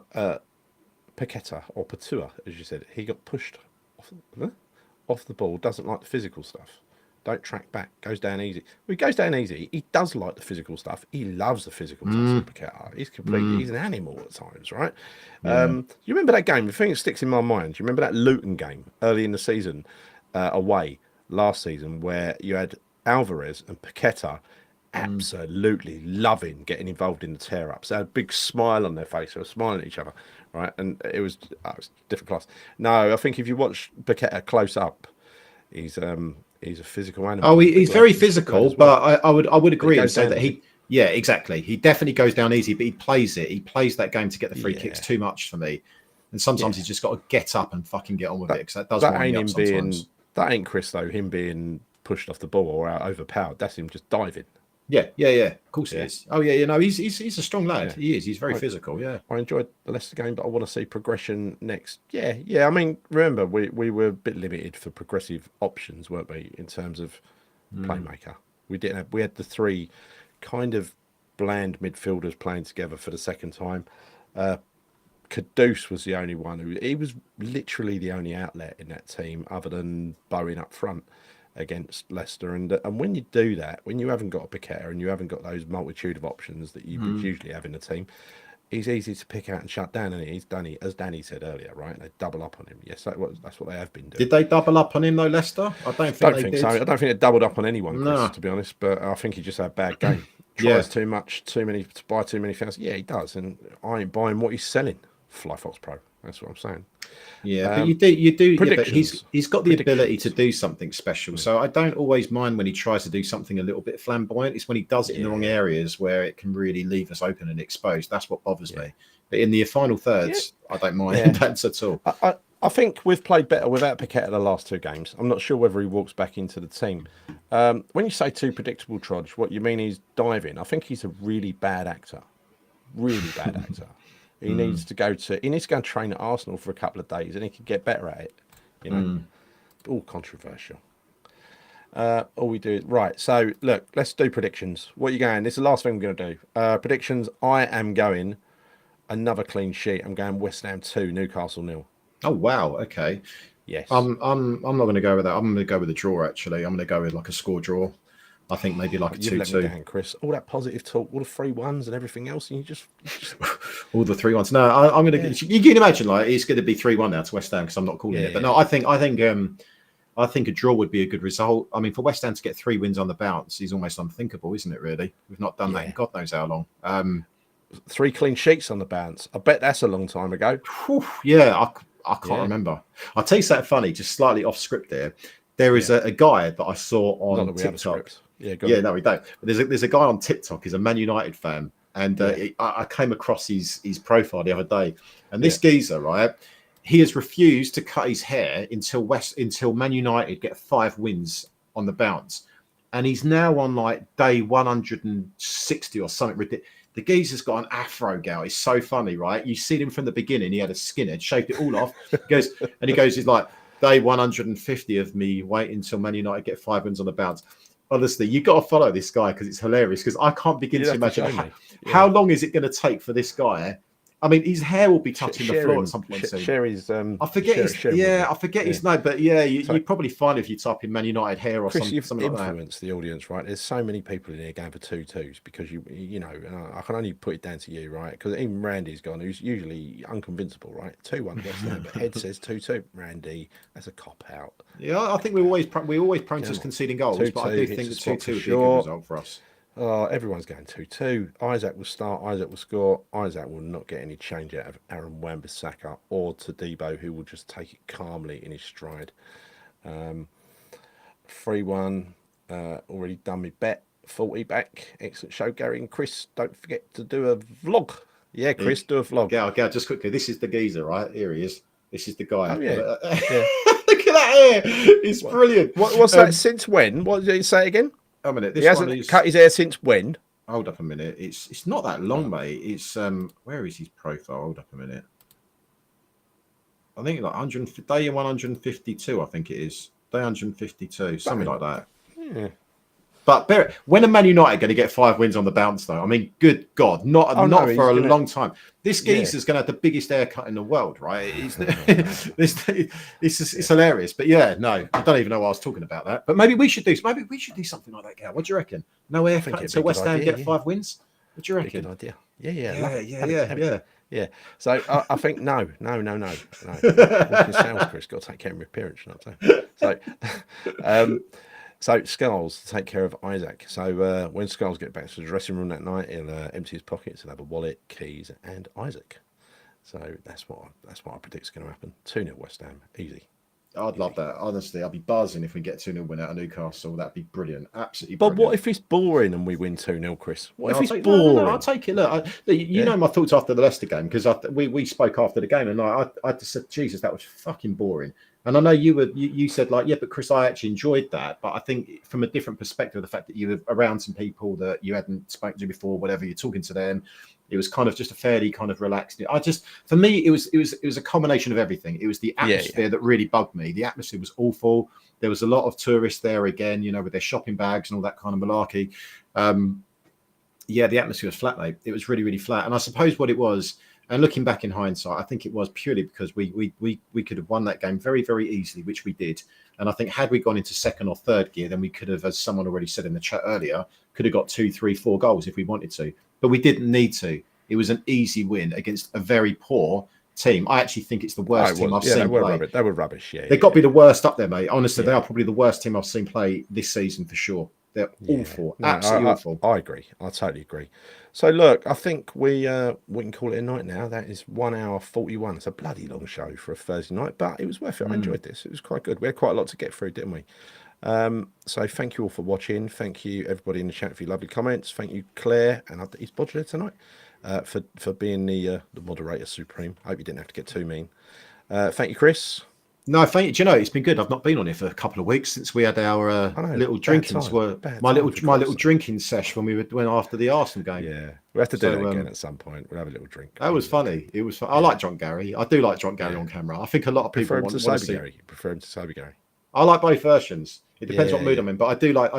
S1: Paqueta or Patua, as you said? He got pushed off the ball. Doesn't like the physical stuff. Don't track back. Goes down easy. Well, he goes down easy. He does like the physical stuff. He loves the physical stuff. Paqueta. He's completely. He's an animal at times, right?
S2: Yeah.
S1: You remember that game? The thing that sticks in my mind. You remember that Luton game early in the season, away last season, where you had Alvarez and Paqueta absolutely loving getting involved in the tear ups. They had a big smile on their face. They were smiling at each other, right? And it was different class. No, I think if you watch Paqueta close up, he's a physical animal.
S2: Oh, he's very physical,
S1: as well.
S2: but I would agree and
S1: goes
S2: say
S1: down
S2: that
S1: easy.
S2: yeah, exactly. He definitely goes down easy, but he plays it. He plays that game to get the free kicks
S1: Yeah.
S2: too much for me. And sometimes
S1: Yeah.
S2: he's just got to get up and fucking get on with it because that does
S1: That
S2: wind
S1: ain't
S2: me up
S1: him
S2: sometimes.
S1: that ain't Chris though. Him being pushed off the ball or out overpowered. That's him just diving.
S2: Yeah. Of course he
S1: Yeah.
S2: is. Oh yeah, he's a strong lad.
S1: Yeah.
S2: He is. He's very physical. Yeah.
S1: I enjoyed the Leicester game, but I want to see progression next. Yeah. I mean, remember we were a bit limited for progressive options, weren't we, in terms of playmaker? We had the three kind of bland midfielders playing together for the second time. Caduce was the only one he was literally the only outlet in that team, other than Bowen up front against Leicester. And when you do that, when you haven't got a Paqueta and you haven't got those multitude of options that you would usually have in the team, he's easy to pick out and shut down. And he's done it, as Danny said earlier, right? They double up on him. Yes, that's what they have been doing.
S2: Did they double up on him though, Leicester? I don't think
S1: So. I don't think they doubled up on anyone, Chris,
S2: No.
S1: to be honest. But I think he just had a bad game.
S2: Yeah.
S1: Tries too much, to buy too many fouls. Yeah, he does, and I ain't buying what he's selling. Fly Fox Pro. That's what I'm saying.
S2: Yeah, but you do. Yeah, but
S1: predictions.
S2: he's got the ability to do something special. So I don't always mind when he tries to do something a little bit flamboyant. It's when he does it in the wrong areas where it can really leave us open and exposed. That's what bothers me. But in the final thirds, I don't mind that at all.
S1: I think we've played better without Paqueta the last two games. I'm not sure whether he walks back into the team. When you say too predictable, Trudge, what you mean is diving. I think he's a really bad actor. Really bad actor. He needs to go and train at Arsenal for a couple of days, and he can get better at it. You know, all controversial. All we do right. So look, let's do predictions. What are you going? This is the last thing we're going to do. Predictions. I am going another clean sheet. I'm going West Ham 2, Newcastle 0.
S2: Oh wow, okay.
S1: Yes.
S2: I'm not going to go with that. I'm going to go with a draw. Actually, I'm going to go with like a score draw. I think maybe like a 2-2.
S1: Let me down, Chris. All that positive talk, all the 3-1s and everything else, and you just
S2: all the 3-1s. No, I'm going to. You can imagine like it's going to be 3-1 now to West Ham because I'm not calling it. But no, I think a draw would be a good result. I mean, for West Ham to get 3 wins on the bounce is almost unthinkable, isn't it? Really, we've not done that in God knows how long.
S1: 3 clean sheets on the bounce. I bet that's a long time ago.
S2: Yeah, I can't remember. I'll tell you something funny, just slightly off script there. There is a guy that I saw on TikTok. No, we don't. But there's a guy on TikTok. He's a Man United fan, and I came across his profile the other day. And this geezer, right? He has refused to cut his hair until Man United get 5 wins on the bounce, and he's now on like day 160 or something ridiculous. The geezer's got an afro, gal. It's so funny, right? You see him from the beginning. He had a skinhead, shaved it all off. He's like, day 150 of me waiting until Man United get 5 wins on the bounce. Honestly, you've got to follow this guy because it's hilarious. Because I can't begin to imagine how long is it going to take for this guy I mean, his hair will be touching the
S1: share
S2: floor
S1: him,
S2: at some point soon.
S1: share his
S2: I forget his
S1: share him with me.
S2: I forget
S1: Yeah.
S2: his name, but yeah,
S1: So,
S2: you probably find if you type in Man United hair or
S1: Chris, you've
S2: something like that.
S1: influenced the audience, right? There's so many people in here going for 2-2s because you know, and I can only put it down to you, right? Because even Randy's gone, who's usually unconvincible, right? 2-1 West Ham, but Ed says 2-2. Randy, that's a cop out.
S2: Yeah, I think we always prone to us conceding goals, but I
S1: 2-2
S2: do
S1: hits
S2: think
S1: the
S2: the
S1: spot
S2: 2-2
S1: for
S2: would be a good
S1: sure.
S2: result for us.
S1: Oh, everyone's going 2-2. Isaac will start. Isaac will score. Isaac will not get any change out of Aaron Wan-Bissaka or Todibo, who will just take it calmly in his stride. 3-1. Already done me bet. 40 back. Excellent show, Gary and Chris. Don't forget to do a vlog. Yeah, Chris, do a vlog.
S2: Yeah, just quickly. This is the geezer, right? Here he is. This is the guy.
S1: Oh, yeah.
S2: Yeah. Look at that hair. It's brilliant.
S1: What's that? Since when? What did you say again?
S2: A minute.
S1: He hasn't cut his hair since when?
S2: Hold up a minute. It's not that long, mate. It's where is his profile? Hold up a minute. I think like 100 day 152. I think it is day 152, something like that.
S1: Yeah.
S2: But when are Man United going to get 5 wins on the bounce, though? I mean, good God, not for a long time. This geezer's going to have the biggest haircut in the world, right? It's hilarious. But yeah, no, I don't even know why I was talking about that. But maybe we should do something like that, Gal. What do you reckon? No haircut until West Ham get 5 wins? What do you reckon?
S1: Good idea. Yeah. So I think no. Walking sales, Chris, got to take care of my appearance, not so. So Skulls take care of Isaac. So when Skulls get back to the dressing room that night, he'll empty his pockets. He'll have a wallet, keys, and Isaac. So that's what I predict is going to happen. 2-0 West Ham, easy.
S2: I'd love that. Honestly, I'd be buzzing if we get 2-0 win out of Newcastle. That'd be brilliant. Absolutely brilliant.
S1: But what if it's boring and we win 2-0, Chris? What if it's boring?
S2: No, I'll take it. Look, you know my thoughts after the Leicester game, because we spoke after the game, and I just said, Jesus, that was fucking boring. And I know you said like, yeah, but Chris, I actually enjoyed that. But I think from a different perspective, the fact that you were around some people that you hadn't spoken to before, whatever, you're talking to them, it was kind of just a fairly kind of relaxed. For me, it was a combination of everything. It was the atmosphere that really bugged me. The atmosphere was awful. There was a lot of tourists there again, you know, with their shopping bags and all that kind of malarkey. The atmosphere was flat, mate. It was really, really flat. And I suppose what it was, and looking back in hindsight, I think it was purely because we could have won that game very, very easily, which we did. And I think had we gone into second or third gear, then we could have, as someone already said in the chat earlier, could have got 2, 3, 4 goals if we wanted to. But we didn't need to. It was an easy win against a very poor team. I actually think it's the worst team I've seen play.
S1: They were rubbish, yeah.
S2: They've got to be the worst up there, mate. Honestly, they are probably the worst team I've seen play this season for sure. They're awful, absolutely awful.
S1: I agree. I totally agree. So look, I think we can call it a night now. That is 1 hour 41. It's a bloody long show for a Thursday night, but it was worth it. I enjoyed this. It was quite good. We had quite a lot to get through, didn't we? So thank you all for watching. Thank you everybody in the chat for your lovely comments. Thank you, Claire, and is Bodger tonight for being the moderator supreme. I hope you didn't have to get too mean. Thank you, Chris.
S2: No, thank you. Do you know, it's been good. I've not been on here for a couple of weeks since we had our little drinking drinking sesh when we went after the Arsenal game.
S1: Yeah, we have to do that again at some point. We'll have a little drink.
S2: That was funny. It was fun. I like John Gary. I do like John Gary on camera. I think a lot of people want to see.
S1: Prefer him to Sober Gary.
S2: I like both versions. It depends what mood I'm in, but I do like,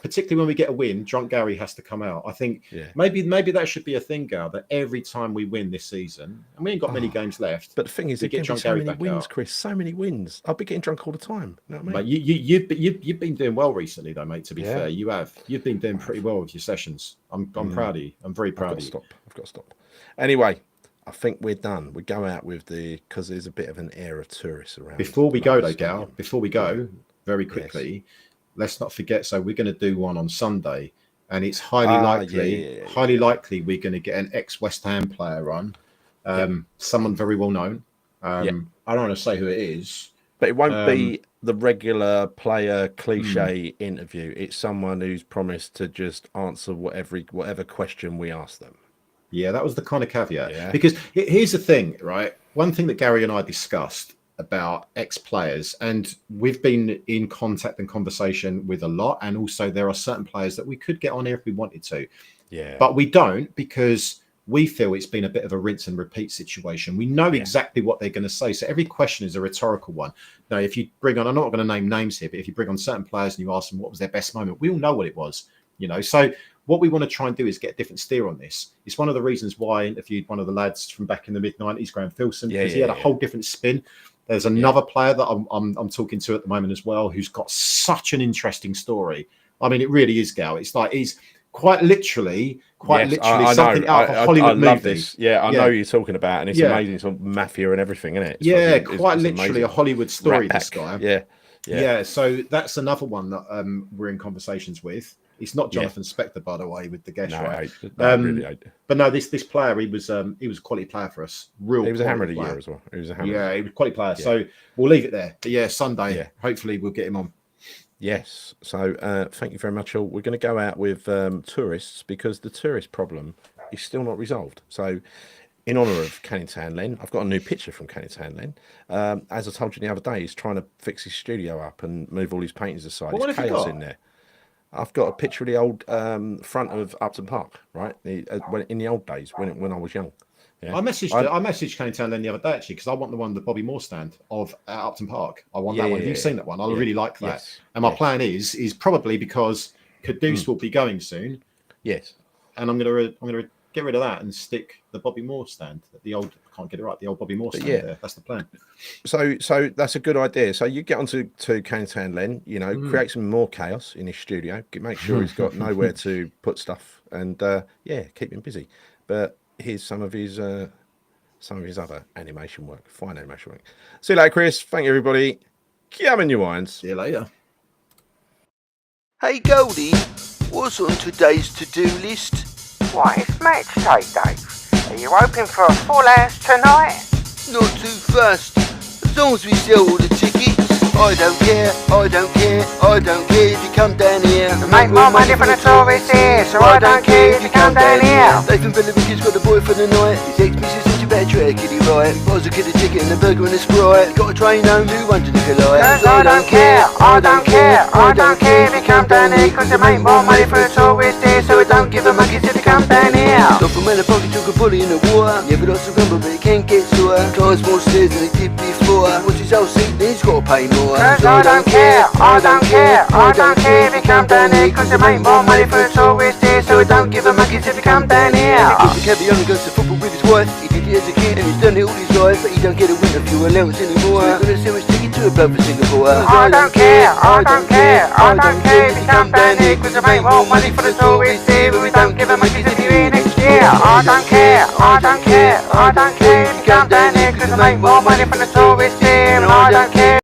S2: particularly when we get a win, Drunk Gary has to come out. I think maybe that should be a thing, Gal, that every time we win this season, and we ain't got many games left.
S1: But the thing is,
S2: we get Drunk Gary back
S1: wins,
S2: out.
S1: Chris. So many wins. I'll be getting drunk all the time. You know what I mean?
S2: Mate, you've been doing well recently, though, mate. To be fair, you have. You've been doing pretty well with your sessions. I'm proud of you. I'm very proud of you.
S1: I've got to stop. Anyway, I think we're done. We go out with because there's a bit of an air of tourists around.
S2: Before we go, though, Gal. Before we go, very quickly. Yes. Let's not forget. So we're going to do one on Sunday, and it's highly likely we're going to get an ex-West Ham player on, someone very well known. I don't want to say who it is,
S1: but it won't be the regular player cliche interview. It's someone who's promised to just answer whatever question we ask them.
S2: Yeah, that was the kind of caveat. Yeah. Because here's the thing, right? One thing that Gary and I discussed about ex-players, and we've been in contact and conversation with a lot, and also there are certain players that we could get on here if we wanted to, but we don't, because we feel it's been a bit of a rinse and repeat situation. We know exactly what they're going to say, so every question is a rhetorical one. Now, if you bring on, I'm not going to name names here, but if you bring on certain players and you ask them what was their best moment, we all know what it was, you know. So what we want to try and do is get a different steer on this. It's one of the reasons why I interviewed one of the lads from back in the mid-90s, Graham Filson, because he had a whole different spin. There's another player that I'm talking to at the moment as well, who's got such an interesting story. I mean, it really is, Gal. It's like he's quite literally something out of a Hollywood movie.
S1: Love this. Yeah, I know who you're talking about, and it's amazing. It's all mafia and everything, isn't it? It's
S2: quite literally
S1: amazing.
S2: A Hollywood story. This guy.
S1: Yeah.
S2: So that's another one that we're in conversations with. It's not Jonathan Spector, by the way, with the guest, right? But no, this player, he was a quality player for us.
S1: He was a hammer of the year as well. He was a hammer.
S2: He was a quality player. Yeah. So we'll leave it there. But Sunday, hopefully we'll get him on.
S1: Yes. So thank you very much, all. We're going to go out with tourists, because the tourist problem is still not resolved. So in honour of Canning Town Len, I've got a new picture from Canning Town Len. As I told you the other day, he's trying to fix his studio up and move all his paintings aside. There's chaos in there. I've got a picture of the old front of Upton Park, right? In the old days, when I was young. Yeah.
S2: I messaged Canning Town Len the other day, actually, because I want the one, the Bobby Moore stand of Upton Park. I want that one. Have you seen that one? I really like that. Yes. And my plan is probably because Caduce will be going soon.
S1: Yes.
S2: And I'm gonna get rid of that and stick the Bobby Moore stand. The old, I can't get it right. The old Bobby Moore stand. There. That's the plan.
S1: So that's a good idea. So you get onto Canning Town Len, create some more chaos in his studio. Make sure he's got nowhere to put stuff, and keep him busy. But here's some of his other animation work. Fine animation work. See you later, Chris. Thank you, everybody. Come in your wines.
S2: See you later.
S3: Hey Goldie, what's on today's to-do list?
S4: Why, it's match day, Dave. Are you hoping for a full house tonight?
S3: Not too fast. As long as we sell all the tickets, I don't care if you come down here.
S4: Make more money for the tourists here, so I don't care if you come down here.
S3: Nathan Villevic's got a boy for the night. His ex-missus said you better try to get it right. Buys a kid a ticket and a burger and a Sprite. Got a train home, 200 Nicolai.
S4: Cause I don't care if you come down here, cause you make more money for the tourists here, so I don't give a monkeys if you come down here.
S3: Stop from when a pocket took a bully in the water. Never lost a rumble, but he can't get sore. Climbs more stairs than he did before. What's his old seat, then he's got to pay more.
S4: Cause I don't care if you come down here, cause you make more money for the tourists here, so I don't give a monkeys if you come down here.
S3: The caviar only goes to football with his wife. He did it as a kid and he's done it all his life, but he don't get a winter fuel allowance anymore. So we're gonna sell his ticket to a bloke for Singapore.
S4: I don't care if you come down here, cause you make more money for the tourists here, but we don't give a monkeys if you're here next year. I don't care if you come down here, cause you make more money for the tourists here, and I don't care